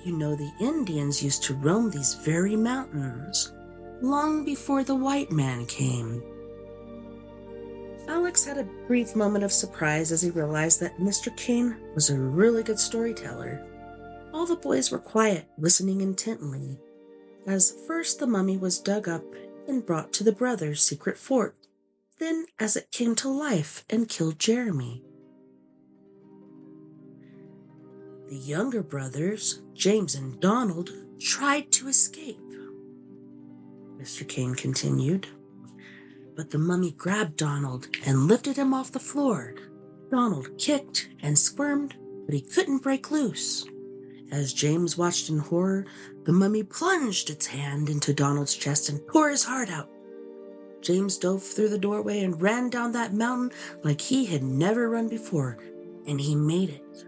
You know, the Indians used to roam these very mountains long before the white man came." Alex had a brief moment of surprise as he realized that Mr. Kane was a really good storyteller. All the boys were quiet, listening intently, as first the mummy was dug up and brought to the brothers' secret fort, then as it came to life and killed Jeremy. The younger brothers, James and Donald, tried to escape, Mr. Kane continued. But the mummy grabbed Donald and lifted him off the floor. Donald kicked and squirmed, but he couldn't break loose. As James watched in horror, the mummy plunged its hand into Donald's chest and tore his heart out. James dove through the doorway and ran down that mountain like he had never run before, and he made it.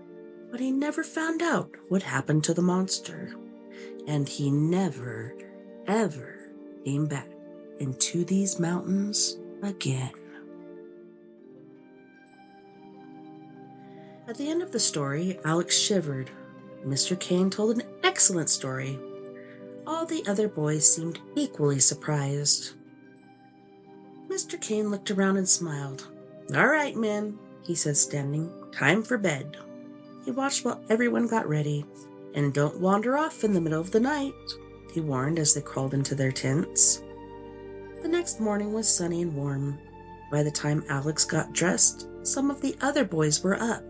But he never found out what happened to the monster, and he never, ever came back into these mountains again. At the end of the story, Alex shivered. Mr. Kane told an excellent story. All the other boys seemed equally surprised. Mr. Kane looked around and smiled. "All right, men," he said, standing. "Time for bed." He watched while everyone got ready. "And don't wander off in the middle of the night," he warned as they crawled into their tents. The next morning was sunny and warm. By the time Alex got dressed, some of the other boys were up.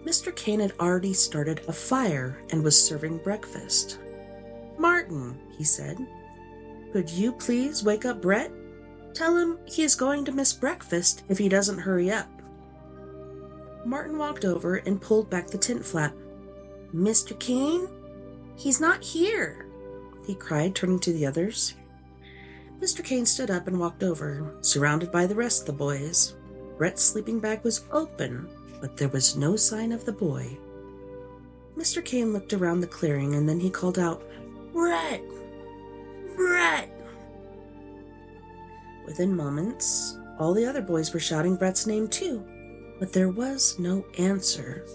Mr. Kane had already started a fire and was serving breakfast. "Martin," he said, "could you please wake up Brett? Tell him he is going to miss breakfast if he doesn't hurry up." Martin walked over and pulled back the tent flap. "Mr. Kane? He's not here," he cried, turning to the others. Mr. Kane stood up and walked over, surrounded by the rest of the boys. Brett's sleeping bag was open, but there was no sign of the boy. Mr. Kane looked around the clearing and then he called out, "Brett! Brett!" Within moments, all the other boys were shouting Brett's name too, but there was no answer.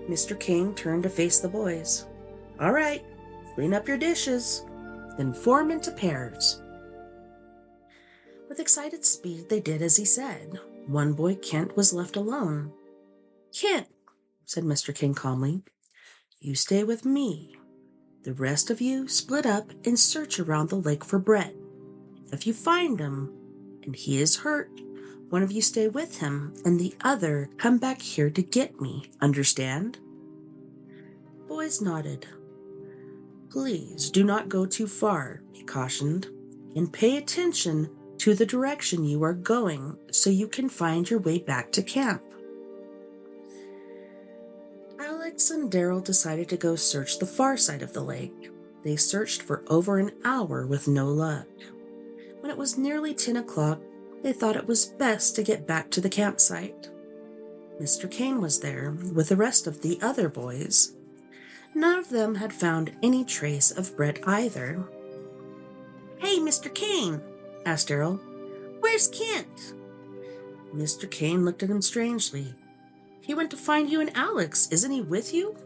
Mr. King turned to face the boys. "All right, clean up your dishes, then form into pairs." With excited speed, they did as he said. One boy, Kent, was left alone. "Kent," said Mr. King calmly, "you stay with me. The rest of you split up and search around the lake for Brett. If you find him, and he is hurt, one of you stay with him, and the other come back here to get me. Understand?" Boys nodded. "Please do not go too far," he cautioned, "and pay attention to the direction you are going so you can find your way back to camp." Alex and Daryl decided to go search the far side of the lake. They searched for over an hour with no luck. When it was nearly 10 o'clock, they thought it was best to get back to the campsite. Mr. Kane was there with the rest of the other boys. None of them had found any trace of Brett either. "Hey, Mr. Kane," asked Daryl, "where's Kent?" Mr. Kane looked at him strangely. "He went to find you and Alex. Isn't he with you?"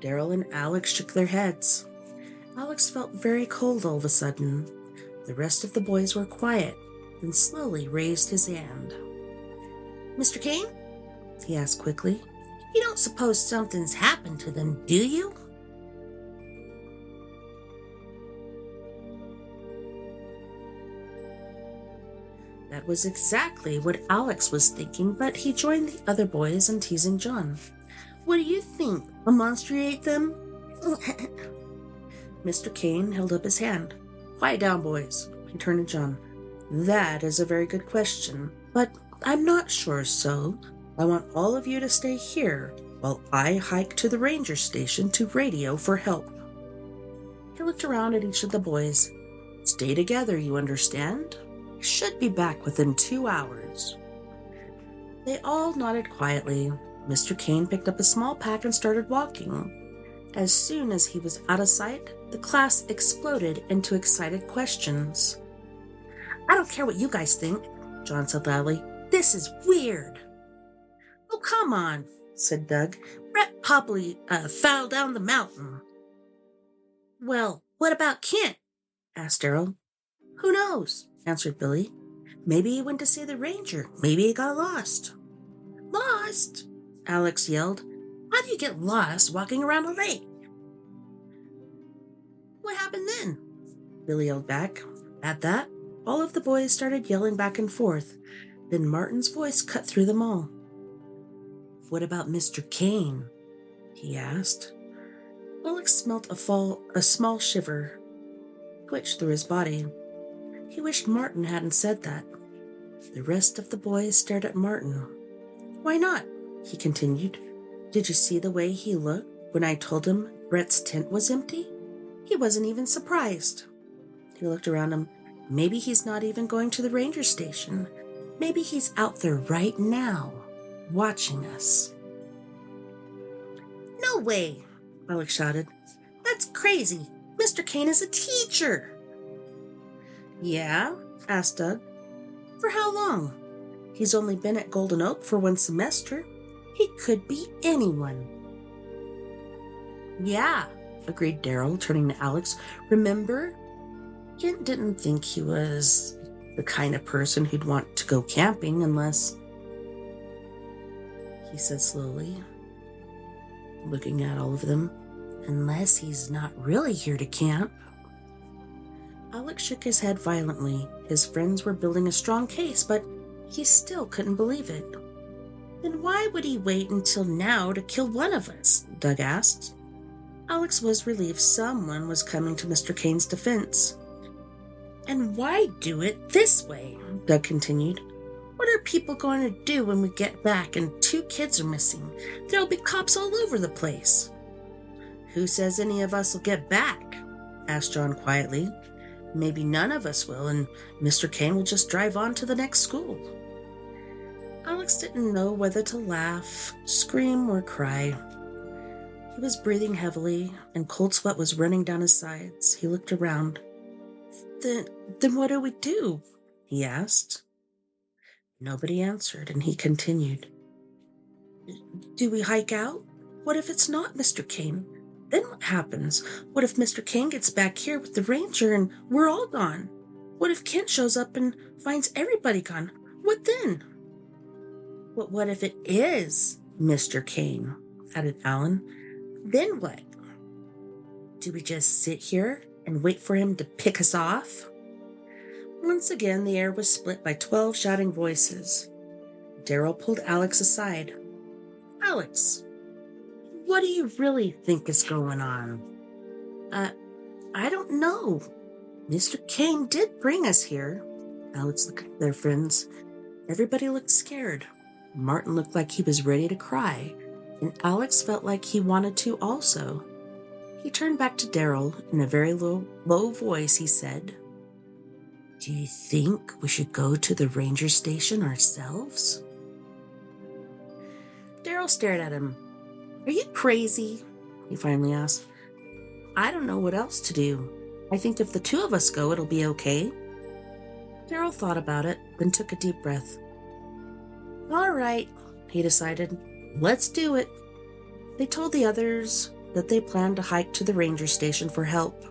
Daryl and Alex shook their heads. Alex felt very cold all of a sudden. The rest of the boys were quiet, then slowly raised his hand. "Mr. Kane?" he asked quickly. "You don't suppose something's happened to them, do you?" That was exactly what Alex was thinking, but he joined the other boys in teasing John. "What do you think? A monster ate them?" Mr. Kane held up his hand. "Quiet down, boys," he turned to John. "That is a very good question, but I'm not sure, so I want all of you to stay here while I hike to the ranger station to radio for help." He looked around at each of the boys. "Stay together, you understand? I should be back within 2 hours." They all nodded quietly. Mr. Kane picked up a small pack and started walking. As soon as he was out of sight, the class exploded into excited questions. "I don't care what you guys think," John said loudly. "This is weird." "Oh, come on," said Doug. "Brett probably fell down the mountain." "Well, what about Kent?" asked Daryl. "Who knows?" answered Billy. "Maybe he went to see the ranger. Maybe he got lost." "Lost?" Alex yelled. "How do you get lost walking around a lake?" "What happened then?" Billy yelled back. At that, all of the boys started yelling back and forth. Then Martin's voice cut through them all. "What about Mr. Kane?" he asked. Alex smelt a small shiver twitch through his body. He wished Martin hadn't said that. The rest of the boys stared at Martin. "Why not?" he continued. "Did you see the way he looked when I told him Brett's tent was empty? He wasn't even surprised." He looked around him. "Maybe he's not even going to the ranger station. Maybe he's out there right now, watching us." "No way!" Alex shouted. "That's crazy. Mr. Kane is a teacher." "Yeah?" asked Doug. "For how long? He's only been at Golden Oak for 1 semester. He could be anyone." "Yeah," agreed Daryl, turning to Alex. "Remember? Kent didn't think he was the kind of person who'd want to go camping unless," he said slowly, looking at all of them, "unless he's not really here to camp." Alex shook his head violently. His friends were building a strong case, but he still couldn't believe it. "Then why would he wait until now to kill one of us?" Doug asked. Alex was relieved someone was coming to Mr. Kane's defense. "And why do it this way?" Doug continued. "What are people going to do when we get back and 2 kids are missing? There'll be cops all over the place." "Who says any of us will get back?" asked John quietly. "Maybe none of us will, and Mr. Kane will just drive on to the next school." Alex didn't know whether to laugh, scream, or cry. He was breathing heavily, and cold sweat was running down his sides. He looked around. Then what do we do?" he asked. Nobody answered, and he continued. Do we hike out? What if it's not Mr. Kane? Then what happens? What if Mr. Kane gets back here with the ranger and we're all gone? What if Kent shows up and finds everybody gone? What then? But what if it is Mr. Kane? Added Alan. Then what? Do we just sit here and wait for him to pick us off? Once again, the air was split by 12 shouting voices. Daryl pulled Alex aside. Alex, what do you really think is going on? I don't know. Mr. Kane did bring us here. Alex looked at their friends. Everybody looked scared. Martin looked like he was ready to cry, and Alex felt like he wanted to also. He turned back to Daryl. In a very low voice, he said, Do you think we should go to the ranger station ourselves? Daryl stared at him. Are you crazy? He finally asked. I don't know what else to do. I think if the two of us go, it'll be okay. Daryl thought about it, then took a deep breath. All right, he decided. Let's do it. They told the others that they planned to hike to the ranger station for help.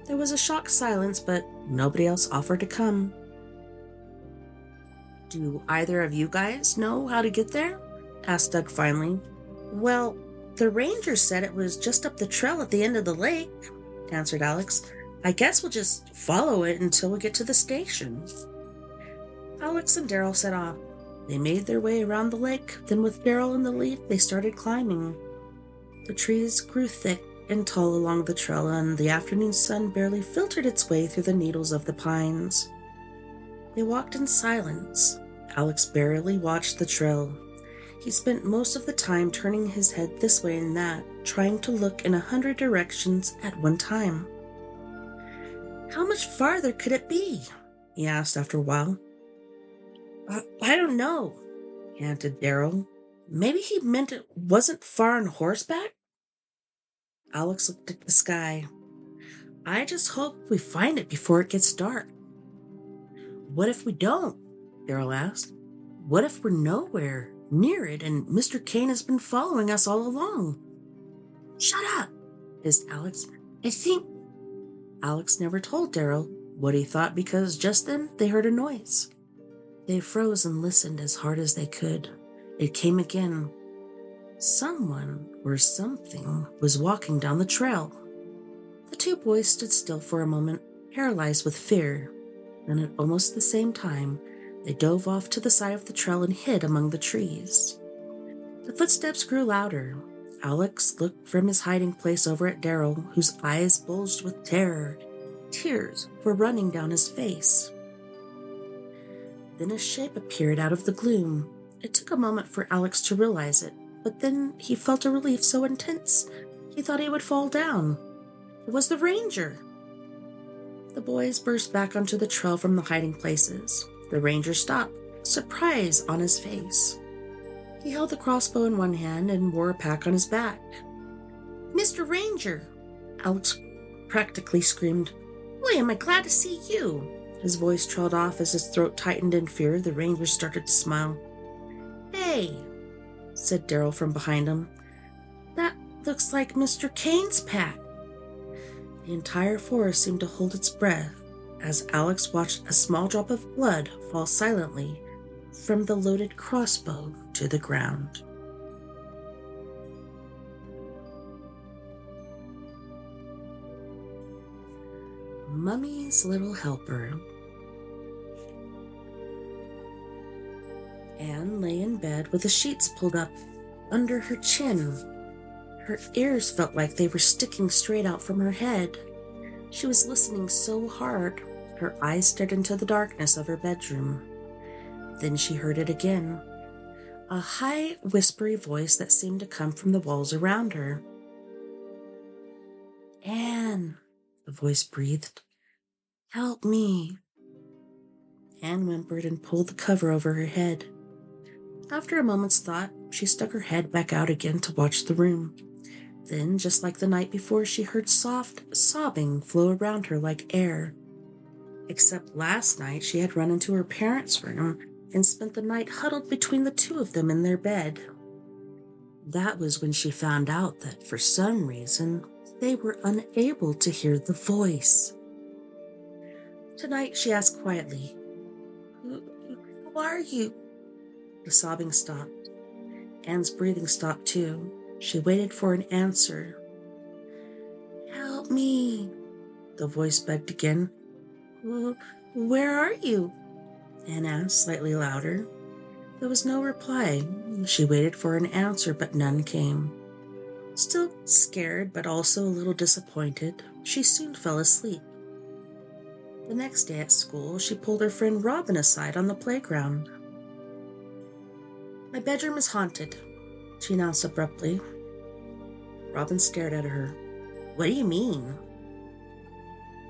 There was a shocked silence, but nobody else offered to come. Do either of you guys know how to get there? Asked Doug finally. Well, the ranger said it was just up the trail at the end of the lake, answered Alex. I guess we'll just follow it until we get to the station. Alex and Daryl set off. They made their way around the lake, then with Daryl in the lead, they started climbing. The trees grew thick and tall along the trail, and the afternoon sun barely filtered its way through the needles of the pines. They walked in silence. Alex barely watched the trail. He spent most of the time turning his head this way and that, trying to look in 100 directions at one time. How much farther could it be? He asked after a while. I don't know, answered Daryl. Maybe he meant it wasn't far on horseback? Alex looked at the sky. I just hope we find it before it gets dark. What if we don't? Daryl asked. What if we're nowhere near it and Mr. Kane has been following us all along? Shut up, hissed Alex. I think... Alex never told Daryl what he thought because just then they heard a noise. They froze and listened as hard as they could. It came again. Someone or something was walking down the trail. The two boys stood still for a moment, paralyzed with fear. Then at almost the same time, they dove off to the side of the trail and hid among the trees. The footsteps grew louder. Alex looked from his hiding place over at Daryl, whose eyes bulged with terror. Tears were running down his face. Then a shape appeared out of the gloom. It took a moment for Alex to realize it, but then he felt a relief so intense he thought he would fall down. It was the ranger. The boys burst back onto the trail from the hiding places. The ranger stopped, surprise on his face. He held the crossbow in one hand and wore a pack on his back. Mr. Ranger! Alex practically screamed. Boy, am I glad to see you! His voice trailed off as his throat tightened in fear. The ranger started to smile. Hey, said Daryl from behind him. That looks like Mr. Kane's pack. The entire forest seemed to hold its breath as Alex watched a small drop of blood fall silently from the loaded crossbow to the ground. Mummy's Little Helper. Anne lay in bed with the sheets pulled up under her chin. Her ears felt like they were sticking straight out from her head. She was listening so hard, her eyes stared into the darkness of her bedroom. Then she heard it again, a high, whispery voice that seemed to come from the walls around her. Anne, the voice breathed. Help me. Anne whimpered and pulled the cover over her head. After a moment's thought, she stuck her head back out again to watch the room. Then, just like the night before, she heard soft sobbing flow around her like air. Except last night she had run into her parents' room and spent the night huddled between the two of them in their bed. That was when she found out that for some reason they were unable to hear the voice. Tonight she asked quietly, Who are you? The sobbing stopped. Anne's breathing stopped too. She waited for an answer. Help me, the voice begged again. Where are you? Anne asked, slightly louder. There was no reply. She waited for an answer, but none came. Still scared, but also a little disappointed, she soon fell asleep. The next day at school, she pulled her friend Robin aside on the playground. My bedroom is haunted, she announced abruptly. Robin stared at her. What do you mean?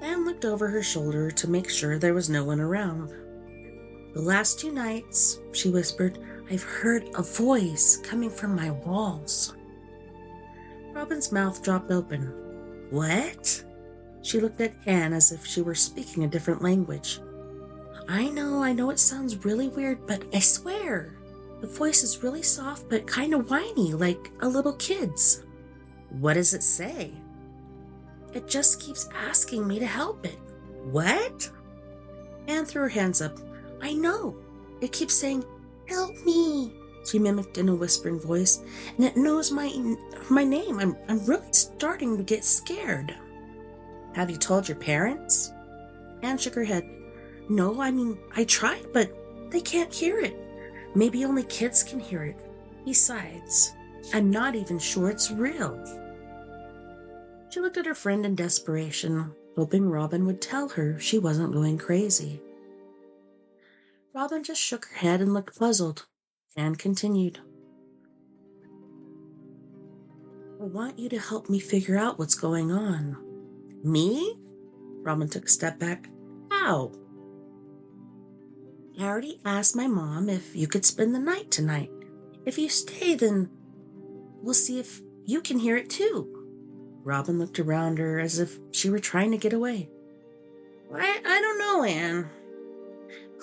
Anne looked over her shoulder to make sure there was no one around. The last 2 nights, she whispered, I've heard a voice coming from my walls. Robin's mouth dropped open. What? She looked at Anne as if she were speaking a different language. I know it sounds really weird, but I swear, the voice is really soft but kind of whiny, like a little kid's. What does it say? It just keeps asking me to help it. What? Anne threw her hands up. I know. It keeps saying, help me, she mimicked in a whispering voice, and it knows my name. I'm really starting to get scared. Have you told your parents? Anne shook her head. No, I tried, but they can't hear it. Maybe only kids can hear it. Besides, I'm not even sure it's real. She looked at her friend in desperation, hoping Robin would tell her she wasn't going crazy. Robin just shook her head and looked puzzled. Anne continued. I want you to help me figure out what's going on. Me? Robin took a step back. How? I already asked my mom if you could spend the night tonight. If you stay, then we'll see if you can hear it too. Robin looked around her as if she were trying to get away. I don't know, Anne.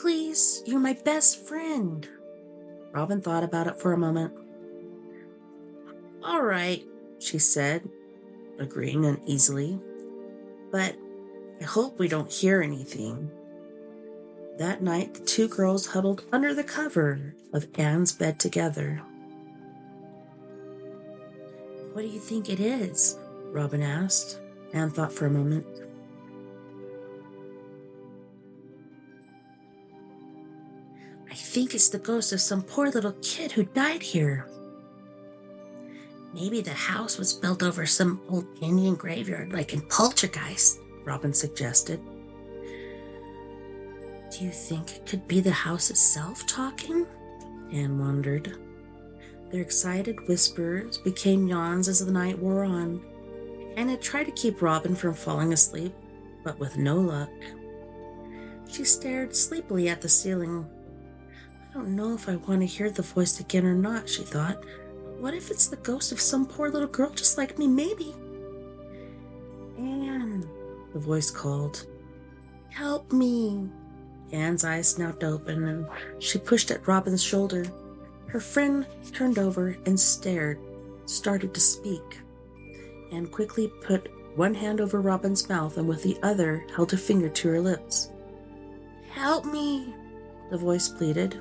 Please, you're my best friend. Robin thought about it for a moment. All right, she said, agreeing uneasily. But I hope we don't hear anything. That night, the 2 girls huddled under the cover of Anne's bed together. What do you think it is? Robin asked. Anne thought for a moment. I think it's the ghost of some poor little kid who died here. Maybe the house was built over some old Indian graveyard like in Poltergeist, Robin suggested. Do you think it could be the house itself talking? Anne wondered. Their excited whispers became yawns as the night wore on. Anne had tried to keep Robin from falling asleep, but with no luck. She stared sleepily at the ceiling. I don't know if I want to hear the voice again or not, she thought. What if it's the ghost of some poor little girl just like me? Maybe. Anne, the voice called. Help me. Anne's eyes snapped open and she pushed at Robin's shoulder. Her friend turned over and started to speak. Anne quickly put one hand over Robin's mouth and with the other held a finger to her lips. Help me, the voice pleaded.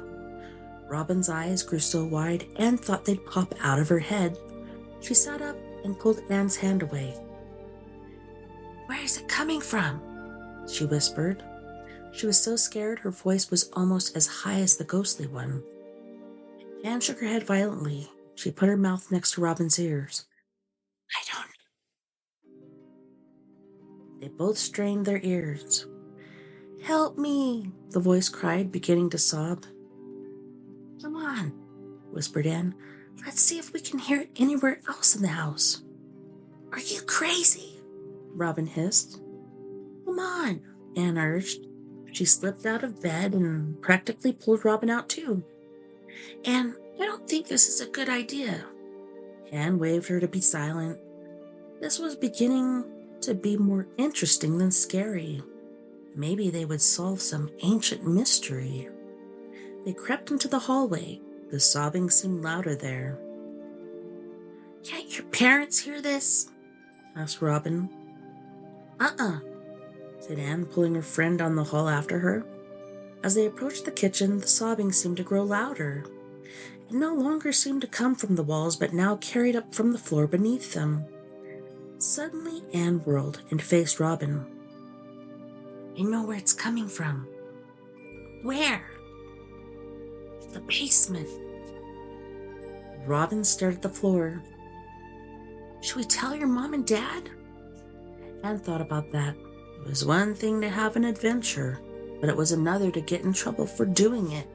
Robin's eyes grew so wide Anne thought they'd pop out of her head. She sat up and pulled Anne's hand away. Where is it coming from? She whispered. She was so scared her voice was almost as high as the ghostly one. Anne shook her head violently. She put her mouth next to Robin's ears. I don't know. They both strained their ears. Help me, the voice cried, beginning to sob. Come on, whispered Anne. Let's see if we can hear it anywhere else in the house. Are you crazy? Robin hissed. Come on, Anne urged. She slipped out of bed and practically pulled Robin out too. Anne, I don't think this is a good idea. Anne waved her to be silent. This was beginning to be more interesting than scary. Maybe they would solve some ancient mystery. They crept into the hallway. The sobbing seemed louder there. Can't your parents hear this? Asked Robin. Uh-uh, said Anne, pulling her friend down the hall after her. As they approached the kitchen, the sobbing seemed to grow louder. It no longer seemed to come from the walls, but now carried up from the floor beneath them. Suddenly, Anne whirled and faced Robin. I know where it's coming from. Where? The basement. Robin stared at the floor. Should we tell your mom and dad? Anne thought about that. It was one thing to have an adventure, but it was another to get in trouble for doing it.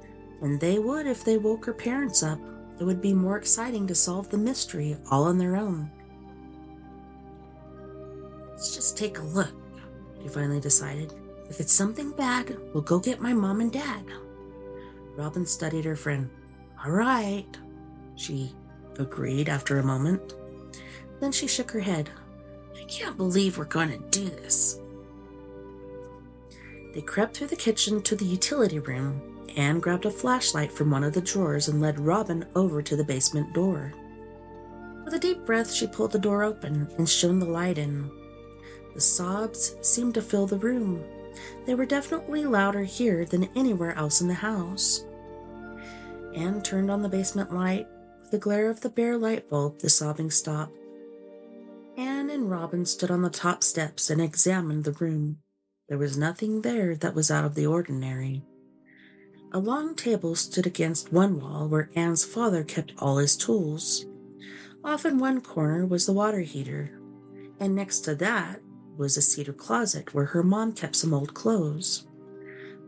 And they would if they woke her parents up. It would be more exciting to solve the mystery all on their own. Let's just take a look, she finally decided. If it's something bad, we'll go get my mom and dad. Robin studied her friend. All right, she agreed after a moment. Then she shook her head. I can't believe we're going to do this. They crept through the kitchen to the utility room. Anne grabbed a flashlight from one of the drawers and led Robin over to the basement door. With a deep breath, she pulled the door open and shone the light in. The sobs seemed to fill the room. They were definitely louder here than anywhere else in the house. Anne turned on the basement light. With the glare of the bare light bulb, the sobbing stopped. Anne and Robin stood on the top steps and examined the room. There was nothing there that was out of the ordinary. A long table stood against one wall where Anne's father kept all his tools. Off in one corner was the water heater, and next to that was a cedar closet where her mom kept some old clothes.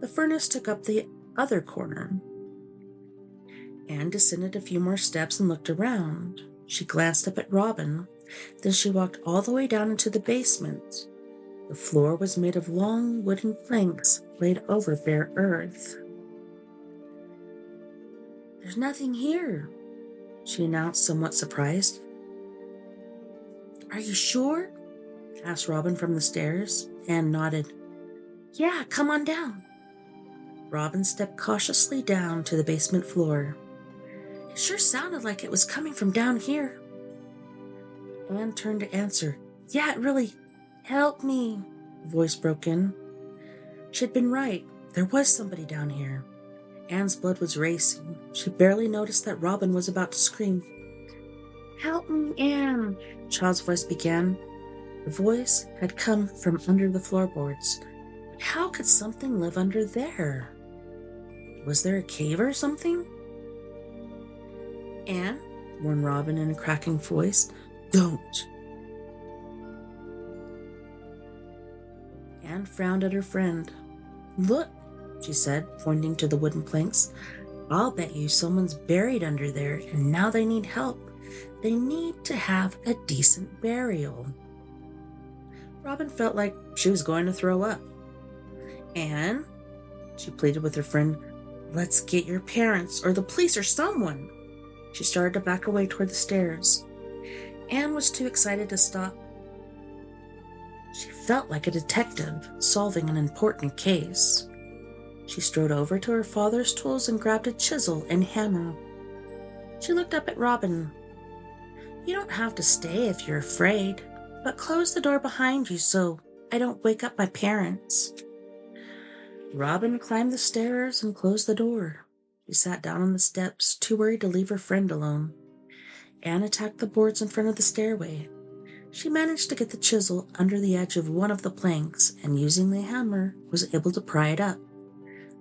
The furnace took up the other corner. Anne descended a few more steps and looked around. She glanced up at Robin. Then she walked all the way down into the basement. The floor was made of long wooden planks laid over bare earth. There's nothing here, she announced, somewhat surprised. Are you sure? Asked Robin from the stairs. Anne nodded. Yeah, come on down. Robin stepped cautiously down to the basement floor. It sure sounded like it was coming from down here. Anne turned to answer. Yeah, it really... Help me, the voice broke in. She'd been right. There was somebody down here. Anne's blood was racing. She barely noticed that Robin was about to scream. Help me, Anne, Child's voice began. The voice had come from under the floorboards. But how could something live under there? Was there a cave or something? Anne, warned Robin in a cracking voice, don't. Anne frowned at her friend. Look, she said, pointing to the wooden planks. I'll bet you someone's buried under there, and now they need help. They need to have a decent burial. Robin felt like she was going to throw up. Anne, she pleaded with her friend, let's get your parents or the police or someone. She started to back away toward the stairs. Anne was too excited to stop. She felt like a detective solving an important case. She strode over to her father's tools and grabbed a chisel and hammer. She looked up at Robin. You don't have to stay if you're afraid, but close the door behind you so I don't wake up my parents. Robin climbed the stairs and closed the door. She sat down on the steps, too worried to leave her friend alone. Anne attacked the boards in front of the stairway. She managed to get the chisel under the edge of one of the planks and, using the hammer, was able to pry it up.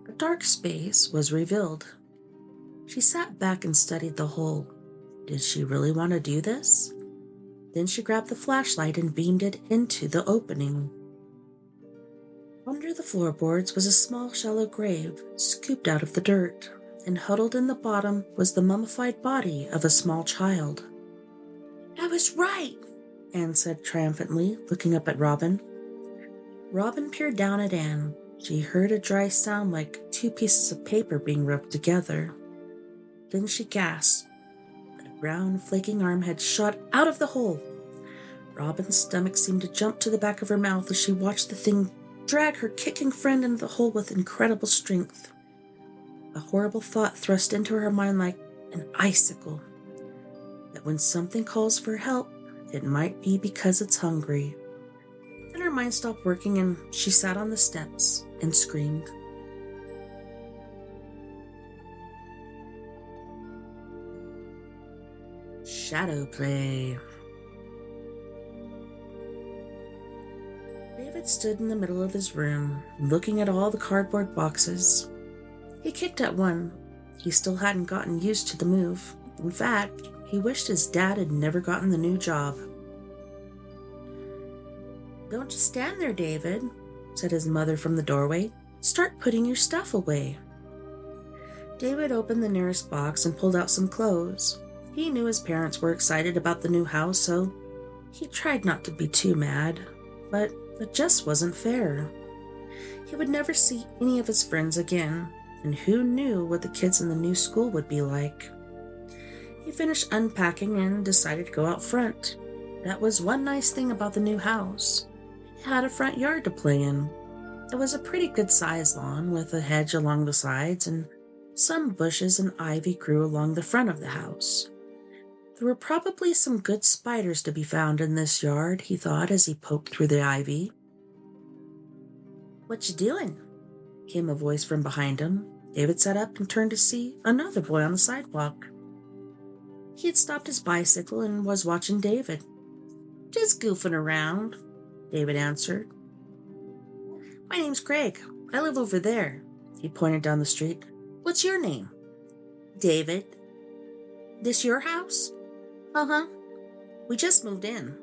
A dark space was revealed. She sat back and studied the hole. Did she really want to do this? Then she grabbed the flashlight and beamed it into the opening. Under the floorboards was a small shallow grave, scooped out of the dirt, and huddled in the bottom was the mummified body of a small child. I was right, Anne said triumphantly, looking up at Robin. Robin peered down at Anne. She heard a dry sound like two pieces of paper being rubbed together. Then she gasped. A brown, flaking arm had shot out of the hole. Robin's stomach seemed to jump to the back of her mouth as she watched the thing drag her kicking friend into the hole with incredible strength. A horrible thought thrust into her mind like an icicle. that when something calls for help, it might be because it's hungry. Then her mind stopped working and she sat on the steps and screamed. Shadow play. David stood in the middle of his room, looking at all the cardboard boxes. He kicked at one. He still hadn't gotten used to the move. In fact, he wished his dad had never gotten the new job. "Don't just stand there, David," said his mother from the doorway. "Start putting your stuff away." David opened the nearest box and pulled out some clothes. He knew his parents were excited about the new house, so he tried not to be too mad, but it just wasn't fair. He would never see any of his friends again, and who knew what the kids in the new school would be like. He finished unpacking and decided to go out front. That was one nice thing about the new house. It had a front yard to play in. It was a pretty good-sized lawn with a hedge along the sides, and some bushes and ivy grew along the front of the house. There were probably some good spiders to be found in this yard, he thought as he poked through the ivy. "What you doing?" came a voice from behind him. David sat up and turned to see another boy on the sidewalk. He had stopped his bicycle and was watching David. "Just goofing around," David answered. "My name's Craig. I live over there." He pointed down the street. "What's your name?" "David." "This your house?" "Uh-huh. We just moved in."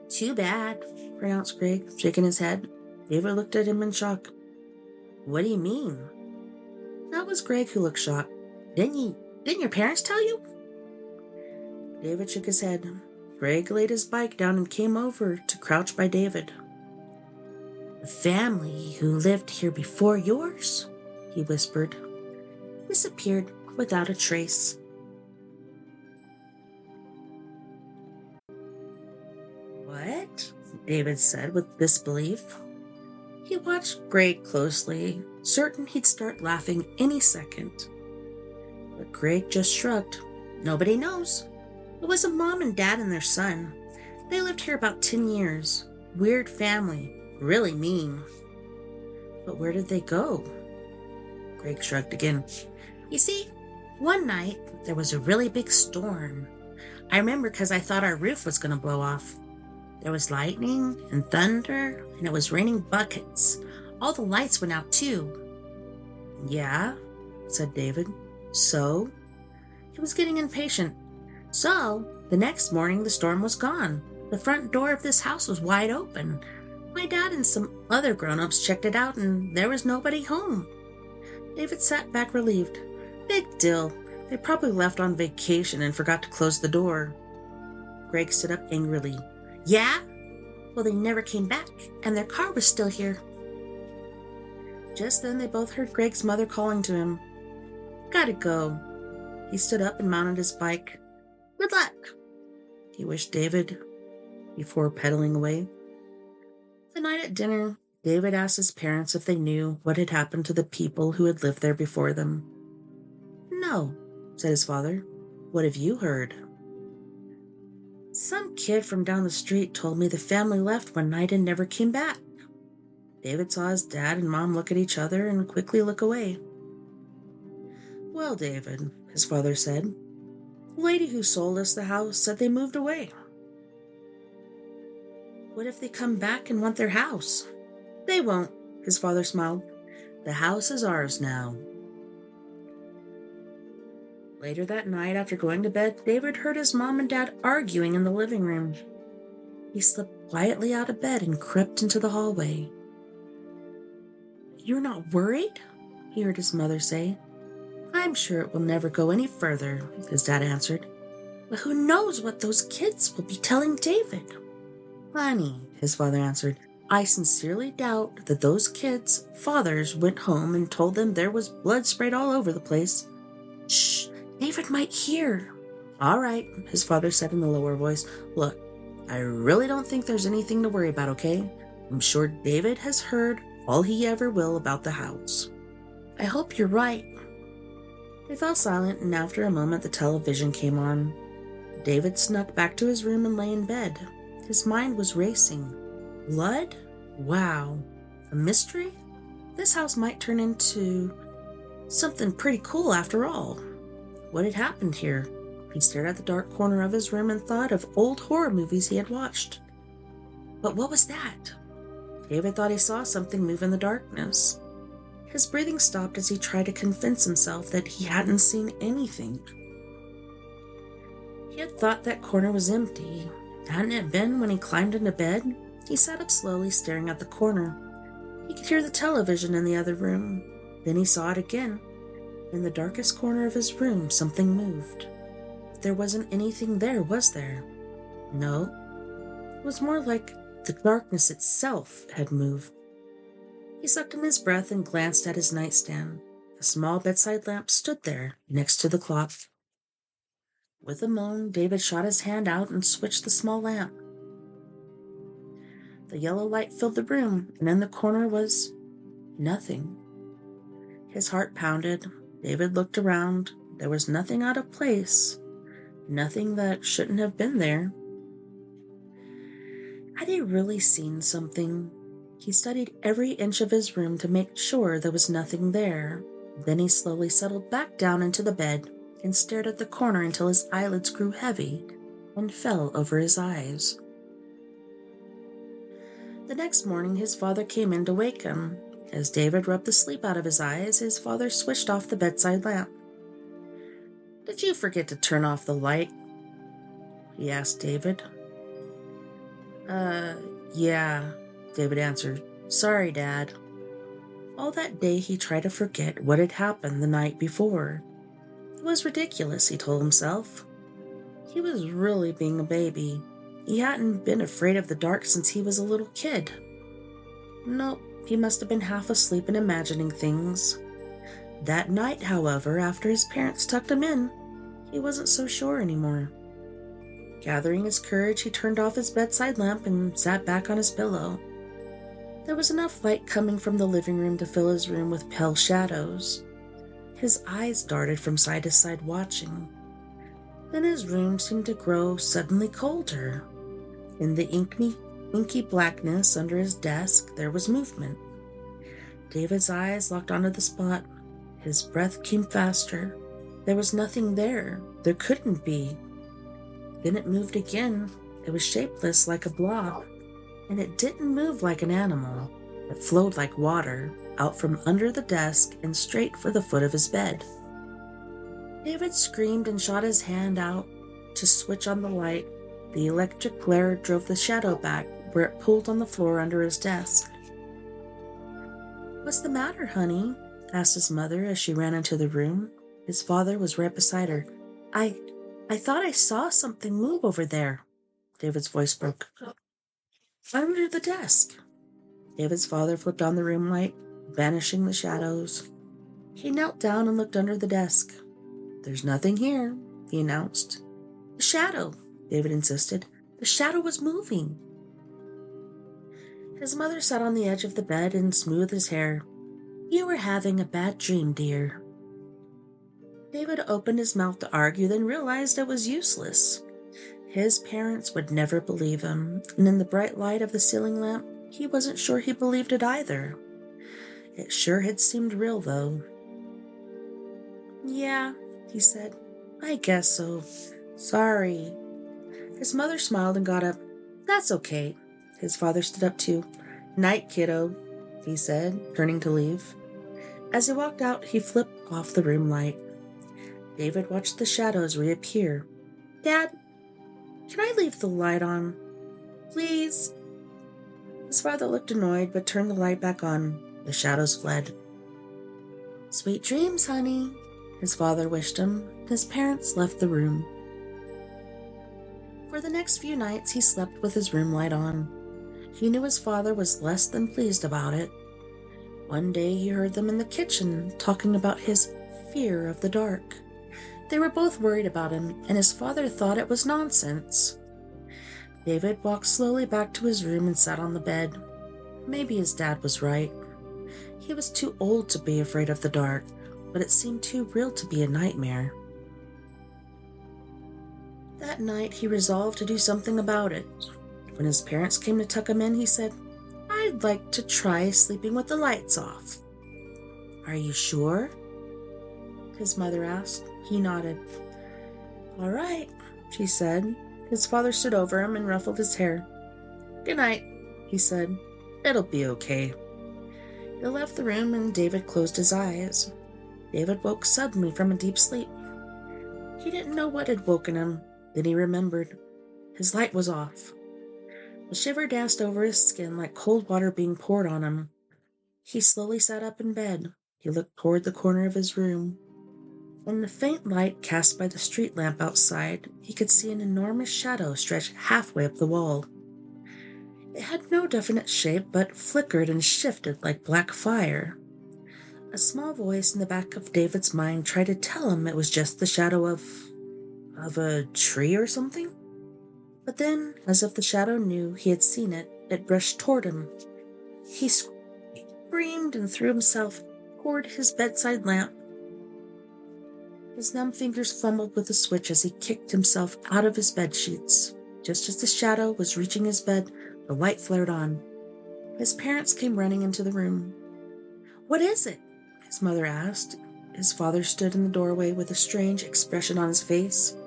"Too bad," pronounced Craig, shaking his head. David looked at him in shock. "What do you mean?" That was Craig who looked shocked. Didn't your parents tell you?" David shook his head. Craig laid his bike down and came over to crouch by David. "The family who lived here before yours," he whispered, "disappeared without a trace." "What?" David said with disbelief. He watched Craig closely, certain he'd start laughing any second. But Craig just shrugged. "Nobody knows. It was a mom and dad and their son. They lived here about 10 years. Weird family. Really mean." "But where did they go?" Craig shrugged again. "You see, one night there was a really big storm. I remember because I thought our roof was going to blow off. There was lightning and thunder, and it was raining buckets. All the lights went out too." "Yeah," said David. "So?" He was getting impatient. "So, the next morning the storm was gone. The front door of this house was wide open. My dad and some other grown-ups checked it out, and there was nobody home." David sat back relieved. "Big deal. They probably left on vacation and forgot to close the door." Greg stood up angrily. "Yeah? Well, they never came back, and their car was still here." Just then they both heard Greg's mother calling to him. "Gotta go." He stood up and mounted his bike. "Good luck," he wished David before pedaling away. The night at dinner, David asked his parents if they knew what had happened to the people who had lived there before them. "No," said his father. "What have you heard?" "Some kid from down the street told me the family left one night and never came back." David saw his dad and mom look at each other and quickly look away. "Well, David," his father said, "the lady who sold us the house said they moved away." "What if they come back and want their house?" "They won't," his father smiled. "The house is ours now." Later that night, after going to bed, David heard his mom and dad arguing in the living room. He slipped quietly out of bed and crept into the hallway. "You're not worried?" he heard his mother say. "I'm sure it will never go any further," his dad answered. "But who knows what those kids will be telling David?" "Honey," his father answered, "I sincerely doubt that those kids' fathers went home and told them there was blood sprayed all over the place." "Shh! David might hear." "All right," his father said in a lower voice. "Look, I really don't think there's anything to worry about, okay? I'm sure David has heard all he ever will about the house." "I hope you're right." They fell silent, and after a moment the television came on. David snuck back to his room and lay in bed. His mind was racing. Blood? Wow. A mystery? This house might turn into something pretty cool after all. What had happened here? He stared at the dark corner of his room and thought of old horror movies he had watched. But what was that? David thought he saw something move in the darkness. His breathing stopped as he tried to convince himself that he hadn't seen anything. He had thought that corner was empty. Hadn't it been when he climbed into bed? He sat up slowly, staring at the corner. He could hear the television in the other room. Then he saw it again. In the darkest corner of his room, something moved. There wasn't anything there, was there? No. It was more like the darkness itself had moved. He sucked in his breath and glanced at his nightstand. A small bedside lamp stood there, next to the clock. With a moan, David shot his hand out and switched the small lamp. The yellow light filled the room, and in the corner was nothing. His heart pounded. David looked around. There was nothing out of place. Nothing that shouldn't have been there. Had he really seen something? He studied every inch of his room to make sure there was nothing there. Then he slowly settled back down into the bed and stared at the corner until his eyelids grew heavy and fell over his eyes. The next morning, his father came in to wake him. As David rubbed the sleep out of his eyes, his father switched off the bedside lamp. "Did you forget to turn off the light?" he asked David. Yeah," David answered. "Sorry, Dad." All that day he tried to forget what had happened the night before. It was ridiculous, he told himself. He was really being a baby. He hadn't been afraid of the dark since he was a little kid. Nope, he must have been half asleep and imagining things. That night, however, after his parents tucked him in, he wasn't so sure anymore. Gathering his courage, he turned off his bedside lamp and sat back on his pillow. There was enough light coming from the living room to fill his room with pale shadows. His eyes darted from side to side, watching. Then his room seemed to grow suddenly colder. In the inky blackness under his desk, there was movement. David's eyes locked onto the spot. His breath came faster. There was nothing there. There couldn't be. Then it moved again. It was shapeless like a blob, and it didn't move like an animal. It flowed like water, out from under the desk and straight for the foot of his bed. David screamed and shot his hand out to switch on the light. The electric glare drove the shadow back where it pulled on the floor under his desk. "What's the matter, honey?" asked his mother as she ran into the room. His father was right beside her. I thought I saw something move over there." David's voice broke. "Under the desk." David's father flipped on the room light, banishing the shadows. He knelt down and looked under the desk. "There's nothing here," he announced. "The shadow," David insisted. "The shadow was moving." His mother sat on the edge of the bed and smoothed his hair. "You were having a bad dream, dear." David opened his mouth to argue, then realized it was useless. His parents would never believe him, and in the bright light of the ceiling lamp, he wasn't sure he believed it either. It sure had seemed real, though. "Yeah," he said. "I guess so. Sorry." His mother smiled and got up. "That's okay." His father stood up too. "Night, kiddo," he said, turning to leave. As he walked out, he flipped off the room light. David watched the shadows reappear. "Dad, can I leave the light on? Please?" His father looked annoyed, but turned the light back on. The shadows fled. "Sweet dreams, honey," his father wished him. His parents left the room. For the next few nights, he slept with his room light on. He knew his father was less than pleased about it. One day he heard them in the kitchen talking about his fear of the dark. They were both worried about him, and his father thought it was nonsense. David walked slowly back to his room and sat on the bed. Maybe his dad was right. He was too old to be afraid of the dark, but it seemed too real to be a nightmare. That night, he resolved to do something about it. When his parents came to tuck him in, he said, "I'd like to try sleeping with the lights off." "Are you sure?" his mother asked. He nodded. "All right," she said. His father stood over him and ruffled his hair. "Good night," he said. "It'll be okay." They left the room and David closed his eyes. David woke suddenly from a deep sleep. He didn't know what had woken him. Then he remembered. His light was off. A shiver danced over his skin like cold water being poured on him. He slowly sat up in bed. He looked toward the corner of his room. In the faint light cast by the street lamp outside, he could see an enormous shadow stretched halfway up the wall. It had no definite shape, but flickered and shifted like black fire. A small voice in the back of David's mind tried to tell him it was just the shadow of a tree or something. But then, as if the shadow knew he had seen it, it brushed toward him. He screamed and threw himself toward his bedside lamp. His numb fingers fumbled with the switch as he kicked himself out of his bedsheets. Just as the shadow was reaching his bed, the light flared on. His parents came running into the room. "What is it?" his mother asked. His father stood in the doorway with a strange expression on his face.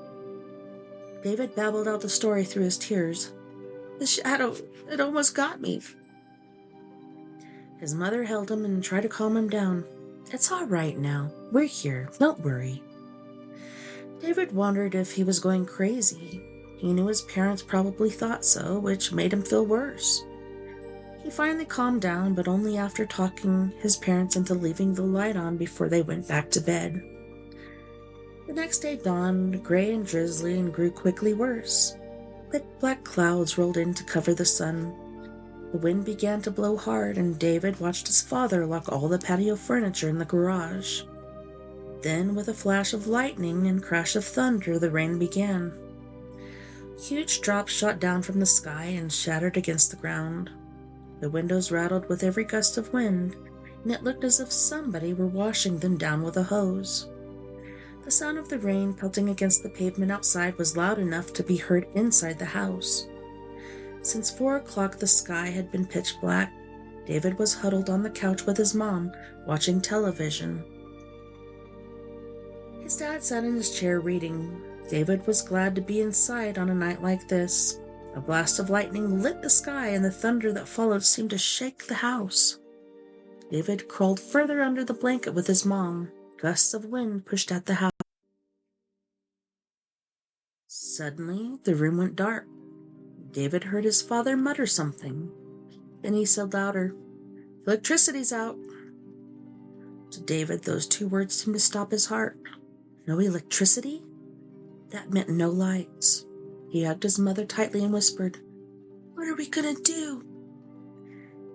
David babbled out the story through his tears. "The shadow, it almost got me." His mother held him and tried to calm him down. "It's all right now. We're here. Don't worry." David wondered if he was going crazy. He knew his parents probably thought so, which made him feel worse. He finally calmed down, but only after talking his parents into leaving the light on before they went back to bed. The next day dawned, gray and drizzly, and grew quickly worse. Thick black clouds rolled in to cover the sun. The wind began to blow hard, and David watched his father lock all the patio furniture in the garage. Then, with a flash of lightning and crash of thunder, the rain began. Huge drops shot down from the sky and shattered against the ground. The windows rattled with every gust of wind, and it looked as if somebody were washing them down with a hose. The sound of the rain pelting against the pavement outside was loud enough to be heard inside the house. Since 4 o'clock the sky had been pitch black. David was huddled on the couch with his mom, watching television. His dad sat in his chair reading. David was glad to be inside on a night like this. A blast of lightning lit the sky, and the thunder that followed seemed to shake the house. David crawled further under the blanket with his mom. Gusts of wind pushed at the house. Suddenly, the room went dark. David heard his father mutter something. Then he said louder, "Electricity's out." To David, those 2 words seemed to stop his heart. No electricity? That meant no lights. He hugged his mother tightly and whispered, "What are we gonna do?"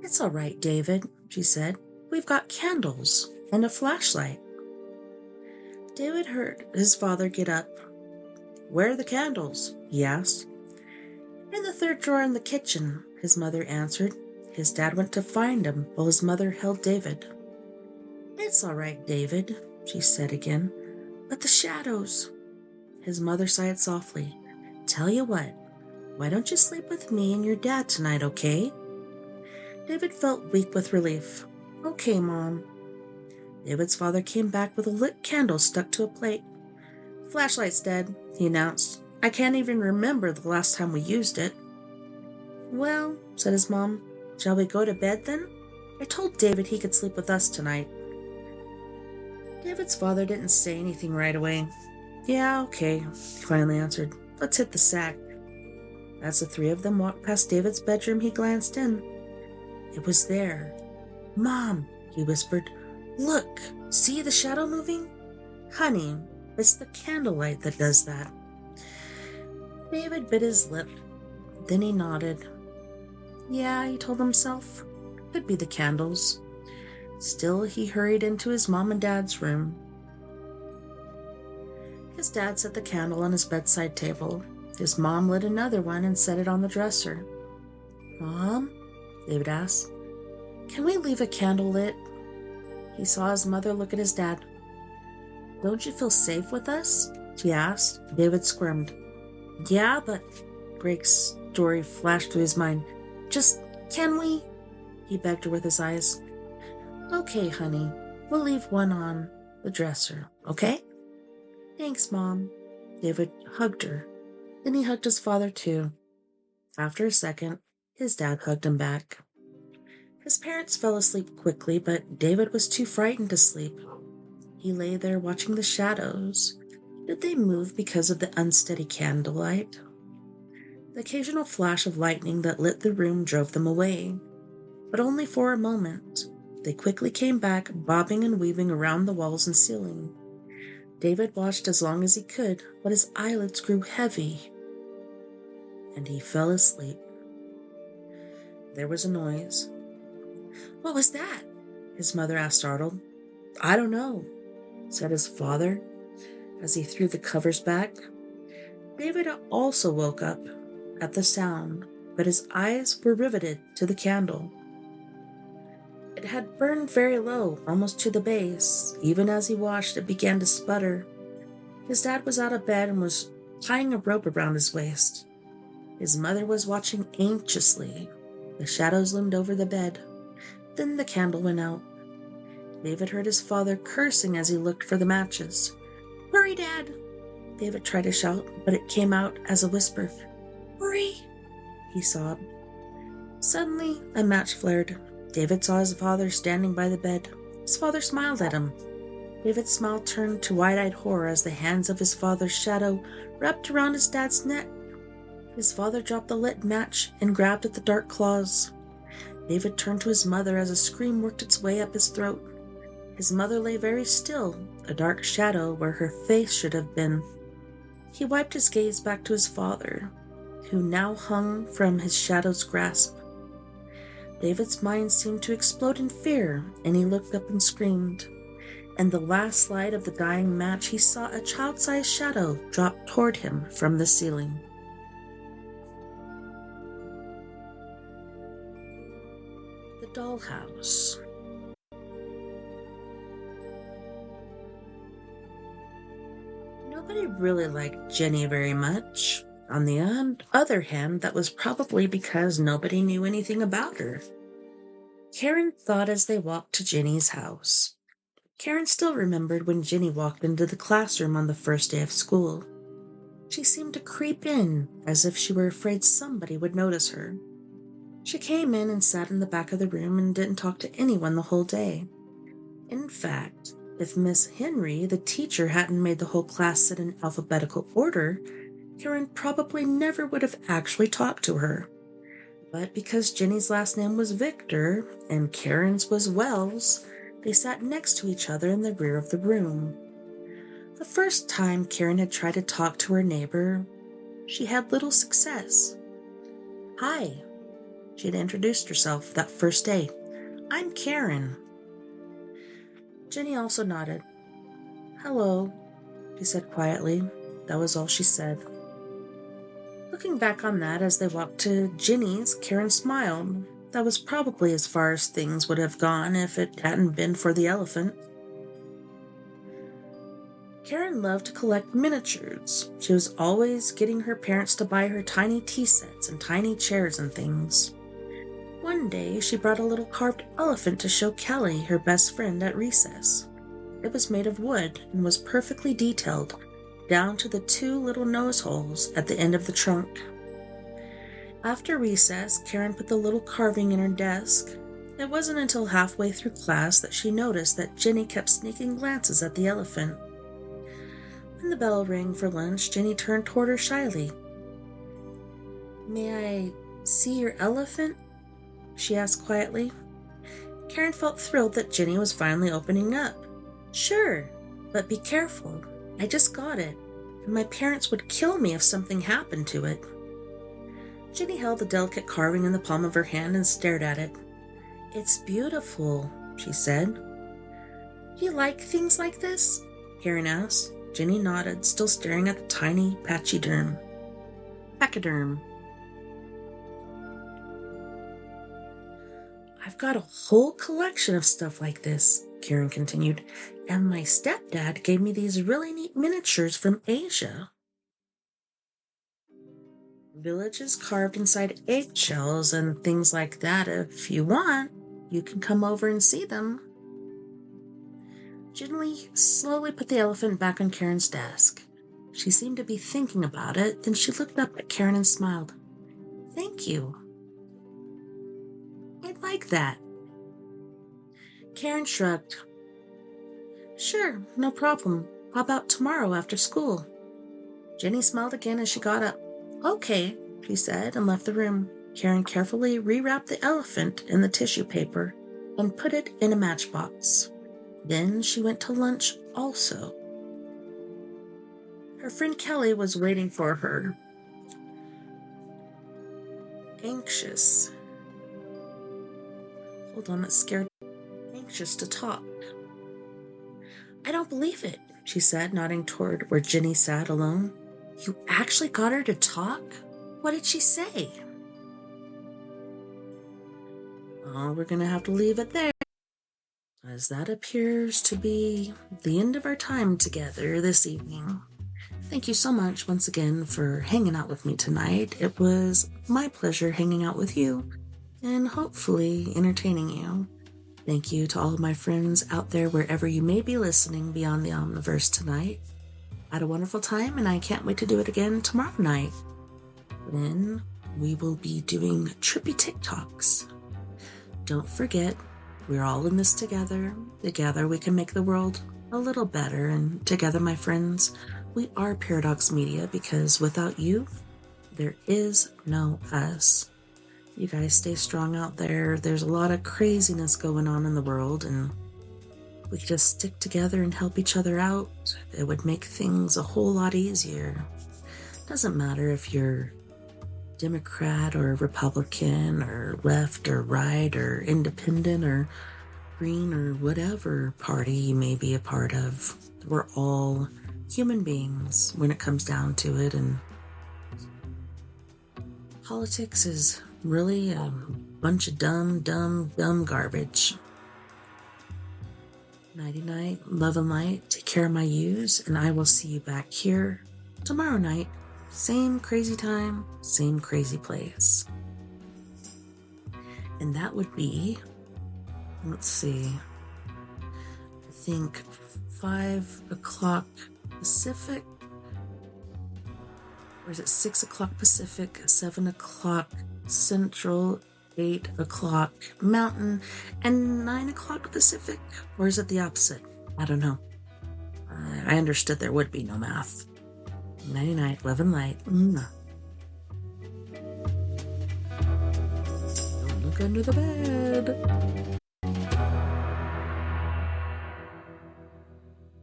"It's all right, David," she said. "We've got candles and a flashlight." David heard his father get up. "Where are the candles?" he asked. "In the 3rd drawer in the kitchen," his mother answered. His dad went to find them while his mother held David. "It's all right, David," she said again. "But the shadows." His mother sighed softly. "Tell you what, why don't you sleep with me and your dad tonight, okay?" David felt weak with relief. "Okay, Mom." David's father came back with a lit candle stuck to a plate. "Flashlight's dead," he announced. "I can't even remember the last time we used it." "Well," said his mom, "shall we go to bed then? I told David he could sleep with us tonight." David's father didn't say anything right away. "Yeah, okay," he finally answered. "Let's hit the sack." As the 3 of them walked past David's bedroom, he glanced in. It was there. "Mom," he whispered, "look, see the shadow moving?" "Honey, it's the candlelight that does that." David bit his lip. Then he nodded. "Yeah," he told himself, "could be the candles." Still, he hurried into his mom and dad's room. His dad set the candle on his bedside table. His mom lit another one and set it on the dresser. "Mom," David asked, "can we leave a candle lit?" He saw his mother look at his dad. "Don't you feel safe with us?" she asked. David squirmed. Yeah, but Greg's story flashed through his mind. Just, can we? He begged her with his eyes. Okay, honey, we'll leave one on the dresser, okay? Thanks, Mom. David hugged her. Then he hugged his father, too. After a second, his dad hugged him back. His parents fell asleep quickly, but David was too frightened to sleep. He lay there watching the shadows. Did they move because of the unsteady candlelight? The occasional flash of lightning that lit the room drove them away, but only for a moment. They quickly came back, bobbing and weaving around the walls and ceiling. David watched as long as he could, but his eyelids grew heavy, and he fell asleep. There was a noise. What was that? His mother asked, startled. I don't know, said his father as he threw the covers back. David also woke up at the sound, but his eyes were riveted to the candle. It had burned very low, almost to the base. Even as he watched, it began to sputter. His dad was out of bed and was tying a rope around his waist. His mother was watching anxiously. The shadows loomed over the bed. Then the candle went out. David heard his father cursing as he looked for the matches. Hurry, Dad! David tried to shout, but it came out as a whisper. Hurry! He sobbed. Suddenly, a match flared. David saw his father standing by the bed. His father smiled at him. David's smile turned to wide-eyed horror as the hands of his father's shadow wrapped around his dad's neck. His father dropped the lit match and grabbed at the dark claws. David turned to his mother as a scream worked its way up his throat. His mother lay very still, a dark shadow where her face should have been. He wiped his gaze back to his father, who now hung from his shadow's grasp. David's mind seemed to explode in fear, and he looked up and screamed. In the last light of the dying match, he saw a child-sized shadow drop toward him from the ceiling. The dollhouse. Nobody really liked Jenny very much. On the other hand, that was probably because nobody knew anything about her. Karen thought as they walked to Jenny's house. Karen still remembered when Jenny walked into the classroom on the first day of school. She seemed to creep in as if she were afraid somebody would notice her. She came in and sat in the back of the room and didn't talk to anyone the whole day. In fact, if Miss Henry, the teacher, hadn't made the whole class sit in alphabetical order, Karen probably never would have actually talked to her. But because Jenny's last name was Victor and Karen's was Wells, they sat next to each other in the rear of the room. The first time Karen had tried to talk to her neighbor, she had little success. Hi, she had introduced herself that first day. I'm Karen. Jenny also nodded. Hello, she said quietly. That was all she said. Looking back on that as they walked to Jenny's, Karen smiled. That was probably as far as things would have gone if it hadn't been for the elephant. Karen loved to collect miniatures. She was always getting her parents to buy her tiny tea sets and tiny chairs and things. One day, she brought a little carved elephant to show Kelly, her best friend, at recess. It was made of wood and was perfectly detailed, down to the 2 little nose holes at the end of the trunk. After recess, Karen put the little carving in her desk. It wasn't until halfway through class that she noticed that Jenny kept sneaking glances at the elephant. When the bell rang for lunch, Jenny turned toward her shyly. May I see your elephant? She asked quietly. Karen felt thrilled that Jenny was finally opening up. Sure, but be careful. I just got it, and my parents would kill me if something happened to it. Jenny held the delicate carving in the palm of her hand and stared at it. It's beautiful, she said. Do you like things like this? Karen asked. Jenny nodded, still staring at the tiny pachyderm. I've got a whole collection of stuff like this, Karen continued, and my stepdad gave me these really neat miniatures from Asia. villages carved inside eggshells and things like that. If you want, you can come over and see them. Ginny slowly put the elephant back on Karen's desk. She seemed to be thinking about it, then she looked up at Karen and smiled. Thank you. I'd like that. Karen shrugged. Sure, no problem. How about tomorrow after school? Ginny smiled again as she got up. Okay, she said and left the room. Karen carefully rewrapped the elephant in the tissue paper and put it in a matchbox. Then she went to lunch also. Her friend Kelly was waiting for her. Anxious. Hold on, that scared me. Anxious to talk. I don't believe it, she said, nodding toward where Ginny sat alone. You actually got her to talk? What did she say? Oh, we're going to have to leave it there, as that appears to be the end of our time together this evening. Thank you so much once again for hanging out with me tonight. It was my pleasure hanging out with you and hopefully entertaining you. Thank you to all of my friends out there wherever you may be listening Beyond the Omniverse tonight. I had a wonderful time and I can't wait to do it again tomorrow night. Then we will be doing trippy TikToks. Don't forget, we're all in this together. Together we can make the world a little better, and together, my friends, we are Paradox Media, because without you, there is no us. You guys stay strong out there. There's a lot of craziness going on in the world, and we could just stick together and help each other out. It would make things a whole lot easier. Doesn't matter if you're Democrat or Republican or left or right or independent or green or whatever party you may be a part of. We're all human beings when it comes down to it, and politics is really a bunch of dumb garbage. Nighty-night, love and light, take care of my yous, and I will see you back here tomorrow night. Same crazy time, same crazy place. And that would be, let's see, I think 5 o'clock Pacific, or is it 6 o'clock Pacific, 7 o'clock Central, 8 o'clock Mountain, and 9 o'clock Pacific? Or is it the opposite? I don't know. I understood there would be no math. Nighty-night, love and light. Don't look under the bed.